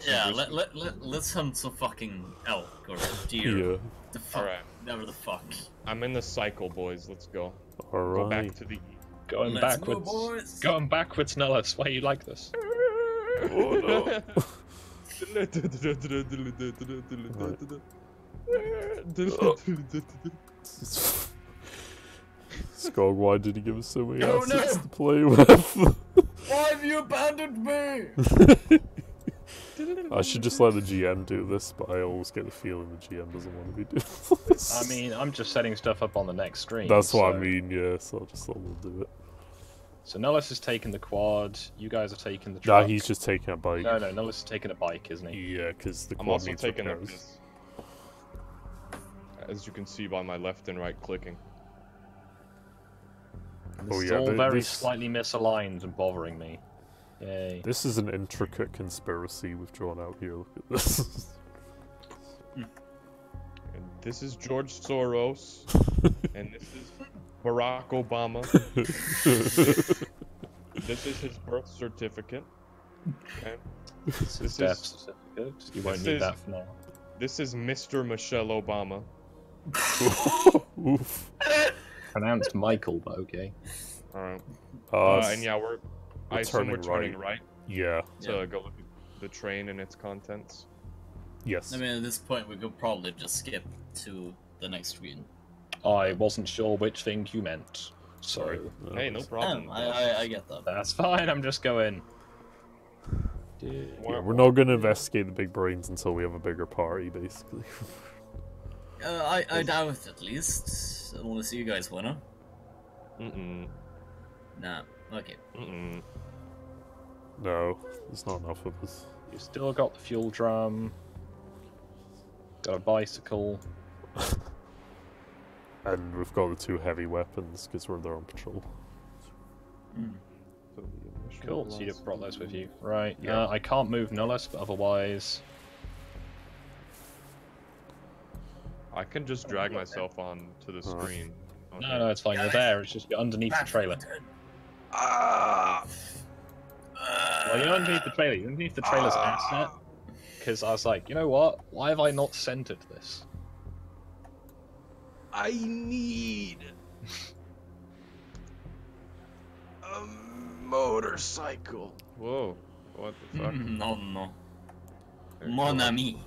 Yeah, let's hunt some fucking elk or deer. Yeah. The fuck, Alright. never the fuck. I'm in the cycle, boys. Let's go. Go Alright. back to the... Going Let's backwards. go, boys. Going backwards, Nellis. Why you like this? Oh no. Skog, why did he give us so many Oh, assets no. to play with? Why have you abandoned me? I should just let the GM do this, but I always get the feeling the GM doesn't want to be doing this. I mean, I'm just setting stuff up on the next screen. That's what I so- mean, yeah, so I'll just let them do it. So Nellis is taking the quad. You guys are taking the Nah, truck. he's just taking a bike. No, Nellis is taking a bike, isn't he? Yeah, because the I'm quad also needs taking a repairs. piss. As you can see by my left and right clicking. This Oh, is yeah, all th- very this- slightly misaligned and bothering me. Yay. This is an intricate conspiracy we've drawn out here. Look at this. And this is George Soros. And this is Barack Obama. This is his birth certificate. Okay. This is death certificate. You won't this need is- that for now. This is Mr. Michelle Obama. Oof. Pronounced Michael, but okay. Alright. Uh, And yeah, I assume we're turning turning right yeah. to Yeah. go look at the train and its contents. Yes. I mean, at this point, we could probably just skip to the next screen. I wasn't sure which thing you meant. So, Hey, no problem. I get that. that's fine, I'm just going. Yeah, we're not going to investigate the big brains until we have a bigger party, basically. I doubt it, at least. Unless you guys wanna. Mm-mm. Nah. Okay. Mm-mm. No, there's not enough of us. You still got the fuel drum. Got a bicycle. And we've got the 2 heavy weapons because we're there on patrol. Cool, so you've brought those with you. Right, Yeah. I can't move Nullus, but otherwise... I can just drag myself on to the Alright. screen. No, it's fine, you're there, it's just you're underneath the trailer. Well, you're underneath the trailer, you're underneath the trailer's asset. Because I was like, you know what? Why have I not centered this? I need a motorcycle. Whoa, what the fuck? No. Mon ami.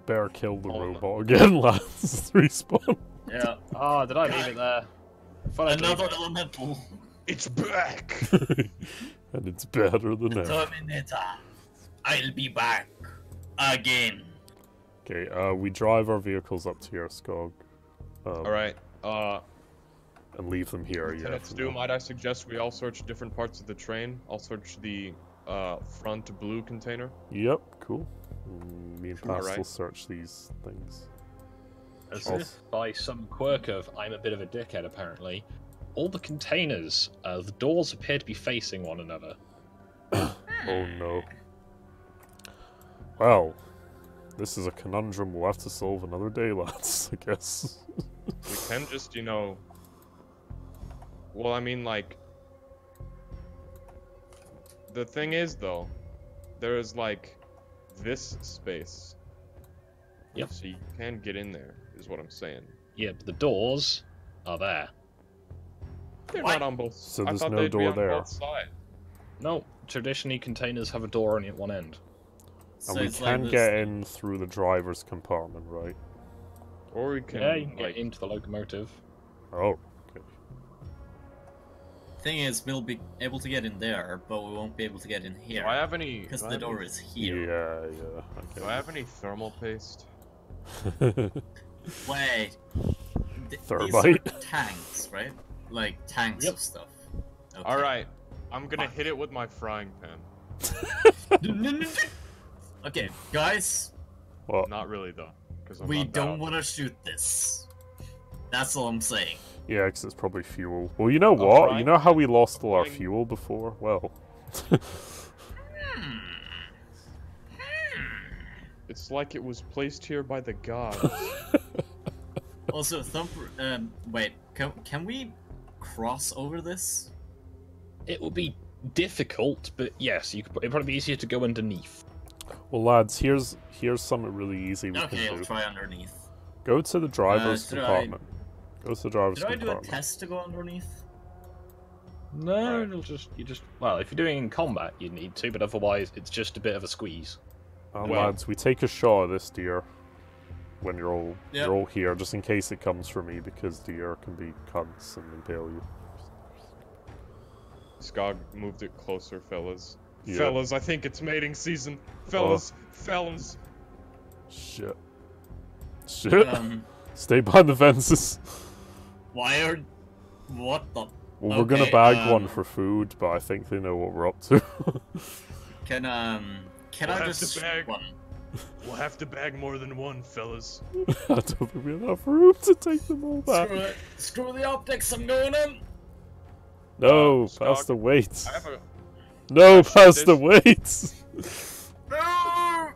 Better kill the Oh, no. robot again, lads. Respawn. Yeah. Oh, did I leave it there? I thought I'd leave Another it. elemental. It's back! And it's better than ever. Terminator. I'll be back. Again. Okay, we drive our vehicles up to your Skog. Alright, And leave them here, yeah. Lieutenant for Stu, now. might I suggest we all search different parts of the train? I'll search the front blue container. Yep, cool. Me and Past Alright. will search these things. As Also- if by some quirk of I'm a bit of a dickhead, apparently, all the containers, the doors appear to be facing one another. Oh no. Well, this is a conundrum we'll have to solve another day, lads, I guess. We can just, you know... Well, I mean, like... The thing is, though, there is, like, this space. Yep. So you can get in there, is what I'm saying. Yeah, but the doors are there. They're What? not on both So I there's thought no they'd be door on there. both sides. No, traditionally containers have a door only at one end. And we it's like can this. get in through the driver's compartment, right? Or we can, Yeah, you can like... get into the locomotive. Oh, okay. Thing is, we'll be able to get in there, but we won't be able to get in Do I here. have any... Because do I the have door any- is here. Yeah, Do I have any thermal paste? okay. Wait. These are Thermite. tanks, right? Like tanks Yep. of stuff. Okay. Alright, I'm gonna hit it with my frying pan. Okay, guys, Well, Not really, though. 'Cause I'm we not don't down. want to shoot this. That's all I'm saying. yeah, because it's probably fuel. Well, you know Oh, what? right. You know how we lost all our Frying- fuel before? Well, It's like it was placed here by the gods. Also, wait, can we cross over this? It will be difficult, but yes, you could, it'd probably be easier to go underneath. well, lads, here's something really easy we Okay, can I'll do. try underneath. Go to the driver's did I- compartment. Go to the driver's Did I do a compartment. test to go underneath? No, it'll just well, if you're doing in combat, you'd need to, but otherwise, it's just a bit of a squeeze. And Well- lads, we take a shot of this deer when you're all Yep. you're all here, just in case it comes for me, because deer can be cunts and impale you. Skog moved it closer, fellas. Yeah. Fellas, I think it's mating season. Fellas, felons. Shit. Shit. Stay behind the fences. Why are... What the... Well, we're gonna Okay, bag one for food, but I think they know what we're up to. Can We'll I have just to shoot bag. one? We'll have to bag more than one, fellas. I don't think we have enough room to take them all back. Screw it. Screw the optics, I'm going in! No, Scog, past the weights. I have a... No, I've past shot the weights. No!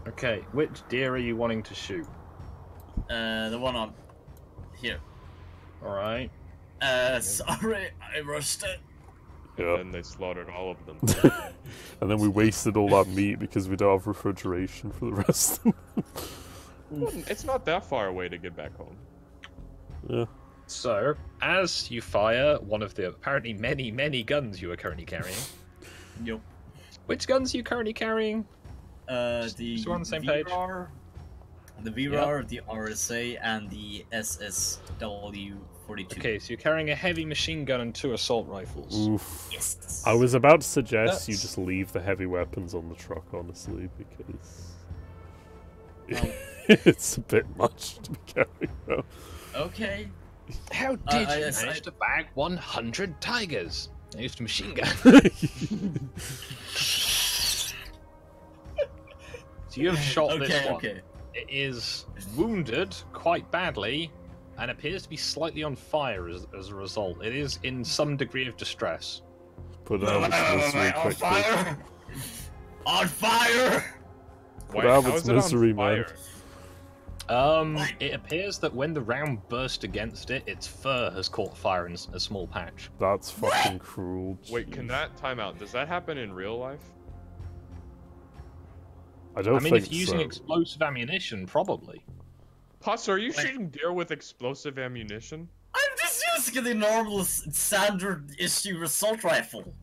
Okay, which deer are you wanting to shoot? The one on... Here. All right. Sorry, I rushed it. Yeah. And they slaughtered all of them. And then we wasted all that meat because we don't have refrigeration for the rest of them. It's not that far away to get back home. Yeah. So, as you fire one of the apparently many, many guns you are currently carrying, Yep. which guns are you currently carrying? The Just we're on the same page. VRAR, the VRAR, the RSA, and the SSW-42. Okay, so you're carrying a heavy machine gun and 2 assault rifles. Oof. Yes. I was about to suggest you That's- just leave the heavy weapons on the truck, honestly, because Well- it's a bit much to be carrying. Though. Okay. How did I- you I- manage to bag 100 tigers? I used a machine gun. So you have shot this Okay, one. okay. It is wounded quite badly and appears to be slightly on fire as a result. It is in some degree of distress. Put out its misery On quickly. fire! On fire! Put out how its is it on misery, man. fire? It appears that when the round burst against it, its fur has caught fire in a small patch. That's fucking cruel. Wait, can jeez. that time out? Does that happen in real life? I don't I mean, think if you're using so. explosive ammunition, probably. Pus, are you Wait. shooting deer with explosive ammunition? I'm just using the normal standard issue assault rifle.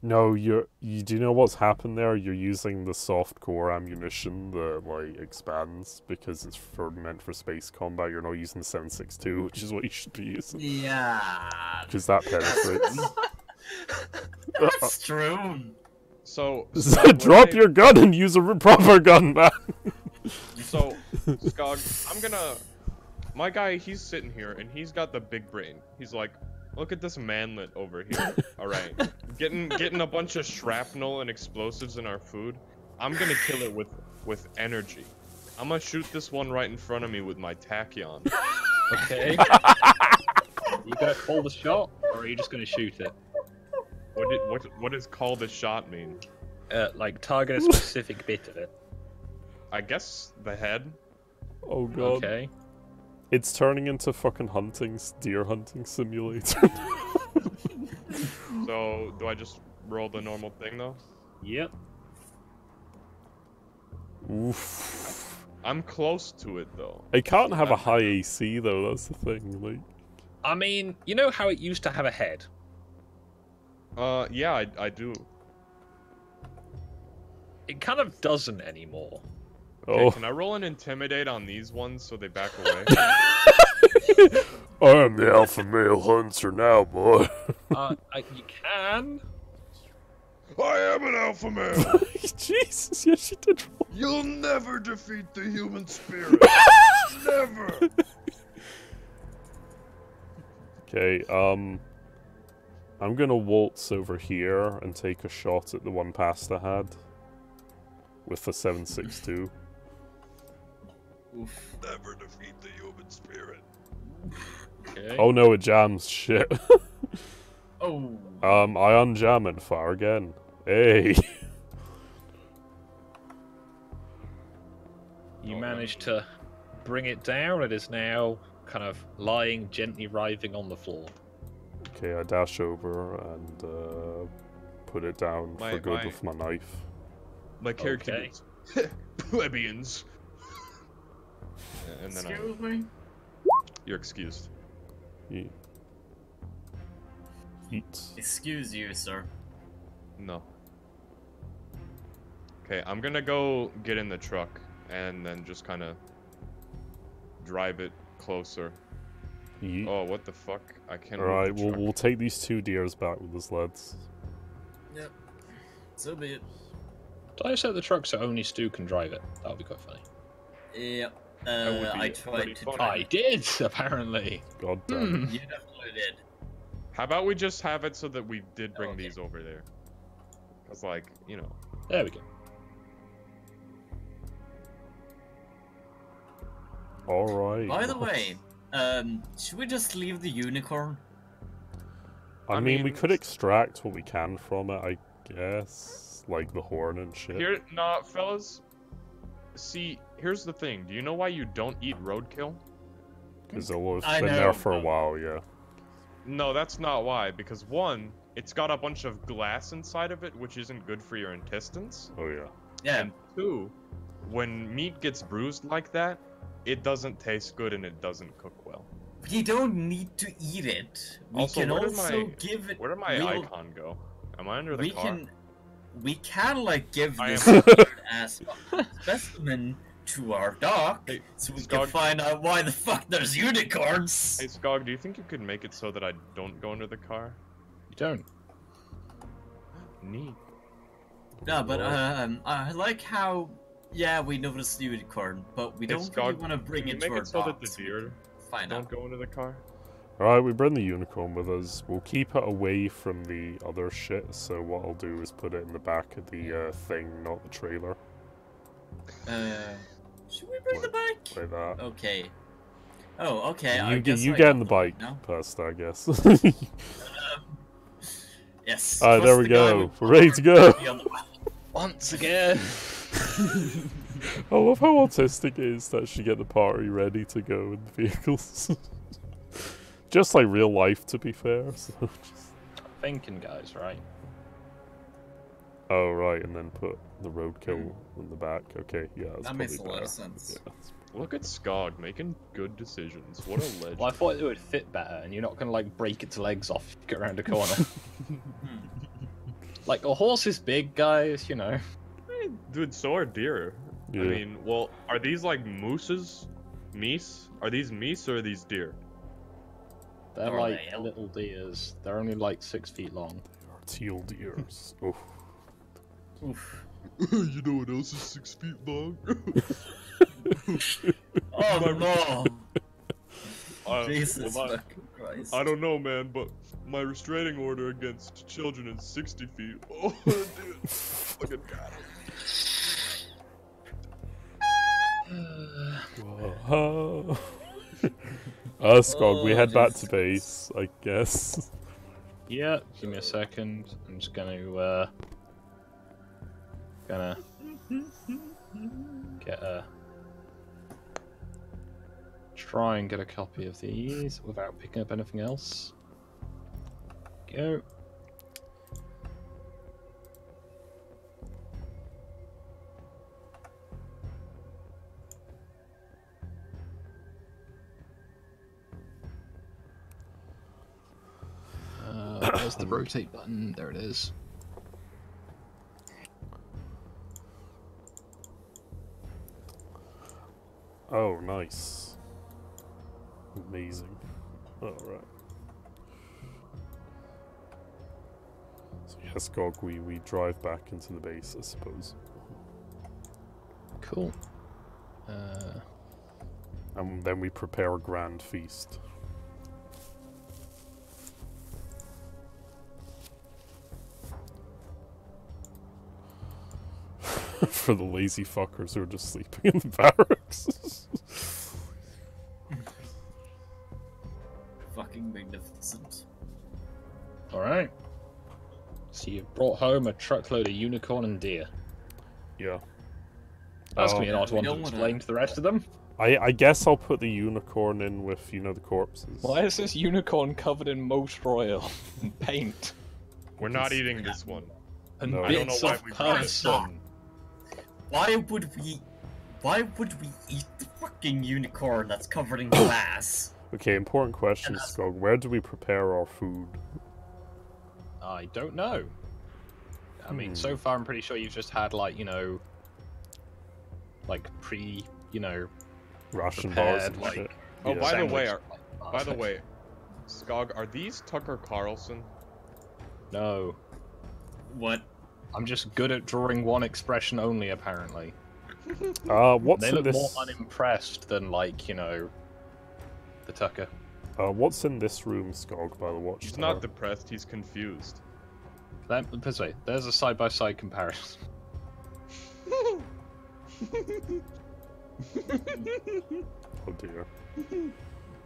No, you do you know what's happened there? You're using the soft core ammunition that like expands because it's meant for space combat. You're not using the 7.62, which is what you should be using. Yeah. Because that penetrates. That's true. So, Drop your gun and use a proper gun, man. So, Skog, I'm gonna... My guy, he's sitting here, and he's got the big brain. He's like, look at this manlet over here. Alright. Getting a bunch of shrapnel and explosives in our food. I'm gonna kill it with energy. I'm gonna shoot this one right in front of me with my tachyon. Okay. You gonna call the shot, or are you just gonna shoot it? What does call the shot mean? Like target a specific bit of it. I guess the head. Oh god. Okay. It's turning into fucking deer hunting simulator. So, do I just roll the normal thing though? Yep. Oof. I'm close to it though. It can't have a high AC though, that's the thing, like... I mean, you know how it used to have a head? Yeah, I do. It kind of doesn't anymore. Okay, Oh. can I roll an intimidate on these ones so they back away? I am the alpha male hunter now, boy. You can. I am an alpha male! Jesus, yes she did roll. You'll never defeat the human spirit! Never! Okay, I'm gonna waltz over here and take a shot at the one pasta had. With the 7.62. Oof. Never defeat the human spirit. Okay. Oh no, it jams, shit. Oh. I unjam and fire again. Hey. You managed to bring it down. It is now kind of lying, gently writhing on the floor. Okay, I dash over and put it down for good with my knife. My character Okay. gets plebeians. And then Excuse me? you're excused. Eat. Excuse you, sir. No. Okay, I'm gonna go get in the truck and then just kind of drive it closer. Yeet. Oh, what the fuck? I can't. Alright, move the we'll take these 2 deers back with us, lads. Yep. So be it. Did I set the truck so only Stu can drive it? That would be quite funny. Yep. would be I pretty tried to funny. try. I did, apparently. God damn it. You definitely did. How about we just have it so that we did bring Okay. these over there? Cause like, you know. There we go. Alright. By the way, should we just leave the unicorn? I mean, we mean, could extract what we can from it, I guess. Like the horn and shit. Here, nah, fellas. See, here's the thing. Do you know why you don't eat roadkill? Because it'll I have been know. there for a while, yeah. No, that's not why. Because one, it's got a bunch of glass inside of it, which isn't good for your intestines. Oh, yeah. Yeah. And two, when meat gets bruised like that, it doesn't taste good and it doesn't cook well. You don't need to eat it. We Also, can where did also my- give it. Where did my real- icon go? Am I under the We car? can like give I this am- ass specimen to our doc, Hey, so we Skog. can find out why the fuck there's unicorns. Hey, Skog, do you think you could make it so that I don't go under the car? You don't. Neat. No, but I like how, yeah, we noticed the unicorn, but we Hey, don't really Skog, want to bring can you it make to our it so that doc. the so we deer can find don't out. go into the car? Alright, we bring the unicorn with us. We'll keep it away from the other shit, so what I'll do is put it in the back of the thing, not the trailer. Should we bring the bike? Like that. Okay. Oh, okay. I You, guess you I get in the got bike, now. Pasta, I guess. Yes. Alright, there trust we the guy go. with We're ready to go. be on the bike. Once again. I love how autistic it is to actually get the party ready to go in the vehicles. Just like real life, to be fair. So just... Thinking, guys, right? Oh, right, and then put the roadkill in the back. Okay, yeah, that's That makes a probably lot of better. sense. Yeah. Look at Skog making good decisions. What a legend. Well, I thought it would fit better, and you're not gonna like break its legs off if you get around a corner. Like, a horse is big, guys, you know. Dude, so are deer. Yeah. I mean, well, are these like mooses? Meese? Are these meese or are these deer? They're Are like they? little deers. They're only like 6 feet long. Teal deers. Oh. Oof. You know what else is 6 feet long? Oh no! Uh, Jesus well, fucking Christ. I don't know, man, but my restraining order against children is 60 feet. Oh, dude. Fucking got Whoa. Skog, we Oh, head back to Jesus. base, I guess. Yeah, give me a second. I'm just gonna get a try and get a copy of these without picking up anything else. Go. Where's the rotate button? There it is. Oh, nice. Amazing. Alright. So yeah, Skog, we drive back into the base, I suppose. Cool. And then we prepare a grand feast. For the lazy fuckers who are just sleeping in the barracks. Fucking magnificent. Alright. So you've brought home a truckload of unicorn and deer. Yeah. That's Oh. gonna be an odd We one to don't wanna- explain to the rest of them. I guess I'll put the unicorn in with, you know, the corpses. Why is this unicorn covered in motor oil and paint? We're not eating this one. And No. I don't know bits why of we- person. Why would we eat the fucking unicorn that's covered in glass? Okay, important question, And Skog. Where do we prepare our food? I don't know. I mean, so Hmm. far I'm pretty sure you've just had, like, you know, like Ration bars prepared, and like- shit. Oh, Yeah. by the sandwich, way, like, by the way, Skog, are these Tucker Carlson? No. What? I'm just good at drawing one expression only, apparently. What's They in look this? more unimpressed than, like, you know, the Tucker. What's in this room, Skog, by the watchtower? He's not depressed, he's confused. This way, there's a side-by-side comparison. Oh dear.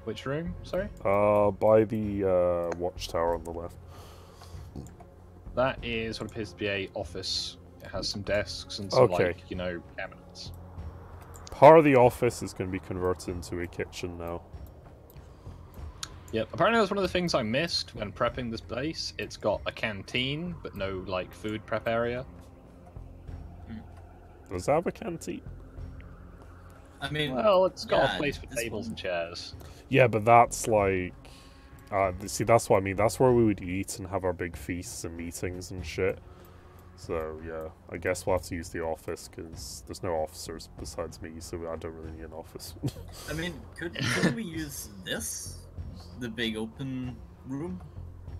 Which room? Sorry? By the watchtower on the left. That is what appears to be a office. It has some desks and some, Okay. like, you know, cabinets. Part of the office is going to be converted into a kitchen now. Yep. Apparently, that's one of the things I missed when prepping this place. It's got a canteen, but no, like, food prep area. Does it have a canteen? I mean, Well, it's got yeah, a place for this tables one- and chairs. Yeah, but that's like... see, that's what I mean. That's where we would eat and have our big feasts and meetings and shit. So, yeah. I guess we'll have to use the office, because there's no officers besides me, so I don't really need an office. I mean, could we use this? The big open room?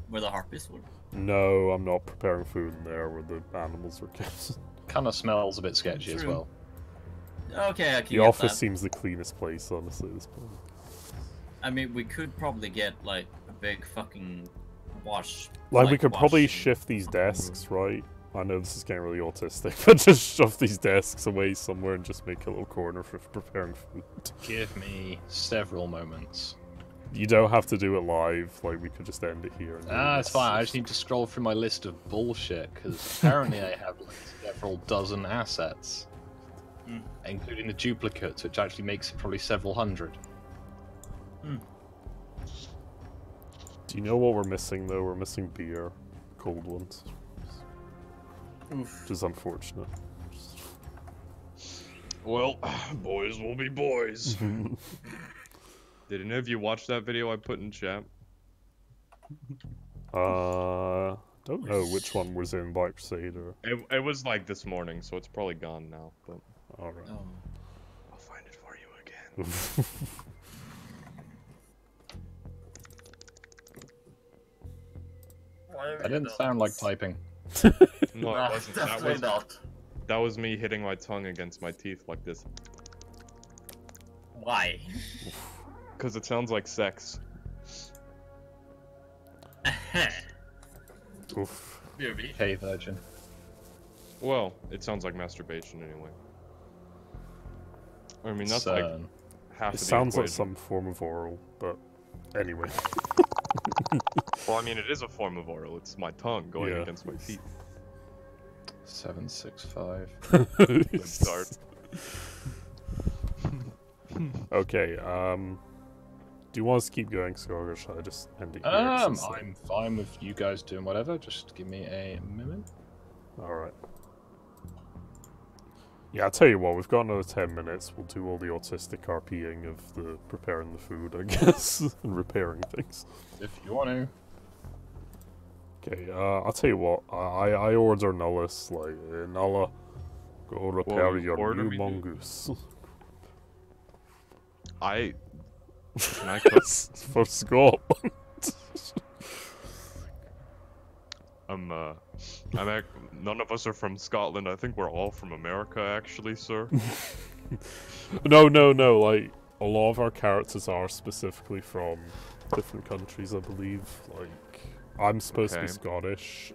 Where the harpies were? No, I'm not preparing food in there where the animals were kept. Kind of smells a bit sketchy as True. well. Okay, I can The get office that. seems the cleanest place, honestly, at this point. I mean, we could probably get, like, a big fucking wash... Like, we could probably wash shift these fucking room. desks, right? I know this is getting really autistic, but just shove these desks away somewhere and just make a little corner for preparing food. Give me several moments. You don't have to do it live, like, we could just end it here. And do Ah, it's this. fine. I just need to scroll through my list of bullshit, because apparently I have, like, several dozen assets. Mm. Including the duplicates, which actually makes it probably several hundred. Do you know what we're missing, though? We're missing beer. Cold ones. Oof. Which is unfortunate. Well, boys will be boys. Did any of you watch that video I put in chat? Don't know which one was in Black Crusader. It was like this morning, so it's probably gone now. But Alright. Oh. I'll find it for you again. That didn't sound like typing. No, it No, wasn't. definitely not. That was me hitting my tongue against my teeth like this. Why? Because it sounds like sex. Oof. Maybe. Hey, virgin. Well, it sounds like masturbation anyway. I mean, that's like half It of the sounds like equation. some form of oral, but anyway. Well, I mean, it is a form of oral. It's my tongue going Yeah. against my teeth. 765. Good start. Okay, do you want us to keep going, Skog, or should I just end it here? I'm fine with you guys doing whatever. Just give me a minute. Alright. Yeah, I'll tell you what, we've got another 10 minutes. We'll do all the autistic RPing of the preparing the food, I guess, and repairing things. If you want to. Okay, I'll tell you what, I order Nullus, like, Nulla, go repair you your order new me, dude? mongoose. Can I cook? For Scotland. None of us are from Scotland. I think we're all from America, actually, sir. No, like, a lot of our characters are specifically from different countries, I believe. Like, I'm supposed to be Okay. Scottish,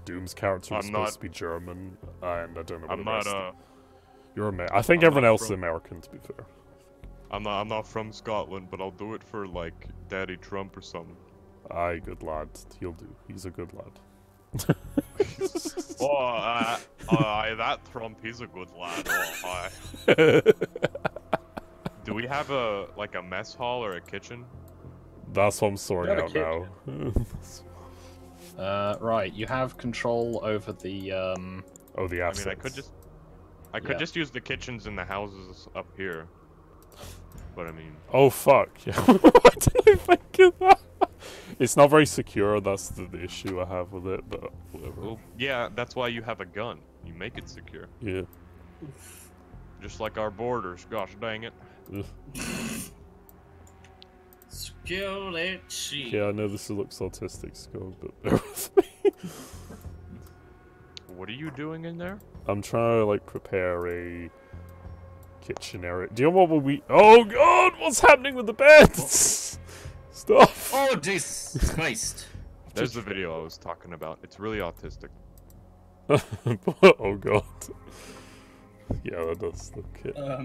Doom's character is I'm supposed not- to be German, and I don't know what I'm the rest not, You're I think I'm everyone not else is from- American, to be fair. I'm not from Scotland, but I'll do it for, like, Daddy Trump or something. Aye, good lad. He'll do. He's a good lad. That Trump, he's a good lad. Oh, hi. Do we have a mess hall or a kitchen? That's what I'm sorting Got a out now. Right, you have control over the, Oh, the I assets. mean, I could just use the kitchens in the houses up here. But I mean, Oh, fuck. Yeah. Why didn't I think of that? It's not very secure, that's the issue I have with it, but whatever. well, yeah, that's why you have a gun. You make it secure. Yeah. Just like our borders. Gosh dang it. Ugh. Security. Yeah, I know this looks autistic, Skull, but bear with me. What are you doing in there? I'm trying to, like, prepare a kitchen area. Do you know what will we... Oh, God! What's happening with the beds? Stop! Oh, Jesus Christ. There's the video I was talking about. It's really autistic. Oh, God. Yeah, that does look it. Oh,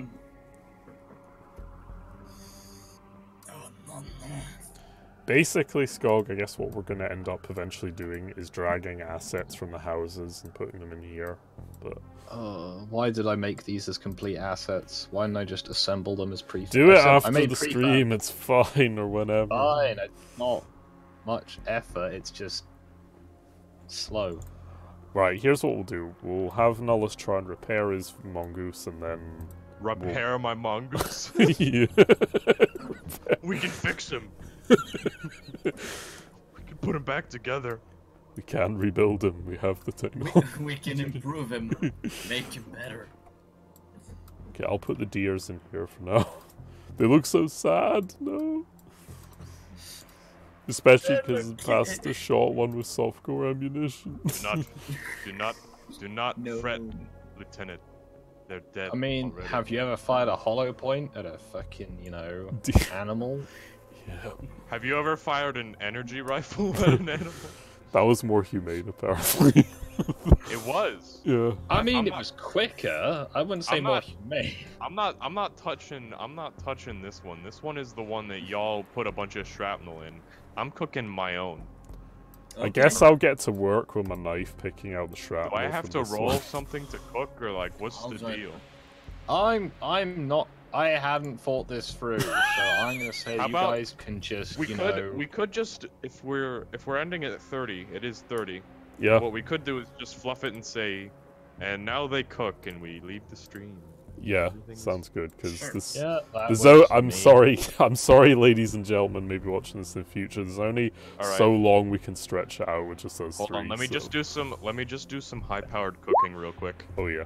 no. Basically, Skog, I guess what we're going to end up eventually doing is dragging assets from the houses and putting them in here. But why did I make these as complete assets? Why didn't I just assemble them as prefab? do it I after made the prefab. stream, it's fine, or whenever. Fine, it's not much effort, it's just slow. Right, here's what we'll do. We'll have Nullus try and repair his mongoose, and then... Repair my mongoose. Yeah. We can fix him. We can put him back together. We can rebuild him, we have the technology. We can improve him, make him better. Okay, I'll put the deers in here for now. They look so sad, no. Especially because Pastor shot one with softcore ammunition. Do not No. fret, Lieutenant. They're dead. I mean, already. have you ever fired a hollow point at a fucking, animal? Yeah, Have you ever fired an energy rifle at an animal? that was more humane, apparently. It was. Yeah. I mean, I'm it not- was quicker. I wouldn't say I'm more not- humane. I'm not touching this one. This one is the one that y'all put a bunch of shrapnel in. I'm cooking my own. I guess I'll get to work with my knife picking out the shrapnel. Do I have from to this roll one. something to cook, or like, what's I'll the join. deal? I'm not. I hadn't thought this through, so I'm gonna say How you about- guys can just, We could just, if we're ending at 30, it is 30. Yeah. What we could do is just fluff it and say, and now they cook, and we leave the stream. Yeah, Everything's- sounds good. Because Sure. this, Yeah, that there's works for I'm me. sorry, I'm sorry, ladies and gentlemen, maybe watching this in the future. There's only All right. so long we can stretch it out with just those Hold three. on. Let me so- just do some. Let me just do some high-powered cooking real quick. Oh yeah.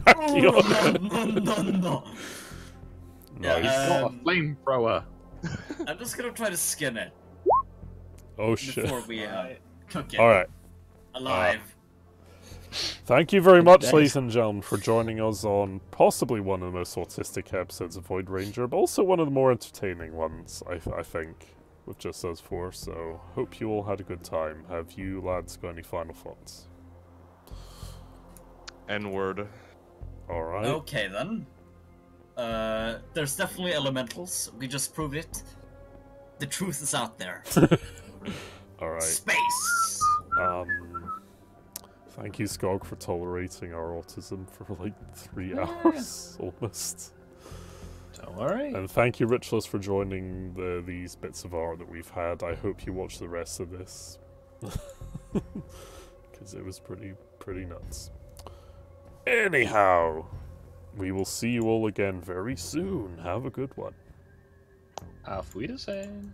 Oh, no. Nice. Yeah, Got a flamethrower. I'm just gonna try to skin it Oh shit. before we cook it All right. alive. Thank you very much, Thanks. ladies and gentlemen, for joining us on possibly one of the most autistic episodes of Void Ranger, but also one of the more entertaining ones, I think, with just us four. So, hope you all had a good time. Have you lads got any final thoughts? N-word. Alright. Okay then. There's definitely elementals. We just proved it. The truth is out there. Alright. Space. Thank you, Skog, for tolerating our autism for like 3 hours, almost. Don't worry. And thank you, Richless, for joining these bits of art that we've had. I hope you watch the rest of this. Because it was pretty nuts. Anyhow, we will see you all again very soon. Have a good one. Auf Wiedersehen.